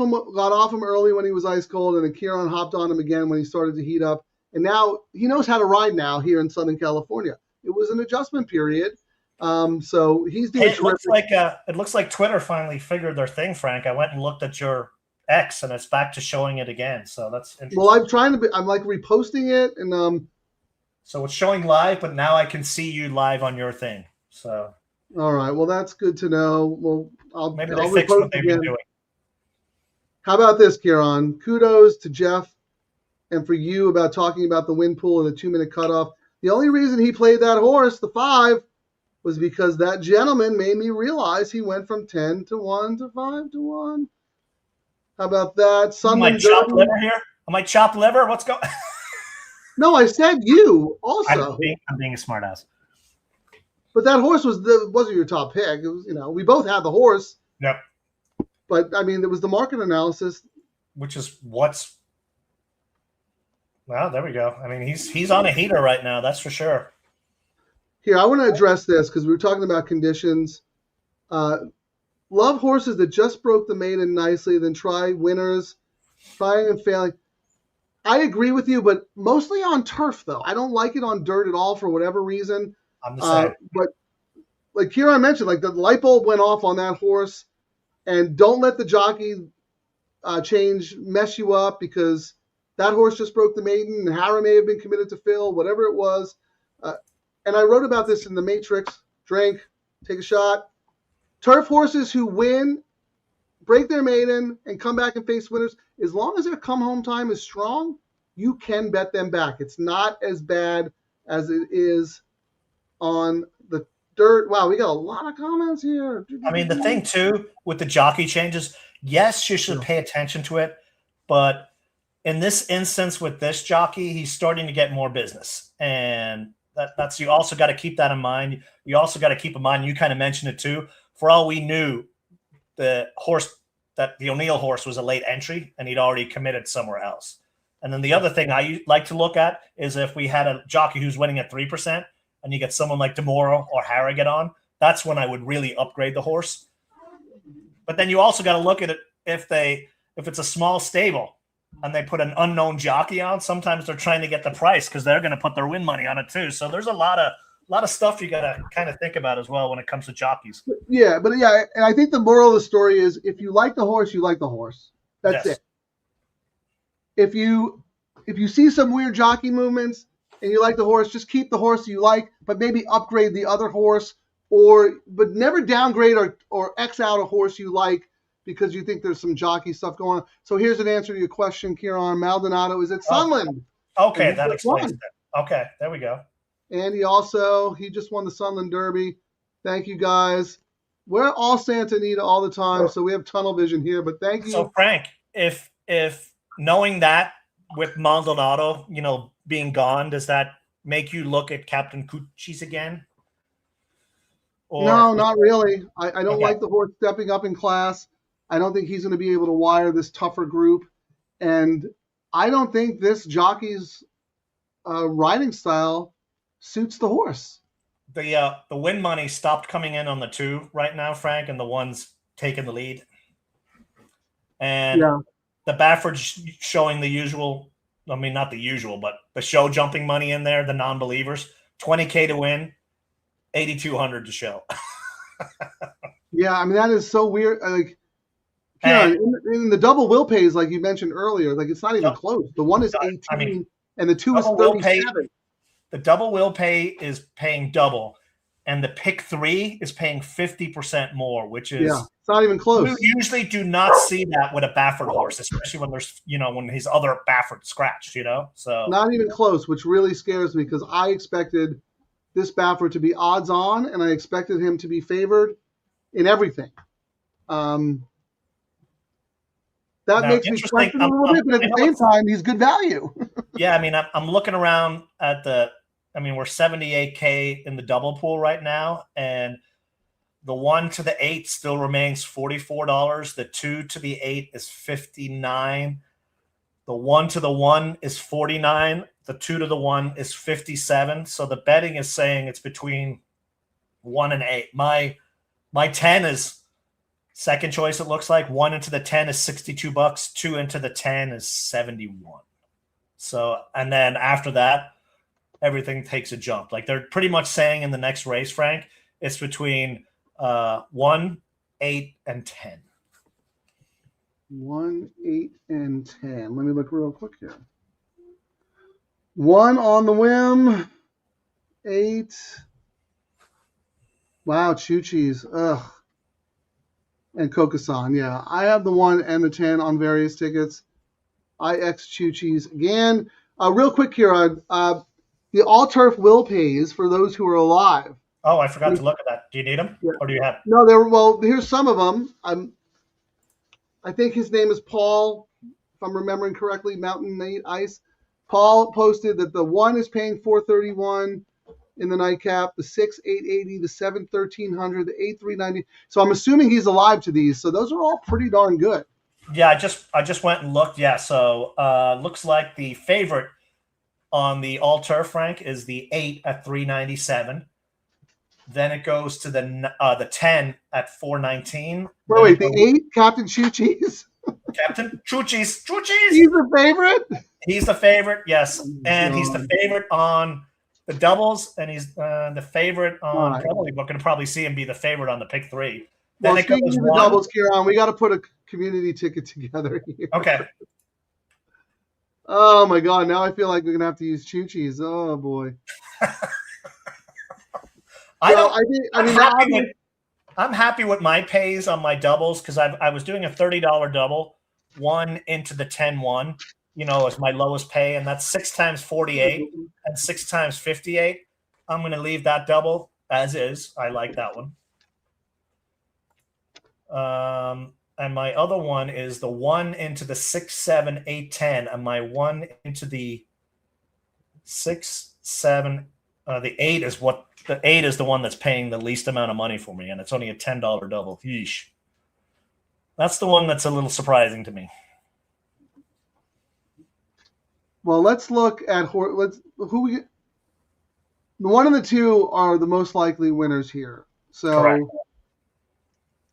[SPEAKER 3] him early when he was ice cold, and then Ciaran hopped on him again when he started to heat up. And now he knows how to ride now here in Southern California. It was an adjustment period. So he's doing
[SPEAKER 4] it looks like Twitter finally figured their thing, Frank. I went and looked at your X, and it's back to showing it again. So that's interesting.
[SPEAKER 3] Well, I'm like reposting it, and
[SPEAKER 4] so it's showing live, but now I can see you live on your thing. So
[SPEAKER 3] all right, well, that's good to know. Well, I'll
[SPEAKER 4] fix what they've been doing.
[SPEAKER 3] How about this, Ciaran? Kudos to Jeff and for you about talking about the win pool and the 2-minute cutoff. The only reason he played that horse, the 5, was because that gentleman made me realize he went from 10 to 1 to 5 to 1. How about that?
[SPEAKER 4] I might chop liver here. I might chop liver. What's going?
[SPEAKER 3] No, I said you also.
[SPEAKER 4] I'm being a smartass.
[SPEAKER 3] But that horse wasn't your top pick. It was, we both had the horse.
[SPEAKER 4] Yep.
[SPEAKER 3] But I mean, there was the market analysis,
[SPEAKER 4] which is what's. Well, there we go. I mean, he's on a heater right now. That's for sure.
[SPEAKER 3] Here, I want to address this because we were talking about conditions. Love horses that just broke the maiden nicely, then try winners, trying and failing. I agree with you, but mostly on turf, though. I don't like it on dirt at all for whatever reason.
[SPEAKER 4] I'm the same.
[SPEAKER 3] But like Ciaran mentioned, like the light bulb went off on that horse, and don't let the jockey change mess you up because that horse just broke the maiden, and Harry may have been committed to Phil, whatever it was. And I wrote about this in the Matrix. Drink, take a shot. Turf horses who win, break their maiden, and come back and face winners, as long as their come-home time is strong, you can bet them back. It's not as bad as it is on the dirt. Wow, we got a lot of comments here.
[SPEAKER 4] I mean, the thing, too, with the jockey changes, yes, you should pay attention to it, but in this instance with this jockey, he's starting to get more business. And that's you also got to keep that in mind. You also got to keep in mind, you kind of mentioned it, too. For all we knew, the O'Neill horse was a late entry, and he'd already committed somewhere else. And then the other thing I like to look at is if we had a jockey who's winning at 3%, and you get someone like DeMoro or Harrogate on, that's when I would really upgrade the horse. But then you also got to look at it if it's a small stable and they put an unknown jockey on. Sometimes they're trying to get the price because they're going to put their win money on it too. So there's a lot of stuff you got to kind of think about as well when it comes to jockeys.
[SPEAKER 3] Yeah, and I think the moral of the story is if you like the horse, you like the horse. That's it. If you see some weird jockey movements and you like the horse, just keep the horse you like, but maybe upgrade the other horse, but never downgrade or X out a horse you like because you think there's some jockey stuff going on. So here's an answer to your question, Ciaran. Maldonado is at Sunland.
[SPEAKER 4] Okay, that explains it. Okay, there we go.
[SPEAKER 3] And he just won the Sunland Derby. Thank you, guys. We're all Santa Anita all the time, so we have tunnel vision here, but thank you.
[SPEAKER 4] So, Frank, if knowing that with Maldonado, being gone, does that make you look at Captain Coochie's again?
[SPEAKER 3] No, not really. I don't
[SPEAKER 4] Okay.
[SPEAKER 3] like the horse stepping up in class. I don't think he's going to be able to wire this tougher group. And I don't think this jockey's riding style suits the horse.
[SPEAKER 4] The win money stopped coming in on the 2 right now, Frank, and the 1's taking the lead. And
[SPEAKER 3] Yeah.
[SPEAKER 4] the Bafford's showing the usual, I mean, not the usual, but the show jumping money in there, the non-believers, 20K to win, 8,200 to show.
[SPEAKER 3] Yeah, I mean, that is so weird. Like, yeah, in the double will pays, like you mentioned earlier, like it's not even close. The 1 is 18 and the 2 is 37.
[SPEAKER 4] The double will pay is paying double, and the pick 3 is paying 50% more, which is
[SPEAKER 3] it's not even close.
[SPEAKER 4] You usually do not see that with a Bafford horse, especially when there's when his other Bafford scratched, So
[SPEAKER 3] not even close, which really scares me because I expected this Bafford to be odds on, and I expected him to be favored in everything. That makes me question a little bit, but at the same time, he's good value.
[SPEAKER 4] Yeah, I mean, I'm looking around at we're 78K in the double pool right now, and the 1 to the 8 still remains $44. The 2 to the 8 is $59. The 1 to the 1 is $49. The 2 to the 1 is $57. So the betting is saying it's between 1 and 8. My 10 is second choice, it looks like. 1 into the 10 is $62. 2 into the 10 is $71. So, and then after that, everything takes a jump. Like they're pretty much saying in the next race, Frank, it's between 1, 8, and 10.
[SPEAKER 3] 1, 8, and 10. Let me look real quick here. 1 on the whim. 8. Wow, Chuchi's. Ugh. And Kokasan. Yeah, I have the 1 and the 10 on various tickets. I X Chuchi's again. Real quick here, the all-turf will pays for those who are alive.
[SPEAKER 4] Oh, I forgot to look at that. Do you need them? Yeah. Or do you have?
[SPEAKER 3] No, here's some of them. I think his name is Paul, if I'm remembering correctly, Mountain Nate Ice. Paul posted that the 1 is paying $431 in the nightcap, the 6, $880, the 7, $1,300, the 8, $390. So I'm assuming he's alive to these. So those are all pretty darn good.
[SPEAKER 4] Yeah, I just went and looked. Yeah, so looks like the favorite on the all-turf, Frank, is the 8 at $397. Then it goes to the 10 at $419.
[SPEAKER 3] Wait, the 8, Captain Chuchi's?
[SPEAKER 4] Captain Chuchi's.
[SPEAKER 3] He's the favorite?
[SPEAKER 4] He's the favorite, yes. And he's the favorite on the doubles, and he's the favorite on we're going to probably see him be the favorite on the pick 3. Then
[SPEAKER 3] Well, speaking of the doubles, Ciaran, we got to put a community ticket together here.
[SPEAKER 4] Okay.
[SPEAKER 3] Oh, my God. Now I feel like we're going to have to use Chuchi's. Oh, boy.
[SPEAKER 4] I'm happy with my pays on my doubles because I was doing a $30 double, 1 into the 10-1, as my lowest pay, and that's 6 times 48 and 6 times 58. I'm going to leave that double as is. I like that one. And my other one is the 1 into the 6, 7, 8, 10, and my 1 into the 6, 7. The 8 is the 8 is the one that's paying the least amount of money for me, and it's only a $10 double. Yeesh. That's the one that's a little surprising to me.
[SPEAKER 3] Well, let's look at the 1 and the 2 are the most likely winners here. So
[SPEAKER 4] correct.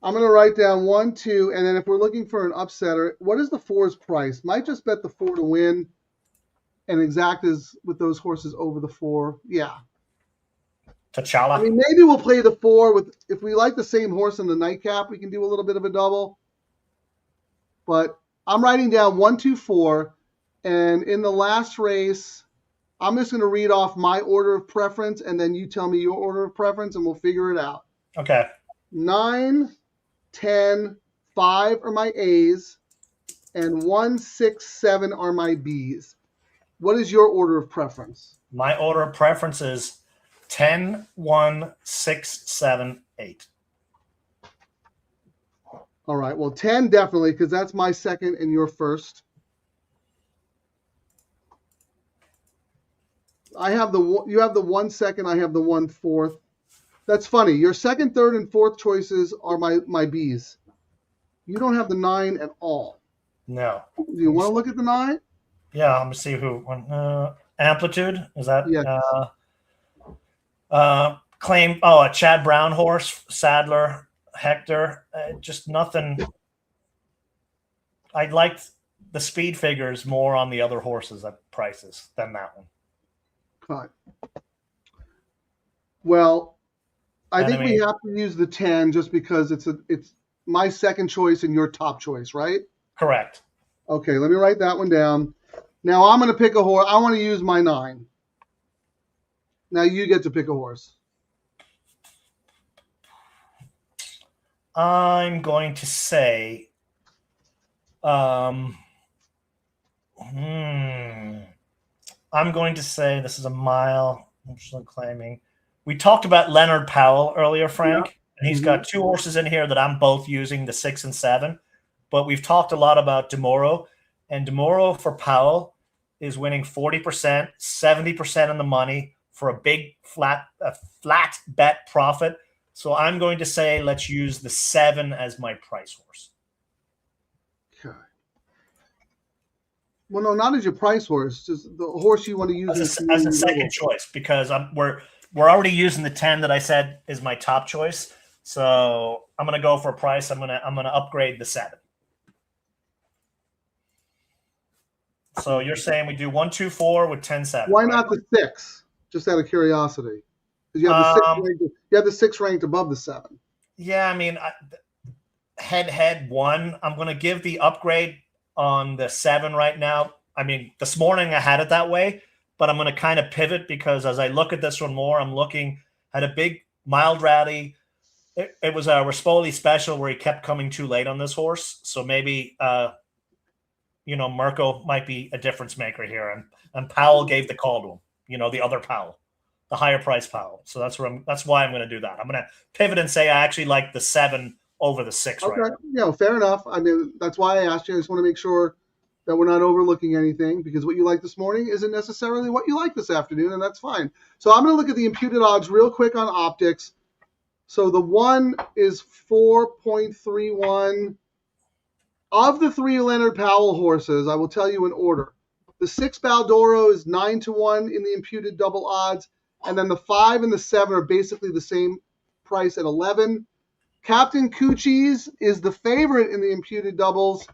[SPEAKER 3] I'm going to write down 1, 2, and then if we're looking for an upsetter, what is the 4's price? Might just bet the 4 to win, and exact is with those horses over the 4. Yeah.
[SPEAKER 4] T'Challa.
[SPEAKER 3] I mean, maybe we'll play the 4 if we like the same horse in the nightcap, we can do a little bit of a double. But I'm writing down 1, 2, 4, and in the last race, I'm just going to read off my order of preference, and then you tell me your order of preference, and we'll figure it out.
[SPEAKER 4] Okay.
[SPEAKER 3] 9, 10, 5 are my A's, and 1, 6, 7 are my B's. What is your order of preference?
[SPEAKER 4] My order of preference is 10, 1, 6, 7, 8.
[SPEAKER 3] All right. Well, 10 definitely, because that's my second and your first. You have the 1 second. I have the 1 fourth. That's funny. Your second, third, and fourth choices are my Bs. You don't have the 9 at all.
[SPEAKER 4] No.
[SPEAKER 3] Do you want to look at the 9?
[SPEAKER 4] Yeah, I'm gonna see who won. Amplitude, is that?
[SPEAKER 3] Yes.
[SPEAKER 4] Claim. Oh, a Chad Brown horse, Sadler, Hector. Just nothing. I liked the speed figures more on the other horses at prices than that one.
[SPEAKER 3] Cut. Well, I think we have to use the 10 just because it's my second choice and your top choice, right?
[SPEAKER 4] Correct.
[SPEAKER 3] Okay, let me write that one down. Now I'm going to pick a horse. I want to use my 9. Now you get to pick a horse.
[SPEAKER 4] I'm going to say, I'm going to say this is a mile. I'm just claiming. We talked about Leonard Powell earlier, Frank, and he's got 2 horses in here that I'm both using, the 6 and 7. But we've talked a lot about DeMoro, and DeMoro for Powell is winning 40%, 70% on the money for a big flat bet profit. So I'm going to say let's use the 7 as my price horse.
[SPEAKER 3] Okay. Well, no, not as your price horse, just the horse you want to use
[SPEAKER 4] as a second choice, because we're already using the 10 that I said is my top choice. So I'm going to go for a price. I'm going to upgrade the 7. So you're saying we do 1, 2, 4 with 10, 7.
[SPEAKER 3] Why not the 6? Just out of curiosity. Because you have the 6 ranked above the 7.
[SPEAKER 4] Yeah, I mean, head 1. I'm going to give the upgrade on the 7 right now. I mean, this morning I had it that way, but I'm going to kind of pivot because as I look at this one more, I'm looking at a big mild rally. It was a Rispoli special where he kept coming too late on this horse. So maybe, Mirko might be a difference maker here. And Powell gave the call to him, the other Powell, the higher price Powell. So that's why I'm going to do that. I'm going to pivot and say I actually like the 7 over the 6 right now.
[SPEAKER 3] Yeah, fair enough. I mean, that's why I asked you. I just want to make sure that we're not overlooking anything because what you like this morning isn't necessarily what you like this afternoon, and that's fine. So I'm going to look at the imputed odds real quick on optics. So the 1 is 4.31. Of the 3 Leonard Powell horses, I will tell you in order. The 6 Baldoro is 9-1 in the imputed double odds, and then the 5 and the 7 are basically the same price at 11. Captain Coochie's is the favorite in the imputed doubles,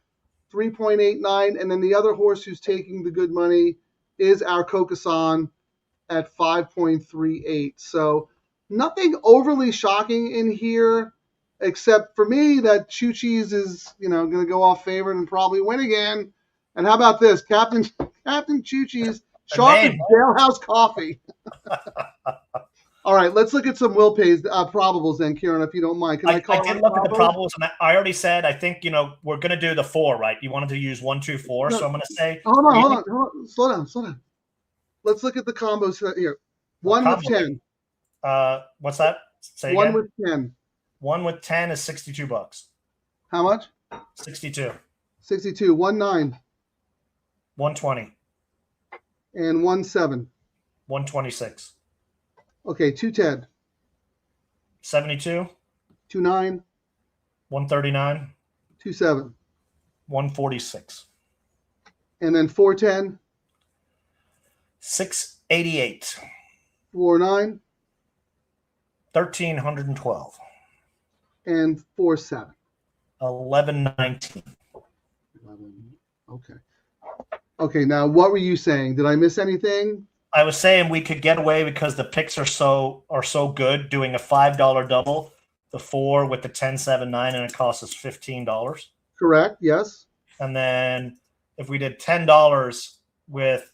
[SPEAKER 3] 3.89, and then the other horse who's taking the good money is our Kokasan at 5.38. So nothing overly shocking in here, except for me that Choochies is, going to go off favorite and probably win again. And how about this, Captain Choochies, sharp as jailhouse coffee. All right, let's look at some will pays probables then, Ciaran, if you don't mind.
[SPEAKER 4] I did look at the probables, and I already said I think we're going to do the 4, right? You wanted to use 1, 2, 4, so I'm going to say.
[SPEAKER 3] Hold on. Slow down. Let's look at the combos here. 1 with 10.
[SPEAKER 4] What's that? Say
[SPEAKER 3] 1
[SPEAKER 4] again.
[SPEAKER 3] With 10.
[SPEAKER 4] 1 with 10 is $62.
[SPEAKER 3] How much?
[SPEAKER 4] 62.
[SPEAKER 3] 62. 1 9.
[SPEAKER 4] 120.
[SPEAKER 3] And 1 7.
[SPEAKER 4] 126.
[SPEAKER 3] Okay, 2 10.
[SPEAKER 4] 72.
[SPEAKER 3] 2 9.
[SPEAKER 4] 139.
[SPEAKER 3] 2 7.
[SPEAKER 4] 146.
[SPEAKER 3] And then 4 10.
[SPEAKER 4] 688.
[SPEAKER 3] 4 9.
[SPEAKER 4] 1312.
[SPEAKER 3] And 4 7.
[SPEAKER 4] 1119.
[SPEAKER 3] 11. Okay, now what were you saying? Did I miss anything?
[SPEAKER 4] I was saying we could get away because the picks are so good doing a $5 double, the 4 with the 10, 7, 9, and it costs us $15.
[SPEAKER 3] Correct, yes.
[SPEAKER 4] And then if we did $10 with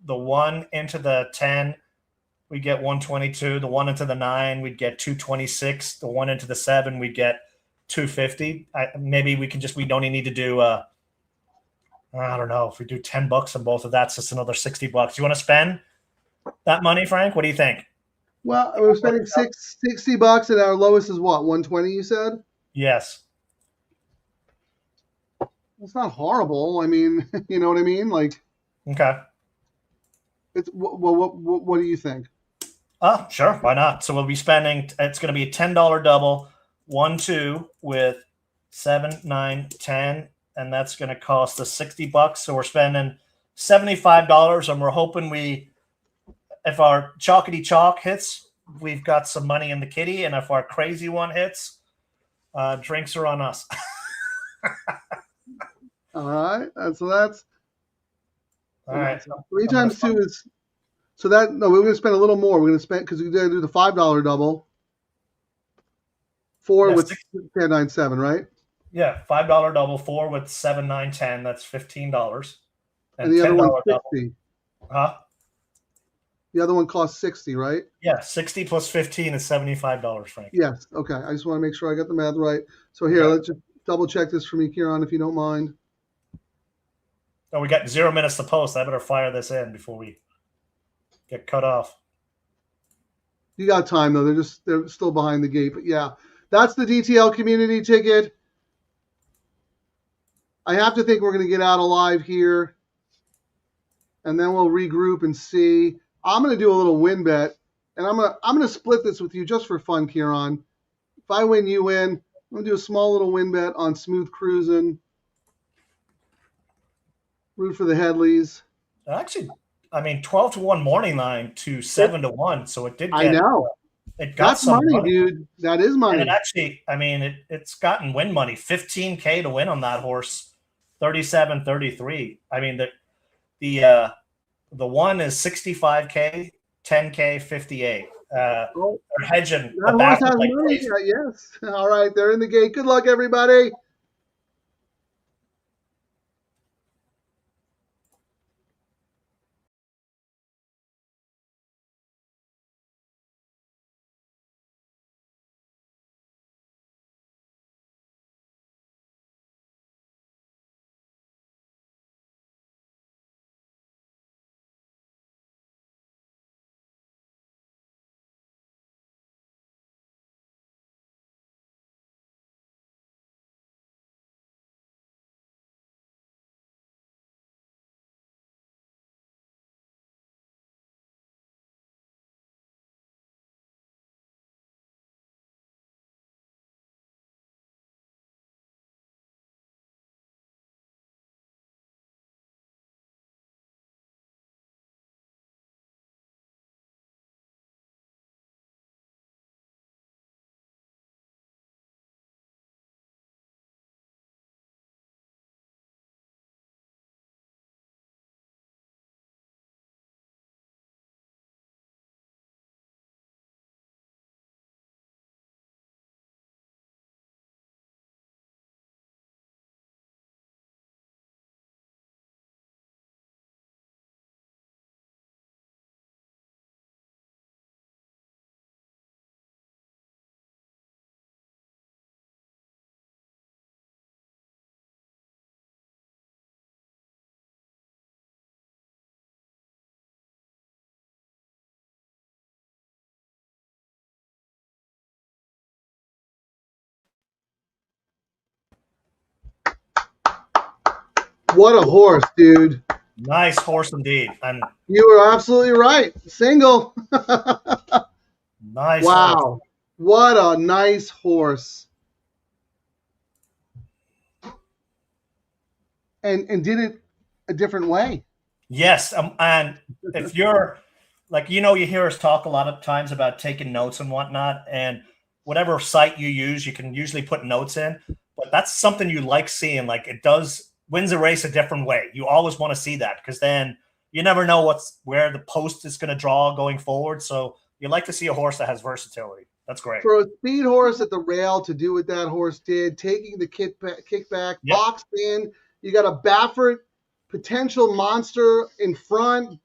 [SPEAKER 4] the 1 into the 10, we get 122. The 1 into the 9, we'd get 226. The 1 into the 7, we'd get 250. Maybe we don't even need to do I don't know, if we do $10 on both of that's just another $60. You want to spend that money, Frank? What do you think?
[SPEAKER 3] Well, we're spending $60 and our lowest is what, 120 you said?
[SPEAKER 4] Yes.
[SPEAKER 3] It's not horrible. I mean, you know what I mean? Like,
[SPEAKER 4] okay.
[SPEAKER 3] it's what do you think?
[SPEAKER 4] Oh, sure. Why not? So we'll be spending, it's going to be a $10 double, 1-2 with 7, 9, 10. And that's going to cost us $60. So we're spending $75. And we're hoping if our chalkity chalk hits, we've got some money in the kitty. And if our crazy one hits, drinks are on us.
[SPEAKER 3] All right. So that's
[SPEAKER 4] All right.
[SPEAKER 3] 3 times 2 is. So that, no, we're going to spend a little more. We're going to spend, because we got to do the $5 double. 4 with 10, 9, 7, right?
[SPEAKER 4] Yeah, $5 double, 4 with 7, 9, 10. That's $15.
[SPEAKER 3] And the other one's 60.
[SPEAKER 4] Double. Huh?
[SPEAKER 3] The other one costs 60, right?
[SPEAKER 4] Yeah, 60 plus 15 is $75, Frank.
[SPEAKER 3] Yes. Okay. I just want to make sure I got the math right. So here, let's just double check this for me, Ciaran, if you don't mind.
[SPEAKER 4] Oh, we got 0 minutes to post. I better fire this in before we get cut off.
[SPEAKER 3] You got time though. They're still behind the gate. But yeah, that's the DTL community ticket. I have to think we're going to get out alive here, and then we'll regroup and see. I'm going to do a little win bet, and I'm going to split this with you just for fun, Ciaran. If I win, you win. I'm going to do a small little win bet on smooth cruising. Root for the Headleys.
[SPEAKER 4] Actually, I mean, 12-1 morning line to 7-1, so it did.
[SPEAKER 3] I know.
[SPEAKER 4] It got
[SPEAKER 3] That's
[SPEAKER 4] some
[SPEAKER 3] money, dude. That is money.
[SPEAKER 4] And it actually, I mean, it's gotten win money. $15K to win on that horse. 37-33. I mean, the one is 65K, 10K, 58. They're hedging.
[SPEAKER 3] That horse has money. Yes. All right, they're in the gate. Good luck, everybody. What a horse, dude.
[SPEAKER 4] Nice horse indeed. And
[SPEAKER 3] you were absolutely right. Single.
[SPEAKER 4] Nice.
[SPEAKER 3] Wow.
[SPEAKER 4] Horse.
[SPEAKER 3] What a nice horse. And did it a different way.
[SPEAKER 4] Yes. And if you're like, you hear us talk a lot of times about taking notes and whatnot, and whatever site you use, you can usually put notes in, but that's something you like seeing. Like it wins a race a different way. You always want to see that, because then you never know where the post is going to draw going forward. So you like to see a horse that has versatility. That's great.
[SPEAKER 3] For a speed horse at the rail to do what that horse did, taking the kickback,
[SPEAKER 4] Yep.
[SPEAKER 3] boxed in, you got a Baffert potential monster in front.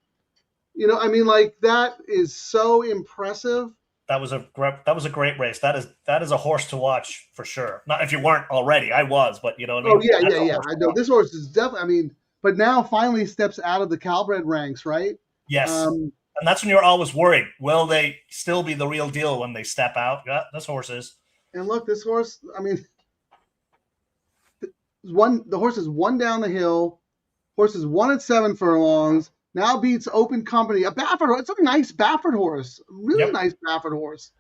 [SPEAKER 3] I mean, like, that is so impressive.
[SPEAKER 4] That was a great race. That is a horse to watch for sure. Not if you weren't already. I was, but you know what I mean?
[SPEAKER 3] Oh yeah. I know this horse is definitely. But now finally steps out of the Calbred ranks, right?
[SPEAKER 4] Yes. And that's when you're always worried. Will they still be the real deal when they step out? Yeah, this horse is.
[SPEAKER 3] And look, this horse. I mean, the horse is one down the hill. Horse is 1 at 7 furlongs. Now beats Open Company. A Baffert horse. It's a nice Baffert horse. Really nice Baffert horse.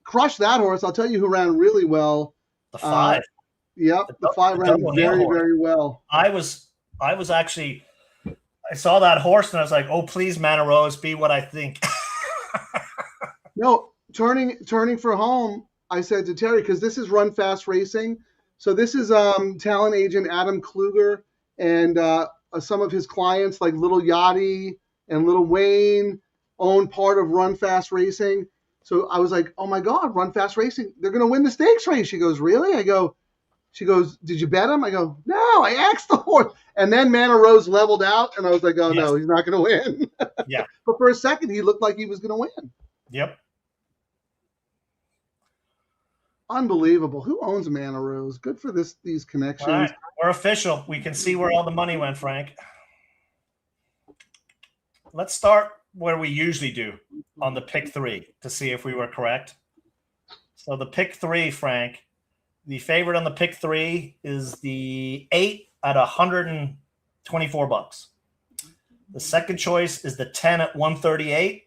[SPEAKER 3] Crushed that horse. I'll tell you who ran really well.
[SPEAKER 4] The 5.
[SPEAKER 3] Yep, the 5 ran very, very well.
[SPEAKER 4] I was actually, I saw that horse and I was like, oh, please, Mana Rose, be what I think.
[SPEAKER 3] No, turning for home, I said to Terry, because this is Run Fast Racing. So this is talent agent Adam Kluger and some of his clients like Little Yachty and Little Wayne own part of Run Fast Racing. So I was like, oh my God, Run Fast Racing, they're going to win the stakes race. She goes, really? She goes, did you bet him? I go, no, I asked the horse. And then Mana Rose leveled out, and I was like, oh, no, he's not going to win.
[SPEAKER 4] Yeah.
[SPEAKER 3] But for a second, he looked like he was going to win.
[SPEAKER 4] Yep.
[SPEAKER 3] Unbelievable. Who owns Mana Rose? Good for these connections.
[SPEAKER 4] All right. We're official. We can see where all the money went, Frank. Let's start where we usually do on the pick 3 to see if we were correct. So the pick 3, Frank, the favorite on the pick 3 is the 8 at $124. The second choice is the 10 at 138,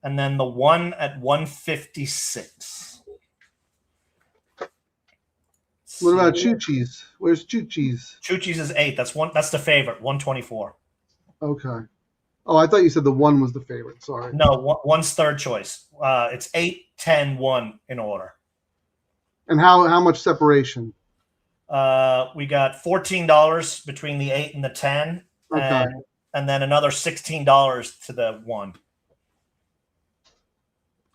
[SPEAKER 4] and then the 1 at 156.
[SPEAKER 3] What about Choo-Cheese? Where's Choo-Cheese?
[SPEAKER 4] Choo-Cheese is 8. That's the favorite, 124.
[SPEAKER 3] Okay. Oh, I thought you said the 1 was the favorite. Sorry.
[SPEAKER 4] No, one's third choice. It's 8, 10, 1 in order.
[SPEAKER 3] And how much separation?
[SPEAKER 4] We got $14 between the 8 and the 10,
[SPEAKER 3] okay.
[SPEAKER 4] and then another $16 to the 1.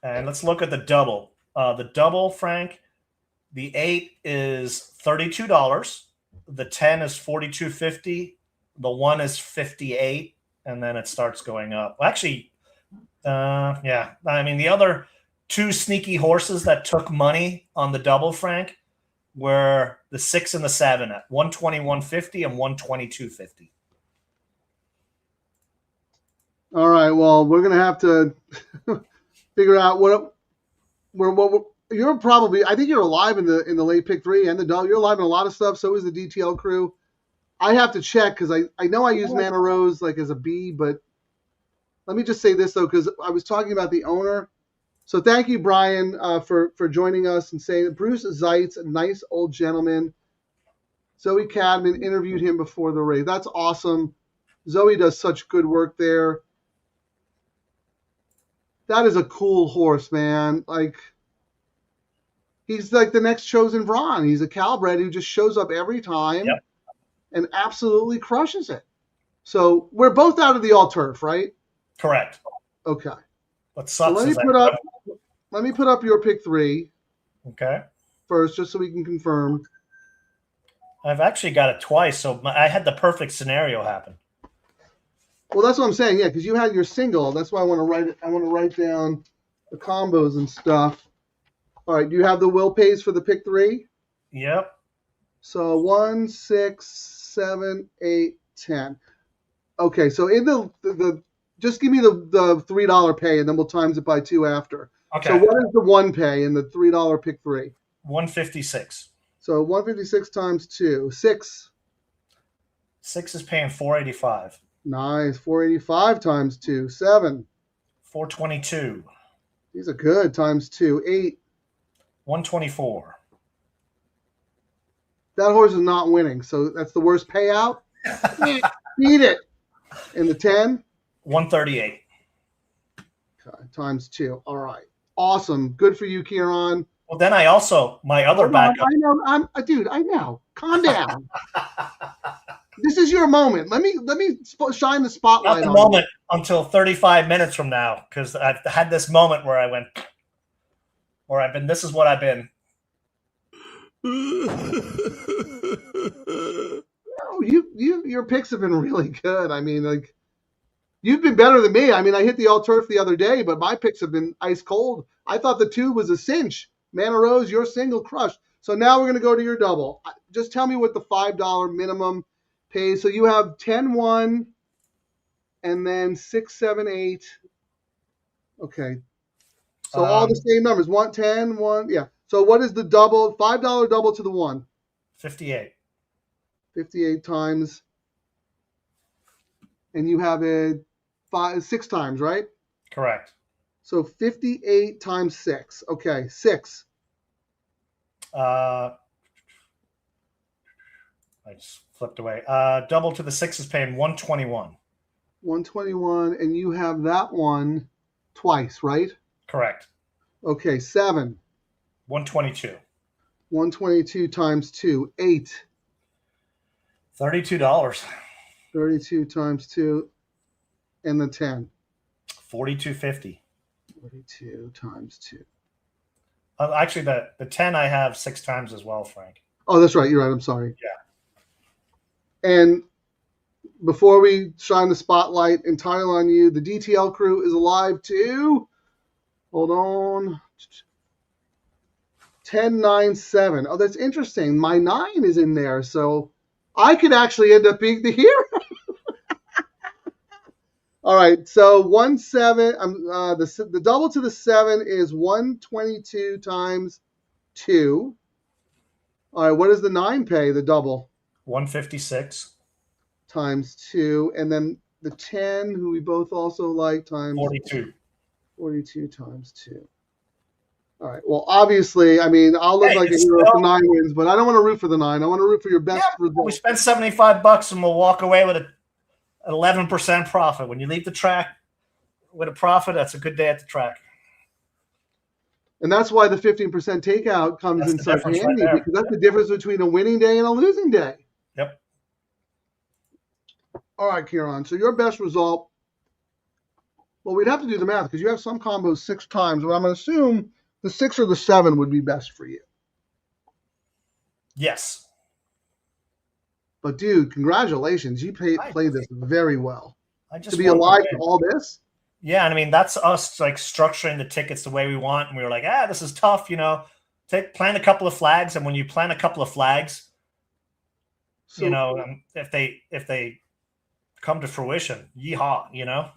[SPEAKER 4] And let's look at the double. The double, Frank, the 8 is $32. The 10 is $42.50. The 1 is $58, and then it starts going up. Well, actually, yeah. I mean, the other 2 sneaky horses that took money on the double, Frank, were the 6 and the 7 at $121.50 and $122.50.
[SPEAKER 3] All right. Well, we're gonna have to figure out what you're probably. I think you're alive in the late pick 3 and the double. You're alive in a lot of stuff. So is the DTL crew. I have to check because I know I use Mana Rose like as a B, but let me just say this though, because I was talking about the owner. So thank you, Brian, for joining us and saying that Bruce Zeitz, a nice old gentleman. Zoe Cadman interviewed him before the race. That's awesome. Zoe does such good work there. That is a cool horse, man. Like, he's like the next chosen Vron. He's a Calbred who just shows up every time and absolutely crushes it. So we're both out of the all turf, right?
[SPEAKER 4] Correct.
[SPEAKER 3] Okay.
[SPEAKER 4] What sucks
[SPEAKER 3] so let me put up your pick 3.
[SPEAKER 4] Okay.
[SPEAKER 3] First, just so we can confirm.
[SPEAKER 4] I've actually got it twice, so I had the perfect scenario happen.
[SPEAKER 3] Well, that's what I'm saying. Yeah, because you had your single. That's why I want to write it. I want to write down the combos and stuff. All right. Do you have the will pays for the pick 3?
[SPEAKER 4] Yep.
[SPEAKER 3] So 1, 6, 7, 8, 10. Okay. So in the just give me the $3 pay, and then we'll times it by 2 after.
[SPEAKER 4] Okay.
[SPEAKER 3] So what is the 1 pay in the $3 pick 3?
[SPEAKER 4] 156.
[SPEAKER 3] So 156 times 2. 6.
[SPEAKER 4] 6 is paying 485.
[SPEAKER 3] Nice. 485 times 2. 7.
[SPEAKER 4] 422.
[SPEAKER 3] These are good. Times 2. 8.
[SPEAKER 4] 124.
[SPEAKER 3] That horse is not winning, so that's the worst payout. Beat it. In the 10.
[SPEAKER 4] 138.
[SPEAKER 3] Okay, times 2. All right. Awesome. Good for you, Ciaran.
[SPEAKER 4] Well, then I also, my other backup.
[SPEAKER 3] I know. Dude, I know. Calm down. This is your moment. Let me shine the spotlight
[SPEAKER 4] Not the
[SPEAKER 3] on
[SPEAKER 4] moment until 35 minutes from now, because I've had this moment where I went, where I've been, this is what I've been.
[SPEAKER 3] No, your picks have been really good. I mean, like, you've been better than me. I mean, I hit the all turf the other day, but my picks have been ice cold. I thought the 2 was a cinch. Mana Rose, your single crushed. So now we're going to go to your double. Just tell me what the $5 minimum pays. So you have 10-1 and then 6, 7, 8. Okay. So all the same numbers. 1, 10, 1. Yeah. So what is the double? $5 double to the 1?
[SPEAKER 4] 58.
[SPEAKER 3] 58 times and you have it 6 times, right?
[SPEAKER 4] Correct.
[SPEAKER 3] So 58 times 6. Okay, 6.
[SPEAKER 4] I just flipped away. Double to the 6 is paying 121.
[SPEAKER 3] 121, and you have that one twice, right?
[SPEAKER 4] Correct.
[SPEAKER 3] Okay, 7.
[SPEAKER 4] 122.
[SPEAKER 3] 122 times 2, 8.
[SPEAKER 4] $32.
[SPEAKER 3] 32 times 2, and the 10.
[SPEAKER 4] 42.50.
[SPEAKER 3] 42 times 2.
[SPEAKER 4] Actually, the 10 I have 6 times as well, Frank.
[SPEAKER 3] Oh, that's right. You're right. I'm sorry.
[SPEAKER 4] Yeah.
[SPEAKER 3] And before we shine the spotlight entirely on you, the DTL crew is alive too. Hold on. 10-9-7. Oh, that's interesting. My 9 is in there, so I could actually end up being the hero. All right, so 1-7. The double to the 7 is 122 times 2. All right, what does the 9 pay? The double
[SPEAKER 4] 156.
[SPEAKER 3] times 2, and then the 10, who we both also like, times
[SPEAKER 4] 42.
[SPEAKER 3] 42 times 2. All right. Well, obviously, I mean, I'll look like a hero if the 9 wins, but I don't want to root for the 9. I want to root for your best result.
[SPEAKER 4] We spent $75 and we'll walk away with an 11% profit. When you leave the track with a profit, that's a good day at the track.
[SPEAKER 3] And that's why the 15% takeout comes in so handy, because that's the difference between a winning day and a losing day.
[SPEAKER 4] Yep.
[SPEAKER 3] All right, Ciaran. So your best result, well, we'd have to do the math because you have some combos 6 times, but I'm going to assume the 6 or the 7 would be best for you.
[SPEAKER 4] Yes.
[SPEAKER 3] But, dude, congratulations. You played this very well. To be alive to all this?
[SPEAKER 4] Yeah, and I mean, that's us like structuring the tickets the way we want. And we were like, this is tough, plant a couple of flags. And when you plant a couple of flags,
[SPEAKER 3] So,
[SPEAKER 4] if they come to fruition, yeehaw,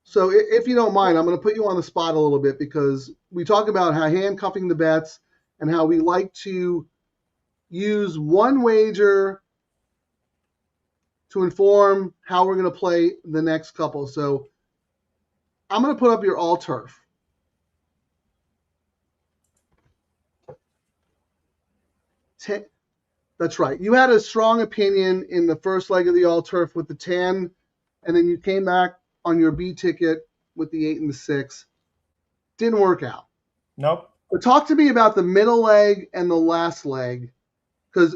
[SPEAKER 3] So if you don't mind, I'm going to put you on the spot a little bit because we talk about how handcuffing the bets and how we like to use one wager to inform how we're going to play the next couple. So I'm going to put up your all turf. That's right. You had a strong opinion in the first leg of the all turf with the 10, and then you came back on your B ticket with the 8 and the 6. Didn't work out.
[SPEAKER 4] Nope.
[SPEAKER 3] But talk to me about the middle leg and the last leg, because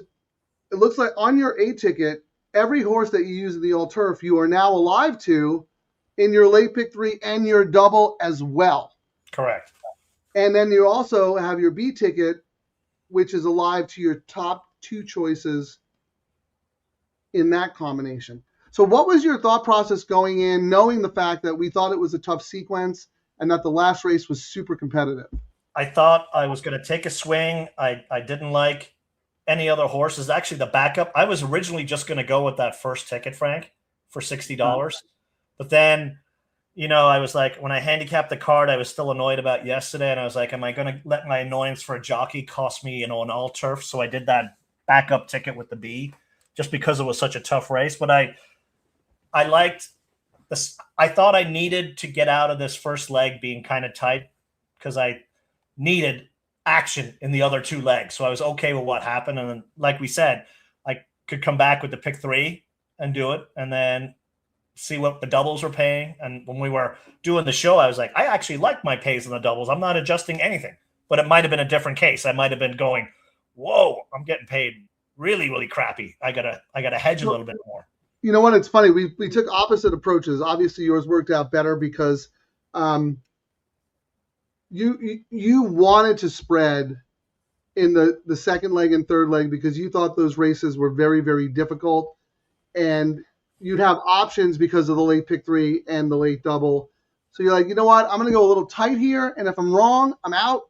[SPEAKER 3] it looks like on your A ticket, every horse that you use in the all turf, you are now alive to in your late pick 3 and your double as well.
[SPEAKER 4] Correct.
[SPEAKER 3] And then you also have your B ticket, which is alive to your top 2 choices in that combination. So what was your thought process going in, knowing the fact that we thought it was a tough sequence and that the last race was super competitive?
[SPEAKER 4] I thought I was going to take a swing. I didn't like any other horses. Actually, the backup, I was originally just going to go with that first ticket, Frank, for $60. But then, I was like, when I handicapped the card, I was still annoyed about yesterday. And I was like, am I going to let my annoyance for a jockey cost me, an all turf? So I did that backup ticket with the B just because it was such a tough race. But I liked this. I thought I needed to get out of this first leg being kind of tight because I needed action in the other 2 legs. So I was okay with what happened. And then, like we said, I could come back with the pick 3 and do it and then see what the doubles were paying. And when we were doing the show, I was like, I actually like my pays in the doubles. I'm not adjusting anything. But it might have been a different case. I might have been going, whoa, I'm getting paid really, really crappy. I gotta hedge a little bit more.
[SPEAKER 3] You know what? It's funny. We took opposite approaches. Obviously, yours worked out better because you wanted to spread in the second leg and third leg because you thought those races were very, very difficult, and you'd have options because of the late pick 3 and the late double. So you're like, you know what? I'm going to go a little tight here, and if I'm wrong, I'm out.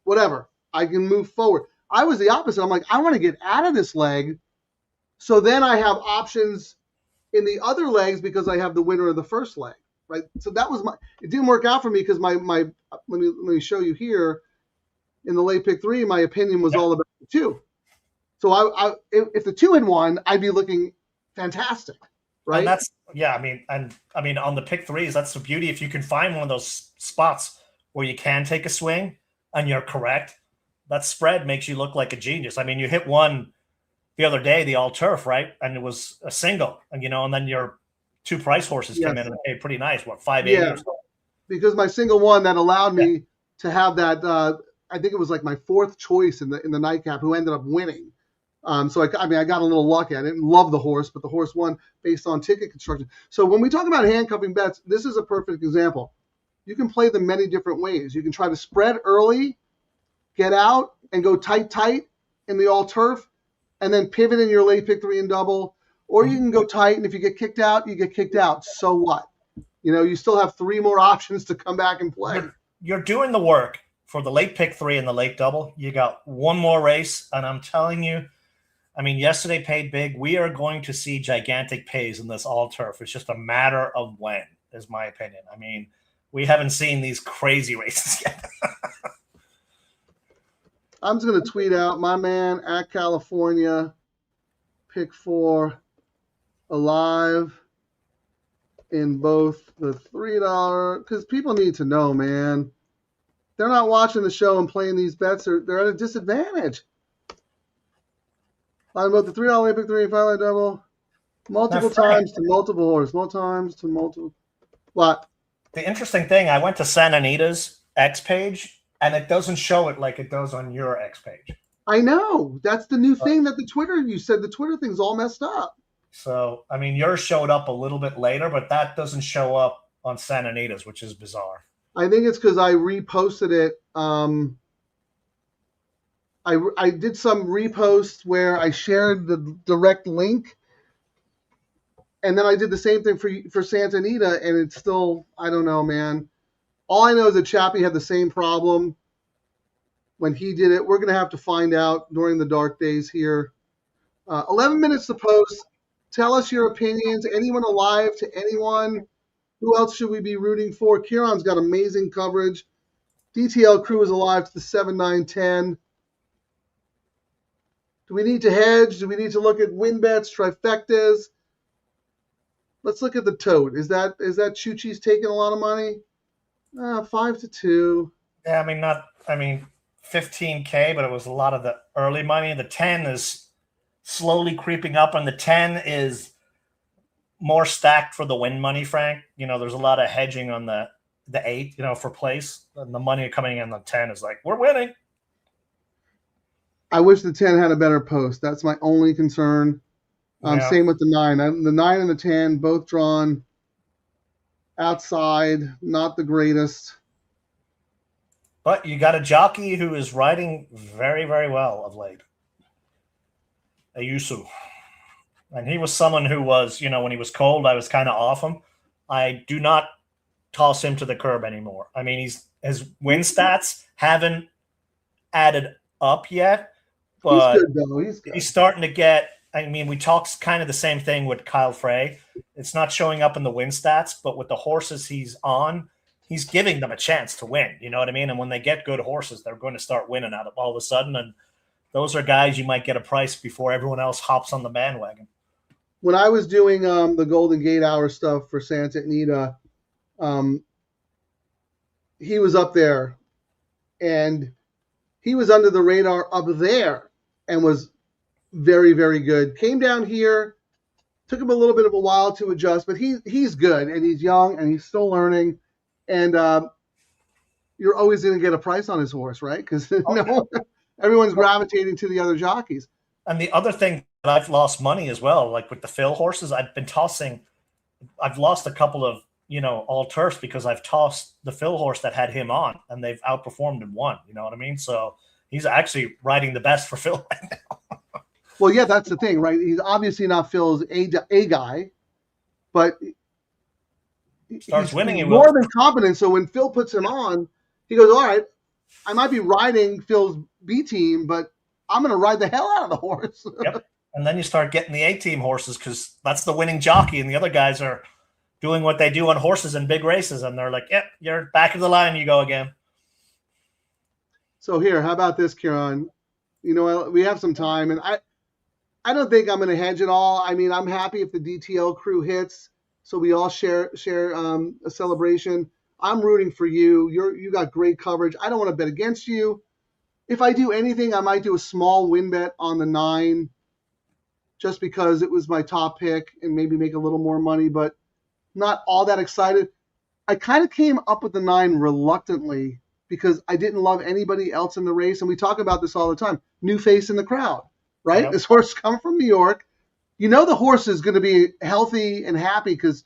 [SPEAKER 3] Whatever. I can move forward. I was the opposite. I'm like, I want to get out of this leg, so then I have options in the other legs because I have the winner of the first leg, right? So that was it didn't work out for me because let me show you here in the late pick 3, my opinion was all about the 2. So if the 2 had won, I'd be looking fantastic. right?
[SPEAKER 4] And that's I mean on the pick threes, that's the beauty. If you can find one of those spots where you can take a swing and you're correct, that spread makes you look like a genius. I mean, you hit one the other day, the all turf, right? And it was a single, and and then your two price horses came in and paid pretty nice. What, 580 or so?
[SPEAKER 3] Because my single one that allowed me to have that, I think it was like my fourth choice in the nightcap, who ended up winning. So I got a little lucky. I didn't love the horse, but the horse won based on ticket construction. So when we talk about handcuffing bets, this is a perfect example. You can play them many different ways. You can try to spread early, get out, and go tight in the all turf, and then pivot in your late pick 3 and double. Or you can go tight, and if you get kicked out, you get kicked out. So what? You still have 3 more options to come back and play.
[SPEAKER 4] You're doing the work for the late pick 3 and the late double. You got one more race, and I'm telling you, I mean, yesterday paid big. We are going to see gigantic pays in this all turf. It's just a matter of when, is my opinion. I mean, we haven't seen these crazy races yet.
[SPEAKER 3] I'm just going to tweet out my man at California, pick 4, alive in both the $3, because people need to know, man. They're not watching the show and playing these bets. They're at a disadvantage. Line both the $3 late pick 3 and $5 double, multiple times to multiple horse, multiple times to multiple. What?
[SPEAKER 4] The interesting thing, I went to San Anita's X page, and it doesn't show it like it does on your X page.
[SPEAKER 3] I know. That's the new thing that you said the Twitter thing's all messed up.
[SPEAKER 4] So, I mean, yours showed up a little bit later, but that doesn't show up on San Anita's, which is bizarre.
[SPEAKER 3] I think it's because I reposted it. I did some repost where I shared the direct link, and then I did the same thing for Santa Anita, and it's still, I don't know, man. All I know is that Chappie had the same problem when he did it. We're going to have to find out during the dark days here. 11 minutes to post. Tell us your opinions. Anyone alive to anyone? Who else should we be rooting for? Ciaran's got amazing coverage. DTL Crew is alive to the 7, 9, 10. Do we need to hedge? Do we need to look at win bets, trifectas? Let's look at the tote. Is that Chuchi's taking a lot of money? 5-2.
[SPEAKER 4] Yeah, I mean, 15K, but it was a lot of the early money. The 10 is slowly creeping up, and the 10 is more stacked for the win money, Frank. There's a lot of hedging on the 8, for place. And the money coming in the 10 is like, we're winning.
[SPEAKER 3] I wish the 10 had a better post. That's my only concern. Same with the 9. The 9 and the 10, both drawn outside, not the greatest.
[SPEAKER 4] But you got a jockey who is riding very, very well of late. Ayusu. And he was someone who was, when he was cold, I was kind of off him. I do not toss him to the curb anymore. I mean, his win stats haven't added up yet, but
[SPEAKER 3] he's good, though.
[SPEAKER 4] He's starting to get, we talked kind of the same thing with Kyle Frey. It's not showing up in the win stats, but with the horses he's on, he's giving them a chance to win. You know what I mean? And when they get good horses, they're going to start winning out of all of a sudden. And those are guys you might get a price before everyone else hops on the bandwagon.
[SPEAKER 3] When I was doing the Golden Gate Hour stuff for Santa Anita, he was up there, and he was under the radar up there and was very, very good. Came down here, took him a little bit of a while to adjust, but he's good, and he's young, and he's still learning. And you're always going to get a price on his horse, right? Because everyone's gravitating to the other jockeys.
[SPEAKER 4] And the other thing that I've lost money as well, like with the Phil horses, I've lost a couple of, all turfs because I've tossed the Phil horse that had him on, and they've outperformed and won. You know what I mean? So he's actually riding the best for Phil right now.
[SPEAKER 3] Well, yeah, that's the thing, right? He's obviously not Phil's a guy, but
[SPEAKER 4] starts winning.
[SPEAKER 3] He's more than competent. So when Phil puts him on, he goes, all right, I might be riding Phil's B team, but I'm going to ride the hell out of the horse.
[SPEAKER 4] Yep. And then you start getting the A-team horses because that's the winning jockey, and the other guys are doing what they do on horses in big races, and they're like, yep, you're back of the line, you go again.
[SPEAKER 3] So here, how about this, Ciaran? We have some time, and I don't think I'm going to hedge at all. I mean, I'm happy if the DTL crew hits, so we all share a celebration. I'm rooting for you. You got great coverage. I don't want to bet against you. If I do anything, I might do a small win bet on the 9, just because it was my top pick, and maybe make a little more money, but not all that excited. I kind of came up with the 9 reluctantly because I didn't love anybody else in the race, and we talk about this all the time. New face in the crowd, right?
[SPEAKER 4] Yep.
[SPEAKER 3] This horse come from New York. You know the horse is going to be healthy and happy because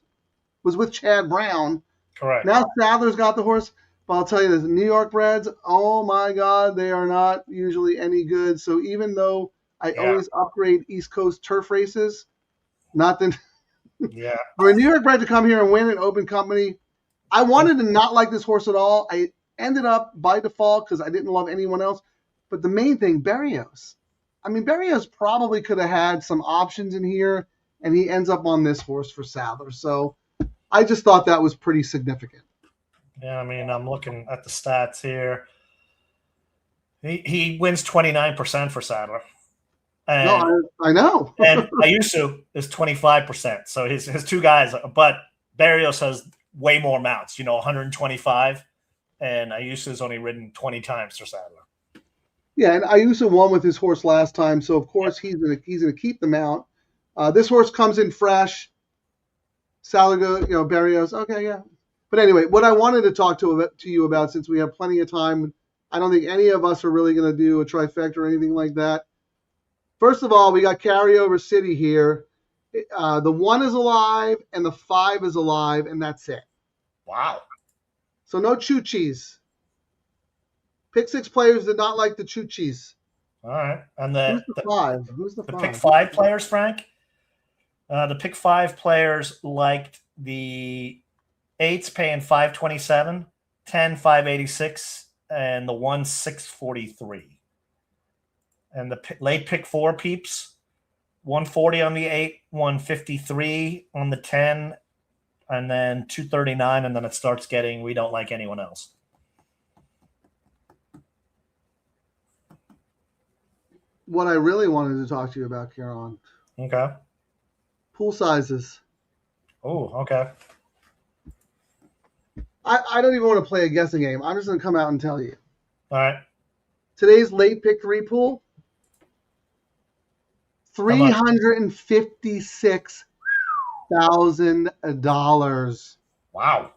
[SPEAKER 3] was with Chad Brown.
[SPEAKER 4] Correct.
[SPEAKER 3] Now Sadler's got the horse. But I'll tell you this, New York breds, oh my God, they are not usually any good. So even though I always upgrade East Coast turf races, not that
[SPEAKER 4] Yeah.
[SPEAKER 3] for a New York bred to come here and win an open company, I wanted to not like this horse at all. I ended up by default because I didn't love anyone else. But the main thing, Berrios. I mean, Berrios probably could have had some options in here, and he ends up on this horse for Sadler. So I just thought that was pretty significant.
[SPEAKER 4] Yeah, I mean, I'm looking at the stats here. He wins 29% for Sadler. And,
[SPEAKER 3] No, I know.
[SPEAKER 4] and Ayuso is 25%. So his two guys, but Berrios has way more mounts, 125, and Ayuso's only ridden 20 times for Sadler.
[SPEAKER 3] Yeah, and Ayuso won with his horse last time, so of course he's gonna keep the mount. This horse comes in fresh. Sadler goes, Berrios. Okay, yeah. But anyway, what I wanted to talk to you about, since we have plenty of time, I don't think any of us are really going to do a trifecta or anything like that. First of all, we got Carryover City here. The 1 is alive and the 5 is alive, and that's it.
[SPEAKER 4] Wow.
[SPEAKER 3] So no choo-chees. Pick 6 players did not like the choo-chees.
[SPEAKER 4] All right. And
[SPEAKER 3] Who's the 5? Who's the 5?
[SPEAKER 4] pick 5 players, Frank? The pick 5 players liked the 8's paying $527, 10 $586, and the 1 $643. And the late pick 4 peeps, 140 on the 8, 153 on the 10, and then 239, and then it starts getting we don't like anyone else.
[SPEAKER 3] What I really wanted to talk to you about, Ciaran,
[SPEAKER 4] Okay.
[SPEAKER 3] pool sizes.
[SPEAKER 4] Oh, okay.
[SPEAKER 3] I don't even want to play a guessing game. I'm just going to come out and tell you.
[SPEAKER 4] All right.
[SPEAKER 3] Today's late pick 3 pool, $356,000.
[SPEAKER 4] Wow.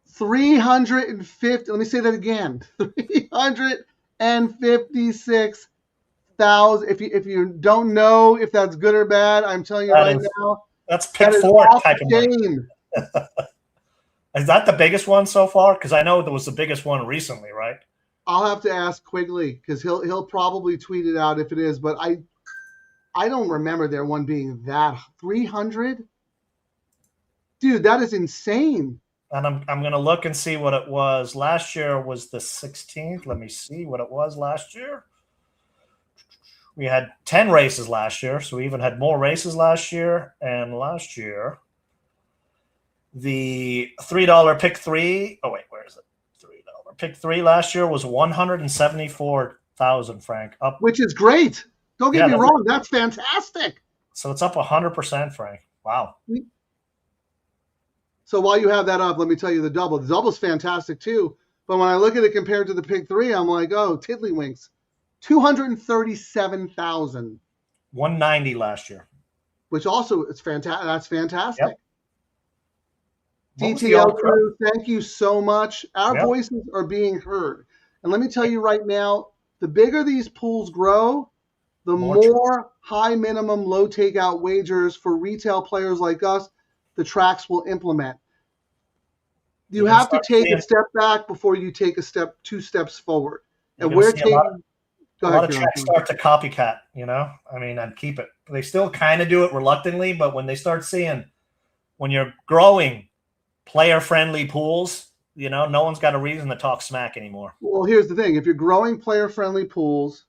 [SPEAKER 3] 350. Let me say that again. 356,000. If you don't know if that's good or bad, I'm telling you now.
[SPEAKER 4] That's pick
[SPEAKER 3] that
[SPEAKER 4] 4
[SPEAKER 3] off
[SPEAKER 4] type of money.
[SPEAKER 3] game.
[SPEAKER 4] Is that the biggest one so far? Because I know there was the biggest one recently, right?
[SPEAKER 3] I'll have to ask Quigley because he'll probably tweet it out if it is. But I don't remember there one being that 300. Dude, that is insane.
[SPEAKER 4] And I'm going to look and see what it was. Last year was the 16th. Let me see what it was last year. We had 10 races last year, so we even had more races last year. And last year, the $3 pick 3. Oh, wait, where is it? $3 pick 3 last year was $174,000, Frank. Up,
[SPEAKER 3] Which is great. Don't get me wrong. That's fantastic.
[SPEAKER 4] so it's up 100%, Frank. Wow.
[SPEAKER 3] So while you have that up, let me tell you the double. The double's fantastic too. But when I look at it compared to the pick 3, I'm like, oh, tiddlywinks. 237,000.
[SPEAKER 4] 190 last year.
[SPEAKER 3] Which also is fantastic. That's fantastic.
[SPEAKER 4] Yep. What was the
[SPEAKER 3] DTL
[SPEAKER 4] old
[SPEAKER 3] Crew, thank you so much. Our
[SPEAKER 4] Yep.
[SPEAKER 3] voices are being heard. And let me tell you right now, the bigger these pools grow, the more high minimum, low takeout wagers for retail players like us the tracks will implement. You
[SPEAKER 4] You're
[SPEAKER 3] have
[SPEAKER 4] gonna
[SPEAKER 3] to
[SPEAKER 4] start
[SPEAKER 3] take a step back before you take two steps forward. And
[SPEAKER 4] You're
[SPEAKER 3] we're
[SPEAKER 4] gonna see
[SPEAKER 3] taking.
[SPEAKER 4] a lot of tracks start to copycat, I mean, and keep it. They still kind of do it reluctantly, but when they start seeing, when you're growing player-friendly pools, no one's got a reason to talk smack anymore.
[SPEAKER 3] Well, here's the thing. If you're growing player-friendly pools,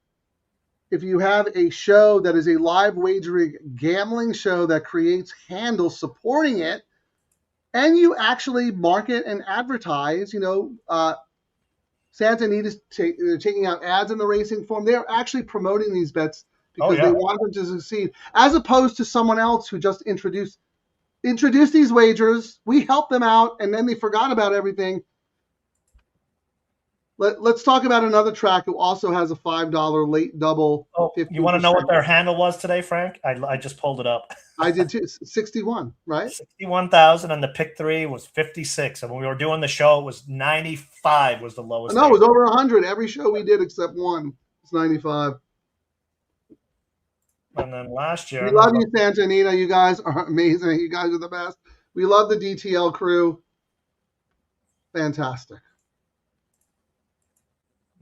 [SPEAKER 3] if you have a show that is a live wagering gambling show that creates handle supporting it, and you actually market and advertise, Santa Anita's taking out ads in the racing form. They're actually promoting these bets
[SPEAKER 4] Oh,
[SPEAKER 3] because they
[SPEAKER 4] yeah.
[SPEAKER 3] want them to succeed, as opposed to someone else who just introduced these wagers. We help them out, and then they forgot about everything. Let's talk about another track who also has a $5 late double.
[SPEAKER 4] Oh, you want to know what their handle was today, Frank? I just pulled it up.
[SPEAKER 3] I did too. 61, right?
[SPEAKER 4] 61,000, and the pick 3 was 56. And when we were doing the show, it was 95 was the lowest.
[SPEAKER 3] No, it was over 100 every show we did except one. It's 95.
[SPEAKER 4] And then last year,
[SPEAKER 3] We love you, Santa Anita. You guys are amazing. You guys are the best. We love the DTL crew. Fantastic.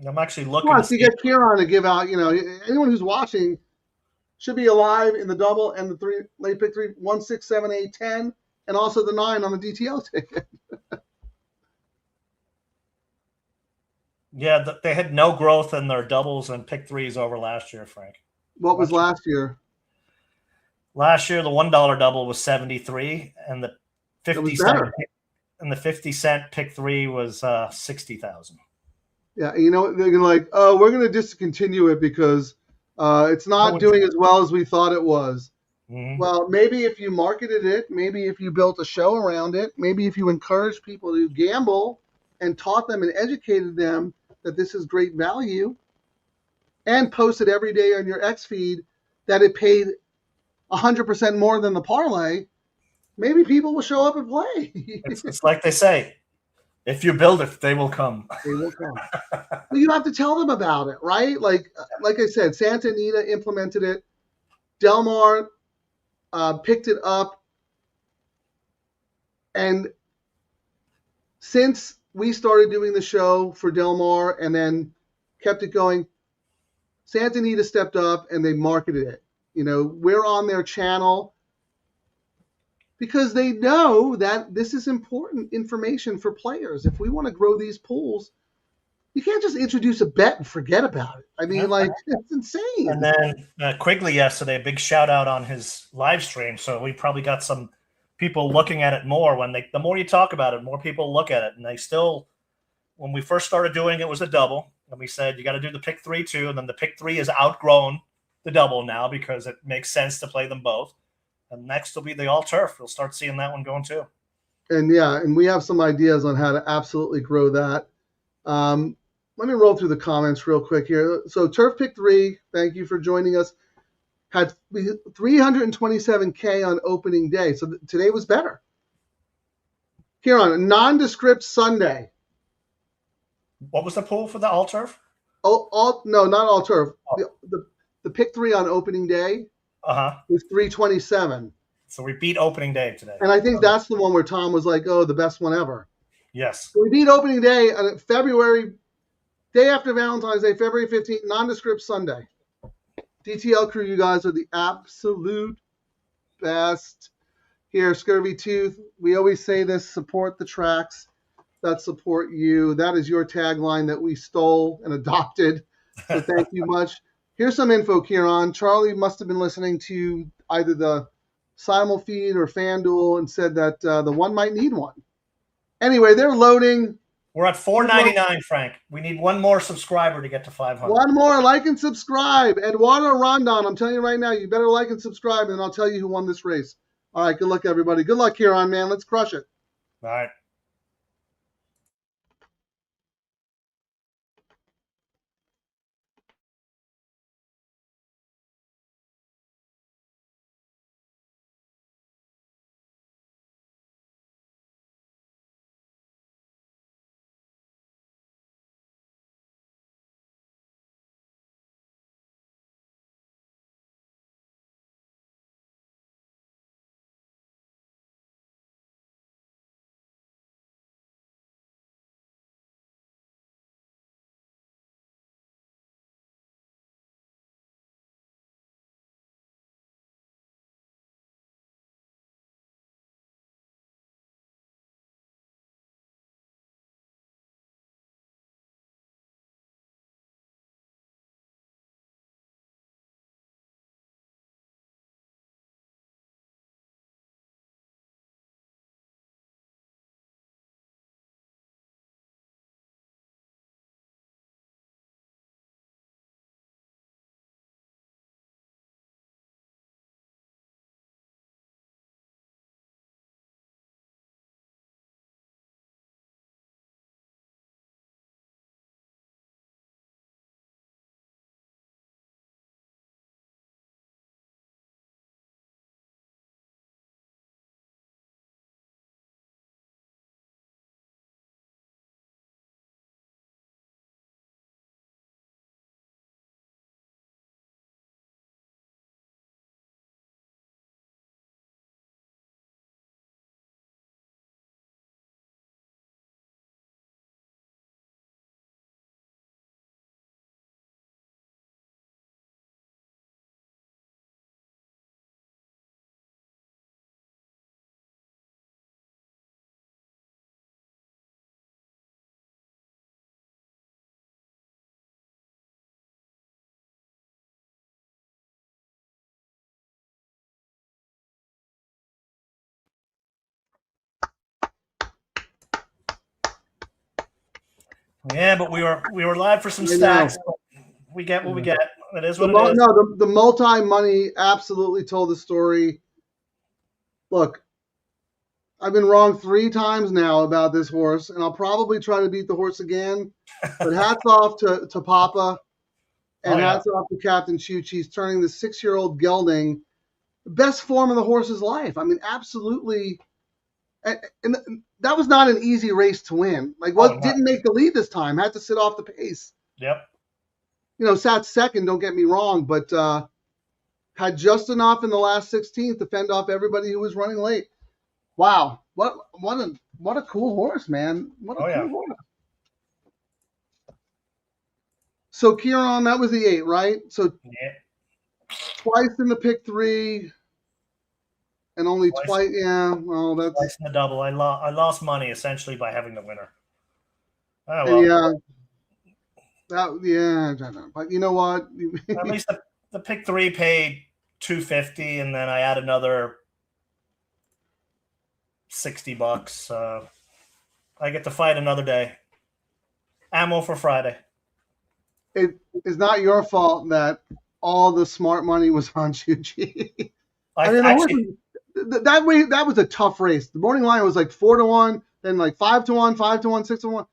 [SPEAKER 4] I'm actually looking.
[SPEAKER 3] Plus, you get Ciaran to give out. Anyone who's watching should be alive in the double and the three late pick 3, 1, 6, 7, 8, 10, and also the 9 on the DTL ticket.
[SPEAKER 4] Yeah, they had no growth in their doubles and pick 3s over last year, Frank.
[SPEAKER 3] What was last year?
[SPEAKER 4] Last year, the $1 double was 73, and the 50-cent pick 3 was 60,000.
[SPEAKER 3] Yeah, they're gonna we're gonna discontinue it because it's not doing as well as we thought it was.
[SPEAKER 4] Mm-hmm.
[SPEAKER 3] Well, maybe if you marketed it, maybe if you built a show around it, maybe if you encouraged people to gamble and taught them and educated them that this is great value, and posted every day on your X feed that it paid 100% more than the parlay, maybe people will show up and play.
[SPEAKER 4] It's like they say, if you build it, they will come.
[SPEAKER 3] They will come. But you have to tell them about it, right? Like I said, Santa Anita implemented it. Delmar picked it up. And since we started doing the show for Delmar and then kept it going, Santa Anita stepped up and they marketed it. We're on their channel because they know that this is important information for players. If we want to grow these pools, you can't just introduce a bet and forget about it. I mean, it's insane.
[SPEAKER 4] And then Quigley yesterday, a big shout out on his live stream. So we probably got some people looking at it more. The more you talk about it, more people look at it. And they still, when we first started doing it, it was a double. And we said, you got to do the pick 3 too. And then the pick 3 is outgrown the double now because it makes sense to play them both. And next will be the all turf. We'll start seeing that one going too.
[SPEAKER 3] And we have some ideas on how to absolutely grow that. Let me roll through the comments real quick here. So Turf Pick 3, thank you for joining us, had 327K on opening day. So today was better. Here on a nondescript Sunday.
[SPEAKER 4] What was the pool for the all turf?
[SPEAKER 3] No, not all turf. Oh. The pick 3 on opening day was 327.
[SPEAKER 4] So we beat opening day today.
[SPEAKER 3] And I think that's the one where Tom was like, the best one ever.
[SPEAKER 4] Yes.
[SPEAKER 3] So we beat opening day on February, day after Valentine's Day, February 15th, nondescript Sunday. DTL Crew, you guys are the absolute best. Here, Scurvy Tooth, we always say this, support the tracks that support you. That is your tagline that we stole and adopted. So thank you much. Here's some info, Ciaran. Charlie must have been listening to either the Simul feed or FanDuel and said that the one might need one. Anyway, they're loading.
[SPEAKER 4] We're at 499, Frank. We need one more subscriber to get to 500.
[SPEAKER 3] One more, like and subscribe. Eduardo Rondon, I'm telling you right now, you better like and subscribe, and I'll tell you who won this race. All right, good luck, everybody. Good luck, Ciaran, man. Let's crush it.
[SPEAKER 4] All right. Yeah, but we were live for some
[SPEAKER 3] I know.
[SPEAKER 4] stacks. We get what we get. It is what it is.
[SPEAKER 3] No, the multi-money absolutely told the story. Look, I've been wrong 3 times now about this horse, and I'll probably try to beat the horse again. But hats off to Papa, and hats off to Captain Chooch. He's turning the 6-year-old gelding the best form of the horse's life. I mean, absolutely. And that was not an easy race to win. Like, didn't make the lead this time. Had to sit off the pace.
[SPEAKER 4] Yep.
[SPEAKER 3] Sat second, don't get me wrong, but had just enough in the last 16th to fend off everybody who was running late. Wow. What a cool horse, man. What a cool horse. So, Ciaran, that was the 8, right? So, twice in the pick 3. And only twice, yeah. Well, that's
[SPEAKER 4] twice in the double. I lost money essentially by having the winner. Oh well.
[SPEAKER 3] Yeah, but you know what?
[SPEAKER 4] At least the pick 3 paid $250, and then I add another $60. I get to fight another day. Ammo for Friday.
[SPEAKER 3] It is not your fault that all the smart money was on Chuchi. That was a tough race. The morning line was like 4-1, then like 5-1, 5-1, 6-1.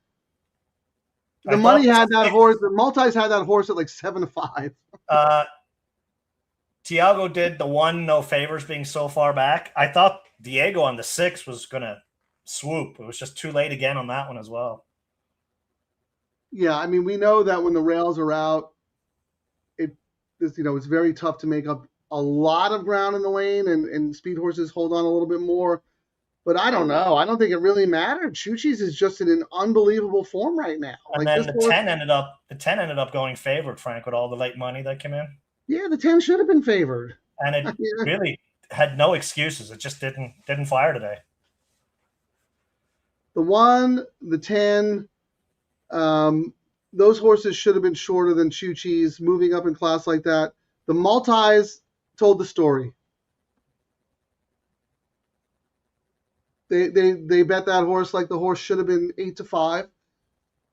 [SPEAKER 3] The money had that horse. The multis had that horse at like 7-5.
[SPEAKER 4] Tiago did the 1 no favors being so far back. I thought Diego on the 6 was gonna swoop. It was just too late again on that one as well.
[SPEAKER 3] Yeah, I mean, we know that when the rails are out, it's very tough to make up a lot of ground in the lane, and speed horses hold on a little bit more. But I don't know. I don't think it really mattered. Chuchi's is just in an unbelievable form right now.
[SPEAKER 4] And then the 10 ended up going favored, Frank, with all the late money that came in.
[SPEAKER 3] Yeah, the 10 should have been favored.
[SPEAKER 4] And it really had no excuses. It just didn't fire today.
[SPEAKER 3] The 1, the 10, those horses should have been shorter than Chuchi's, moving up in class like that. The multis told the story. They bet that horse like the horse should have been 8-5,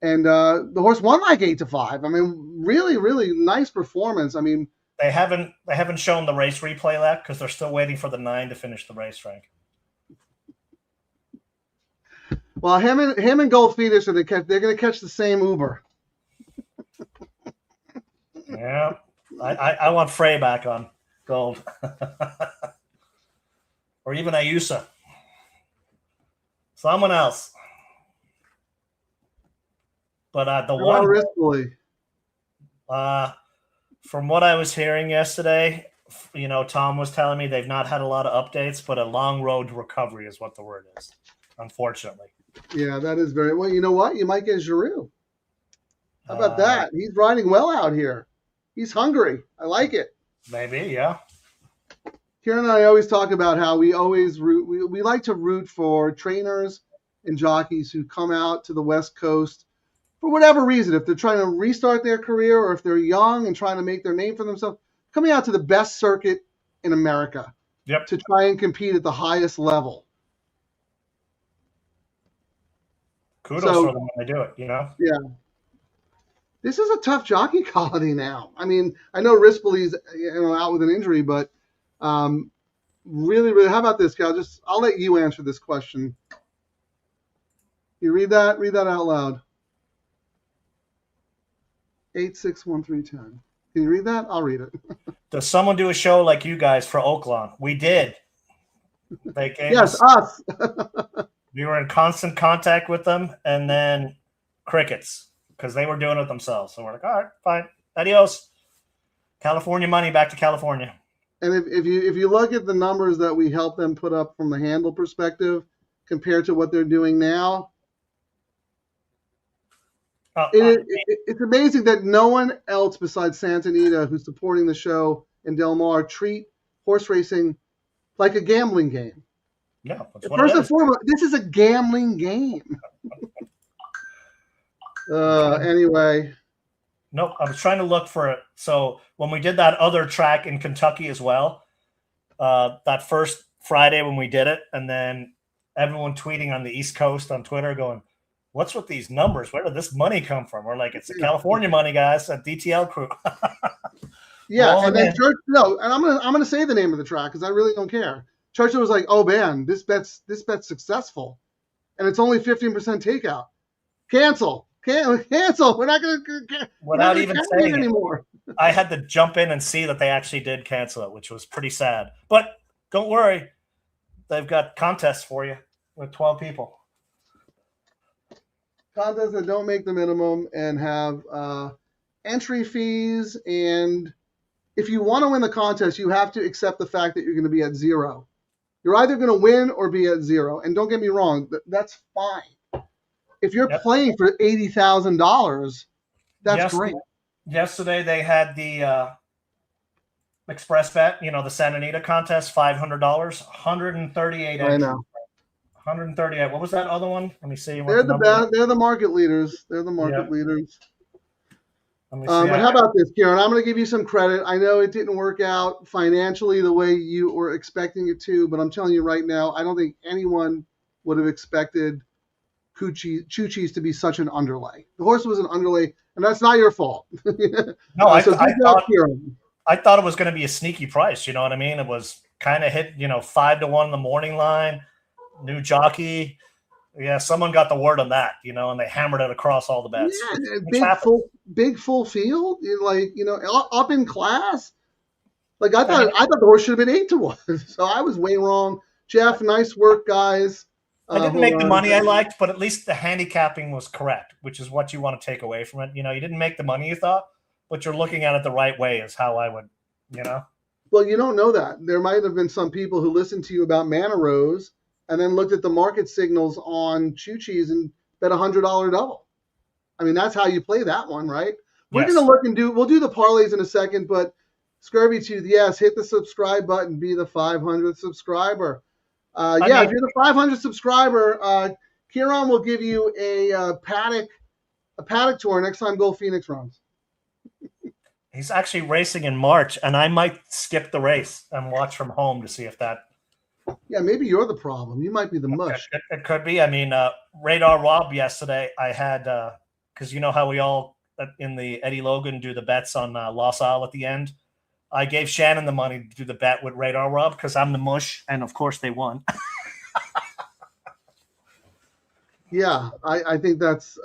[SPEAKER 3] and the horse won like 8-5. I mean, really, really nice performance. I mean,
[SPEAKER 4] they haven't shown the race replay yet because they're still waiting for the 9 to finish the race, Frank.
[SPEAKER 3] Well, him and Gold Phoenix they're going to catch the same Uber.
[SPEAKER 4] Yeah, I want Frey back on Gold, or even Ayusa. Someone else. But the one
[SPEAKER 3] riskily.
[SPEAKER 4] From what I was hearing yesterday, Tom was telling me they've not had a lot of updates, but a long road to recovery is what the word is, unfortunately.
[SPEAKER 3] Yeah, that is very well. You know what? You might get Giroux. How about that? He's riding well out here. He's hungry. I like it.
[SPEAKER 4] Maybe, yeah.
[SPEAKER 3] Ciaran and I always talk about how we always root. We like to root for trainers and jockeys who come out to the West Coast for whatever reason. If they're trying to restart their career, or if they're young and trying to make their name for themselves, coming out to the best circuit in America to try and compete at the highest level.
[SPEAKER 4] Kudos for them when they do it,
[SPEAKER 3] Yeah. This is a tough jockey colony now. I mean, I know Rispoli's out with an injury, but really, really, how about this, Cal? I'll let you answer this question. You read that? Read that out loud. 861310. Can you read that? I'll read it.
[SPEAKER 4] Does someone do a show like you guys for Oaklawn? We did. They gave
[SPEAKER 3] us.
[SPEAKER 4] We were in constant contact with them, and then crickets, because they were doing it themselves. So we're like, all right, fine. Adios. California money back to California.
[SPEAKER 3] And if you look at the numbers that we helped them put up from the handle perspective compared to what they're doing now, it's amazing that no one else besides Santa Anita, who's supporting the show, and Del Mar treat horse racing like a gambling game.
[SPEAKER 4] Yeah,
[SPEAKER 3] first and foremost, this is a gambling game. Anyway.
[SPEAKER 4] Nope, I was trying to look for it. So when we did that other track in Kentucky as well, that first Friday when we did it, and then everyone tweeting on the East Coast on Twitter going, what's with these numbers? Where did this money come from? We're like, it's the California money, guys, at DTL Crew.
[SPEAKER 3] Yeah,
[SPEAKER 4] Rolling
[SPEAKER 3] and then
[SPEAKER 4] in.
[SPEAKER 3] no, and I'm gonna say the name of the track because I really don't care. Churchill was like, "Oh man, this bet's successful, and it's only 15% takeout. Cancel. We're not gonna
[SPEAKER 4] Without even saying it
[SPEAKER 3] anymore."
[SPEAKER 4] I had to jump in and see that they actually did cancel it, which was pretty sad. But don't worry, they've got contests for you with 12 people.
[SPEAKER 3] Contests that don't make the minimum and have entry fees, and if you want to win the contest, you have to accept the fact that you're going to be at zero. You're either going to win or be at zero. And don't get me wrong, that's fine. If you're playing for $80,000, that's great.
[SPEAKER 4] Yesterday they had the Express Bet, the Santa Anita contest, $500, 138.
[SPEAKER 3] I know.
[SPEAKER 4] 138. What was that other one? Let me see.
[SPEAKER 3] They're the market leaders. They're the market leaders.
[SPEAKER 4] Let me see.
[SPEAKER 3] But how about this, Ciaran? I'm going to give you some credit. I know it didn't work out financially the way you were expecting it to, but I'm telling you right now, I don't think anyone would have expected Choo-Cheese to be such an underlay. The horse was an underlay, and that's not your fault.
[SPEAKER 4] No, I thought it was going to be a sneaky price. You know what I mean? It was kind of hit, 5-1 in the morning line, new jockey. Yeah, someone got the word on that, and they hammered it across all the bets.
[SPEAKER 3] Yeah, big full field, up in class. Like I thought the horse should have been 8-1. So I was way wrong. Jeff, nice work, guys.
[SPEAKER 4] I didn't make the money I liked, but at least the handicapping was correct, which is what you want to take away from it. You didn't make the money you thought, but you're looking at it the right way is how I would,
[SPEAKER 3] Well, you don't know that. There might have been some people who listened to you about Mana Rose and then looked at the market signals on Choo-Cheese and bet $100 double. I mean, that's how you play that one, right? We're going to look and we'll do the parlays in a second, but Scurvy Tooth, yes, hit the subscribe button, be the 500th subscriber. If you're the 500th subscriber, Ciaran will give you a paddock tour next time Gold Phoenix runs.
[SPEAKER 4] He's actually racing in March, and I might skip the race and watch from home to see if that.
[SPEAKER 3] Yeah, maybe you're the problem. You might be the mush.
[SPEAKER 4] It could be. I mean, Radar Rob yesterday, I had because you know how we all in the Eddie Logan do the bets on Los Al at the end. I gave Shannon the money to do the bet with Radar Rob because I'm the mush, and of course they won.
[SPEAKER 3] Yeah, I think that's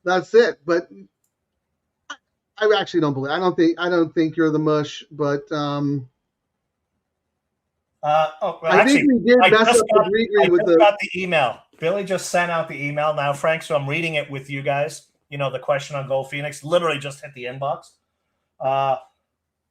[SPEAKER 3] that's it. But I actually don't believe. I don't think you're the mush. But I think we did mess up the Grigri with the.
[SPEAKER 4] Got the email. Billy just sent out the email now, Frank. So I'm reading it with you guys. The question on Gold Phoenix literally just hit the inbox. I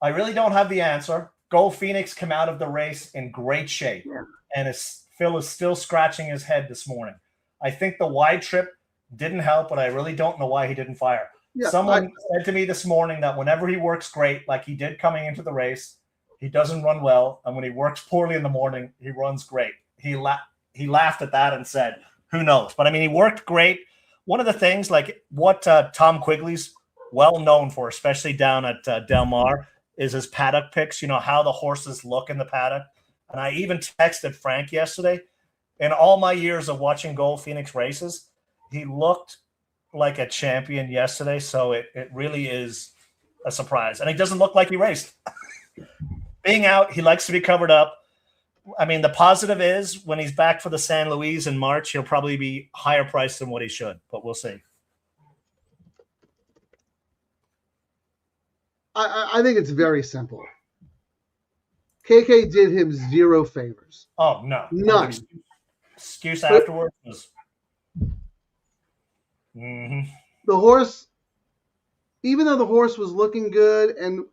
[SPEAKER 4] really don't have the answer. Gold Phoenix come out of the race in great shape, and Phil is still scratching his head this morning. I think the wide trip didn't help, but I really don't know why he didn't fire. Yeah, Someone said to me this morning that whenever he works great, like he did coming into the race, he doesn't run well, and when he works poorly in the morning, he runs great. He laughed at that and said, "Who knows?" But I mean, he worked great. One of the things, like what Tom Quigley's well known for, especially down at Del Mar, is his paddock picks, how the horses look in the paddock. And I even texted Frank yesterday. In all my years of watching Gold Phoenix races, he looked like a champion yesterday. So it really is a surprise. And he doesn't look like he raced. Being out, he likes to be covered up. I mean, the positive is when he's back for the San Luis in March, he'll probably be higher priced than what he should, but we'll see.
[SPEAKER 3] I think it's very simple. KK did him zero favors.
[SPEAKER 4] Oh, no.
[SPEAKER 3] None.
[SPEAKER 4] Excuse afterwards was... Mm-hmm.
[SPEAKER 3] The horse, even though the horse was looking good, and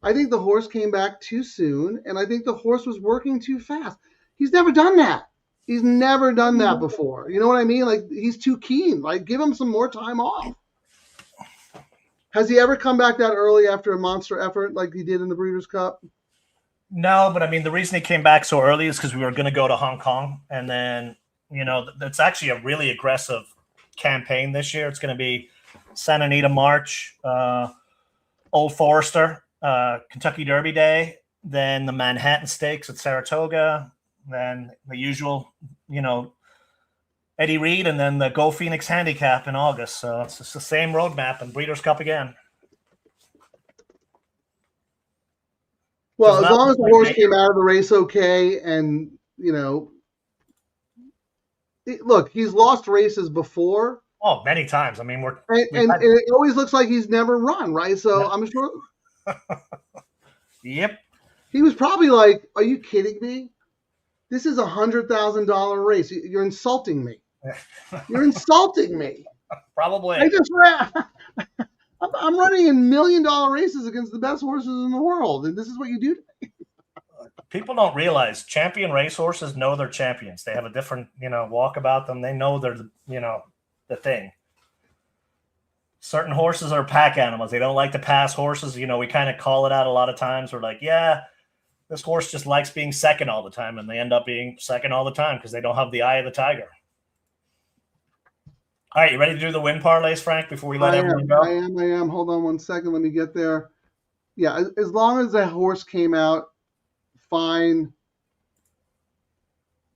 [SPEAKER 3] I think the horse came back too soon, and I think the horse was working too fast. He's never done that. He's never done that before. You know what I mean? Like, he's too keen. Like, give him some more time off. Has he ever come back that early after a monster effort like he did in the Breeders' Cup?
[SPEAKER 4] No, but I mean, the reason he came back so early is because we were going to go to Hong Kong. And then, it's actually a really aggressive campaign this year. It's going to be Santa Anita March, Old Forester, Kentucky Derby Day, then the the Manhattan Stakes at Saratoga, then the usual, Eddie Reed, and then the Go Phoenix Handicap in August. So it's just the same roadmap, and Breeders' Cup again.
[SPEAKER 3] Well,
[SPEAKER 4] Does
[SPEAKER 3] as
[SPEAKER 4] not
[SPEAKER 3] long as the
[SPEAKER 4] look
[SPEAKER 3] horse
[SPEAKER 4] like
[SPEAKER 3] came out of the race okay, and look, he's lost races before,
[SPEAKER 4] Oh, many times. I mean,
[SPEAKER 3] and it always looks like he's never run, right? So
[SPEAKER 4] Yep.
[SPEAKER 3] I'm sure
[SPEAKER 4] Yep.
[SPEAKER 3] he was probably like, "Are you kidding me? This is $100,000 race. You're insulting me. You're insulting me.
[SPEAKER 4] Probably.
[SPEAKER 3] I just ran. I'm running in $1 million races against the best horses in the world, and this is what you do to me."
[SPEAKER 4] People don't realize champion racehorses know they're champions. They have a different, walk about them. They know they're, the thing. Certain horses are pack animals. They don't like to pass horses. We kind of call it out a lot of times. We're like, yeah, this horse just likes being second all the time, and they end up being second all the time because they don't have the eye of the tiger. All right, you ready to do the win parlays, Frank, before we let everyone go?
[SPEAKER 3] I am. Hold on one second. Let me get there. Yeah, as long as the horse came out fine,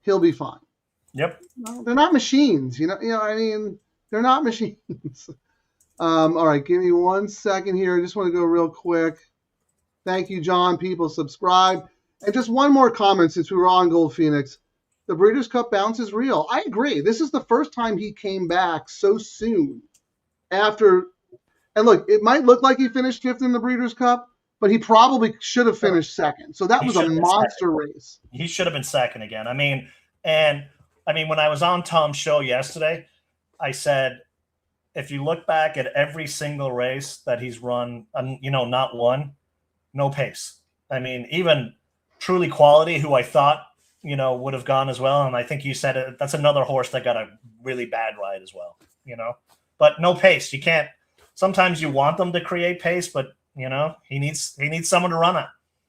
[SPEAKER 3] he'll be fine.
[SPEAKER 4] Yep.
[SPEAKER 3] No, they're not machines. They're not machines. All right, give me 1 second here. I just want to go real quick. Thank you, John. People subscribe. And just one more comment since we were on Gold Phoenix. The Breeders' Cup bounce is real. I agree. This is the first time he came back so soon after. And look, it might look like he finished fifth in the Breeders' Cup, but he probably should have finished second. So that was a monster race.
[SPEAKER 4] He should have been second again. I mean, when I was on Tom's show yesterday, I said, if you look back at every single race that he's run, not one, no pace. I mean, even Truly Quality, who I thought, would have gone as well. And I think you said it, that's another horse that got a really bad ride as well, but no pace. You can't, sometimes you want them to create pace, but he needs someone to run it.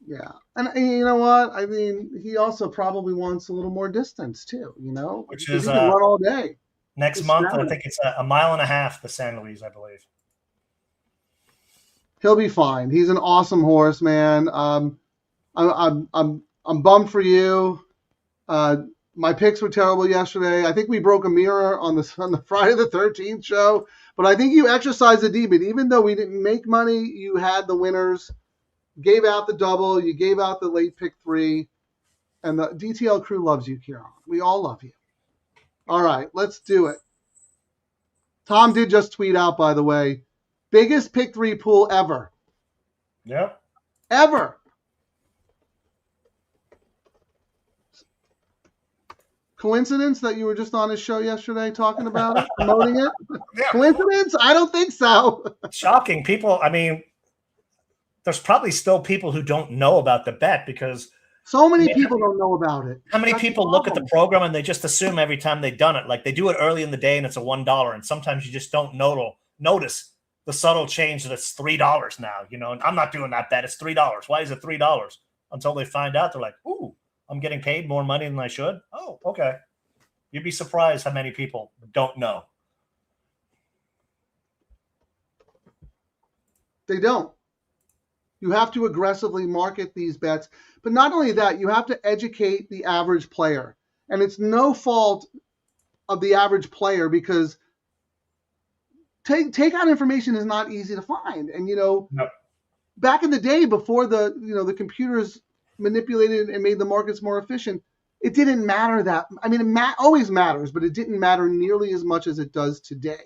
[SPEAKER 3] Yeah. And you know what? I mean, he also probably wants a little more distance too,
[SPEAKER 4] which
[SPEAKER 3] he
[SPEAKER 4] is
[SPEAKER 3] can run all day.
[SPEAKER 4] Next month. I think it's a mile and a half, the San Luis, I believe.
[SPEAKER 3] He'll be fine. He's an awesome horse, man. I'm bummed for you. My picks were terrible yesterday. I think we broke a mirror on the Friday the 13th show, but I think you exercised the demon. Even though we didn't make money, you had the winners, gave out the double, you gave out the late pick 3, and the DTL crew loves you, Ciaran. We all love you. All right, let's do it. Tom did just tweet out, by the way, biggest pick 3 pool ever.
[SPEAKER 4] Yep.
[SPEAKER 3] Ever. Coincidence that you were just on his show yesterday talking about it, promoting it?
[SPEAKER 4] Yeah.
[SPEAKER 3] Coincidence? I don't think so.
[SPEAKER 4] Shocking. People, there's probably still people who don't know about the bet because
[SPEAKER 3] so many people don't know about it.
[SPEAKER 4] How many people look at the program and they just assume every time they've done it, like they do it early in the day and it's a $1, and sometimes you just don't notice the subtle change that it's $3 now. And I'm not doing that bet. It's $3. Why is it $3? Until they find out, they're like, ooh, I'm getting paid more money than I should. Oh, okay. You'd be surprised how many people don't know.
[SPEAKER 3] They don't. You have to aggressively market these bets. But not only that, you have to educate the average player. And it's no fault of the average player because takeout information is not easy to find. And,
[SPEAKER 4] No.
[SPEAKER 3] back in the day before the computers manipulated and made the markets more efficient, it didn't matter that. I mean, it always matters, but it didn't matter nearly as much as it does today.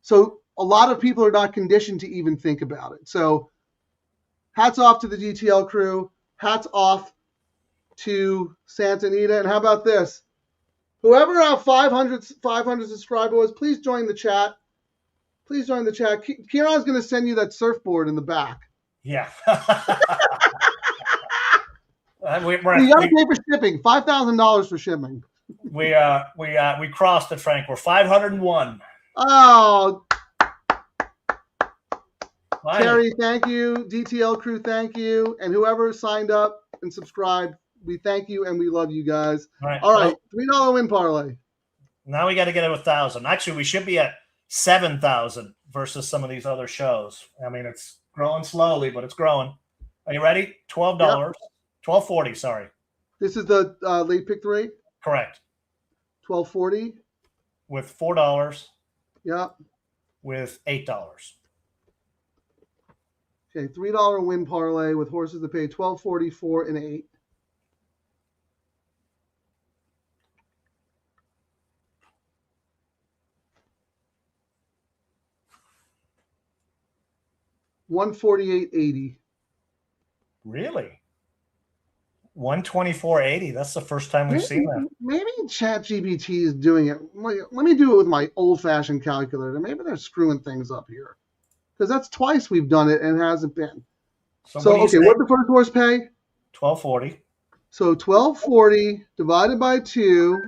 [SPEAKER 3] So a lot of people are not conditioned to even think about it. So hats off to the DTL crew. Hats off to Santa Anita. And how about this? Whoever our 500 subscriber was, please join the chat. Please join the chat. Ciaran's going to send you that surfboard in the back.
[SPEAKER 4] Yeah.
[SPEAKER 3] You got to pay for shipping. $5,000 for shipping.
[SPEAKER 4] We crossed it, Frank. We're 501.
[SPEAKER 3] Oh,
[SPEAKER 4] Finally.
[SPEAKER 3] Terry, thank you. DTL crew, thank you. And whoever signed up and subscribed, we thank you and we love you guys. All right. $3 win parlay.
[SPEAKER 4] Now we got to get it 1,000. Actually, we should be at 7,000 versus some of these other shows. I mean, it's growing slowly, but it's growing. Are you ready? $12. Yep. $12.40, sorry.
[SPEAKER 3] This is the late pick 3?
[SPEAKER 4] Correct.
[SPEAKER 3] $12.40.
[SPEAKER 4] with $4,
[SPEAKER 3] Yep.
[SPEAKER 4] with $8.
[SPEAKER 3] Okay, $3 win parlay with horses that pay 12.44 and 8. $148.80.
[SPEAKER 4] Really? 124.80. That's the first time we've seen that.
[SPEAKER 3] Maybe ChatGPT is doing it. Let me do it with my old-fashioned calculator. Maybe they're screwing things up here, because that's twice we've done it and it hasn't been. So okay, what the first horse pay?
[SPEAKER 4] 12.40.
[SPEAKER 3] So 12.40 divided by 2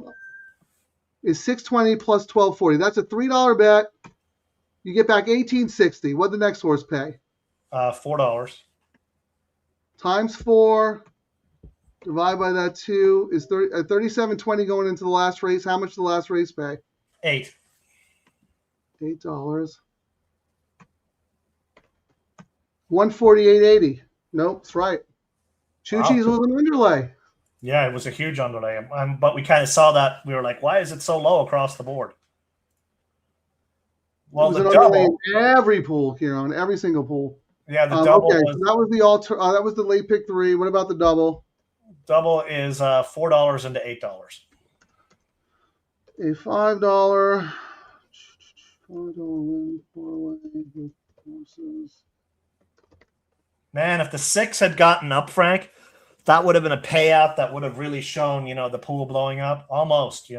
[SPEAKER 3] is 6.20 plus 12.40. That's a $3 bet. You get back 18.60. What the next horse pay?
[SPEAKER 4] $4.
[SPEAKER 3] Times 4 divided by that 2 is 37.20 going into the last race. How much did the last race pay?
[SPEAKER 4] $8.
[SPEAKER 3] $8. 148.80. Nope, that's right. Choo-Chee's was an underlay.
[SPEAKER 4] Yeah, it was a huge underlay. But we kind of saw that. We were like, why is it so low across the board? Well,
[SPEAKER 3] it was
[SPEAKER 4] the
[SPEAKER 3] an
[SPEAKER 4] double,
[SPEAKER 3] underlay in every pool, Ciaran, every single pool.
[SPEAKER 4] Yeah, the double
[SPEAKER 3] okay,
[SPEAKER 4] was,
[SPEAKER 3] so that was the that was the late pick 3. What about the double?
[SPEAKER 4] Double is $4 into $8.
[SPEAKER 3] A $5 win parlay with horses.
[SPEAKER 4] Man, if the 6 had gotten up, Frank, that would have been a payout that would have really shown, the pool blowing up. Almost,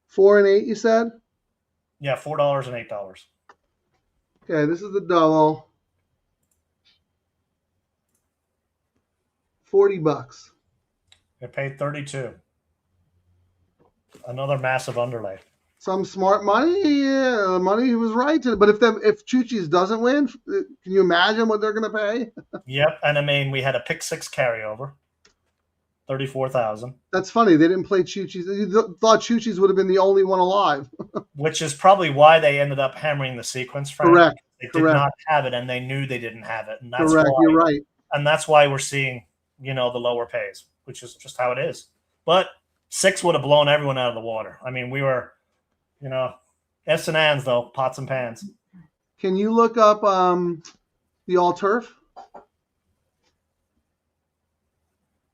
[SPEAKER 3] 4 and 8, you said?
[SPEAKER 4] Yeah, $4 and $8.
[SPEAKER 3] Okay, this is the double. $40.
[SPEAKER 4] It paid 32. Another massive underlay.
[SPEAKER 3] Some smart money. Yeah, money was right. But if Choo-Chee's doesn't win, can you imagine what they're going to pay?
[SPEAKER 4] Yep, and I mean we had a pick 6 carryover, $34,000.
[SPEAKER 3] That's funny. They didn't play Choo-Chee's. You thought Choo-Chee's would have been the only one alive.
[SPEAKER 4] Which is probably why they ended up hammering the sequence, Frank.
[SPEAKER 3] Correct.
[SPEAKER 4] They did not have it, and they knew they didn't have it, and that's
[SPEAKER 3] Correct.
[SPEAKER 4] why,
[SPEAKER 3] You're right.
[SPEAKER 4] and that's why we're seeing the lower pays, which is just how it is. But 6 would have blown everyone out of the water. I mean, we were, F's and N's though, pots and pans.
[SPEAKER 3] Can you look up the all turf?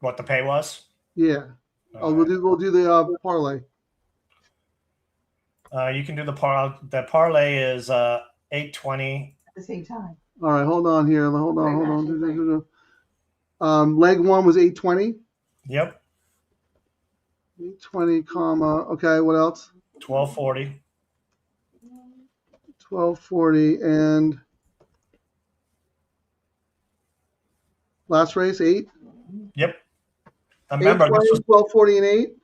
[SPEAKER 4] What the pay was?
[SPEAKER 3] Yeah. We'll do the parlay.
[SPEAKER 4] You can do the parlay. The parlay is $8.20
[SPEAKER 6] at the same time.
[SPEAKER 3] All right, hold on here. Hold on. Leg 1 was 820.
[SPEAKER 4] Yep.
[SPEAKER 3] 820, comma. Okay, what else?
[SPEAKER 4] 12.40.
[SPEAKER 3] 1240 and last race 8.
[SPEAKER 4] Yep. I remember this was
[SPEAKER 3] 1240 and 8.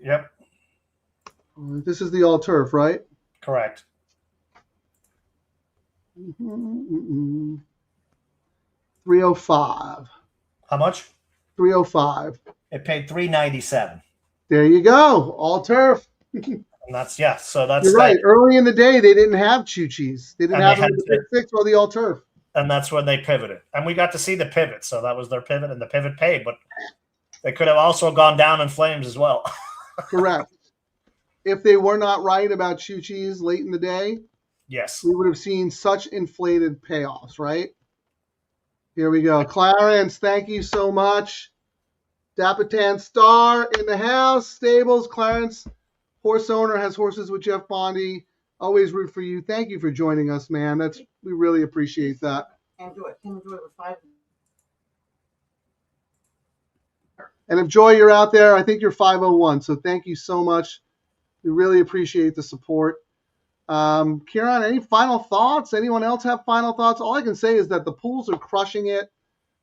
[SPEAKER 4] Yep.
[SPEAKER 3] This is the all turf, right?
[SPEAKER 4] Correct.
[SPEAKER 3] 305.
[SPEAKER 4] How much?
[SPEAKER 3] 305.
[SPEAKER 4] It paid $397.
[SPEAKER 3] There you go. All turf.
[SPEAKER 4] And that's so that's
[SPEAKER 3] You're right. Early in the day, they didn't have Choo-Chee's. They didn't have the pick 6 or the all turf.
[SPEAKER 4] And that's when they pivoted. And we got to see the pivot. So that was their pivot, and the pivot paid. But they could have also gone down in flames as well.
[SPEAKER 3] Correct. If they were not right about Choo-Chee's late in the day,
[SPEAKER 4] yes,
[SPEAKER 3] we would have seen such inflated payoffs, right? Here we go. Clarence, thank you so much. Dapitan Star in the house. Stables, Clarence, horse owner, has horses with Jeff Bondy. Always root for you. Thank you for joining us, man. We really appreciate that.
[SPEAKER 6] Enjoy it with 5.
[SPEAKER 3] And if Joy, you're out there, I think you're 501. So thank you so much. We really appreciate the support. Ciaran, any final thoughts? Anyone else have final thoughts? All I can say is that the pools are crushing it.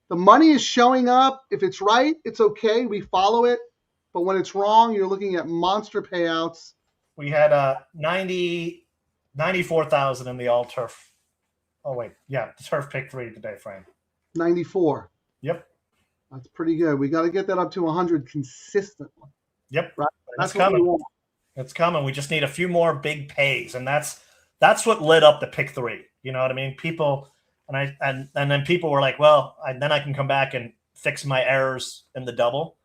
[SPEAKER 3] The money is showing up. If it's right, it's okay. We follow it. But when it's wrong, you're looking at monster payouts.
[SPEAKER 4] we had 94,000 in the all turf. Oh wait, yeah, the turf pick 3 today, Frank.
[SPEAKER 3] 94.
[SPEAKER 4] Yep.
[SPEAKER 3] That's pretty good. We got to get that up to 100 consistently.
[SPEAKER 4] Yep.
[SPEAKER 3] Right.
[SPEAKER 4] That's
[SPEAKER 3] what we
[SPEAKER 4] coming.
[SPEAKER 3] want.
[SPEAKER 4] It's coming. We just need a few more big pays, and that's what lit up the pick 3. You know what I mean? People and then people were like, well, then I can come back and fix my errors in the double.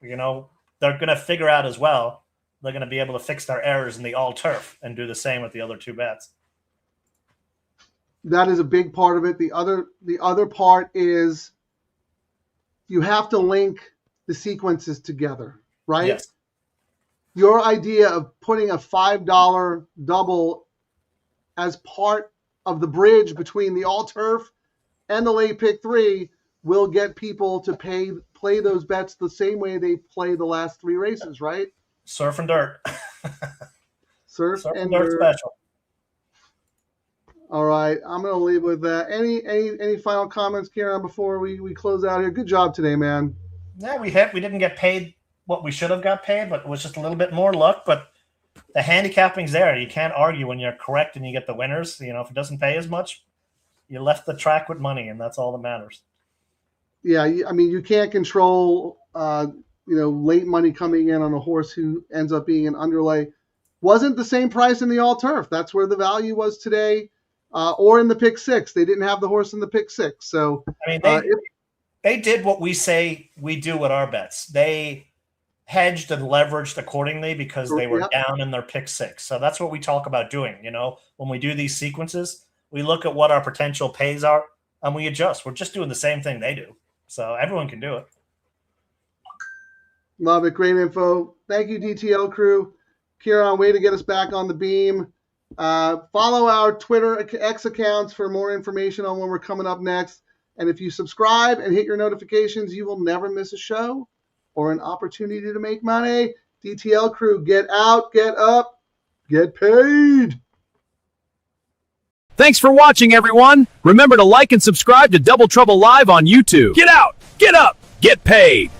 [SPEAKER 4] You know, they're going to figure out as well they're going to be able to fix their errors in the all turf and do the same with the other two bets.
[SPEAKER 3] That is a big part of it. The other part is you have to link the sequences together, right?
[SPEAKER 4] Yes.
[SPEAKER 3] Your idea of putting a $5 double as part of the bridge between the all turf and the late pick 3 will get people to play those bets the same way they play the last 3 races, right?
[SPEAKER 4] Surf and dirt.
[SPEAKER 3] Surf and
[SPEAKER 4] dirt
[SPEAKER 3] dirt.
[SPEAKER 4] special.
[SPEAKER 3] All right, I'm going to leave with that. Any final comments, Ciaran, before we close out here? Good job today, man.
[SPEAKER 4] Yeah, we didn't get paid what we should have got paid, but it was just a little bit more luck. But the handicapping's there. You can't argue when you're correct and you get the winners. You know, if it doesn't pay as much, you left the track with money, and that's all that matters.
[SPEAKER 3] Yeah, I mean, you can't control, late money coming in on a horse who ends up being an underlay. Wasn't the same price in the all turf. That's where the value was today. Or in the pick 6. They didn't have the horse in the pick 6. So
[SPEAKER 4] I mean, they did what we say we do with our bets. They hedged and leveraged accordingly because they were down in their pick 6. So that's what we talk about doing. You know, when we do these sequences, we look at what our potential pays are and we adjust. We're just doing the same thing they do. So everyone can do it.
[SPEAKER 3] Love it. Great info. Thank you, DTL Crew. Ciaran, way to get us back on the beam. Follow our Twitter X accounts for more information on when we're coming up next. And if you subscribe and hit your notifications, you will never miss a show or an opportunity to make money. DTL Crew, get out, get up, get paid.
[SPEAKER 5] Thanks for watching, everyone. Remember to like and subscribe to Double Trouble Live on YouTube. Get out, get up, get paid.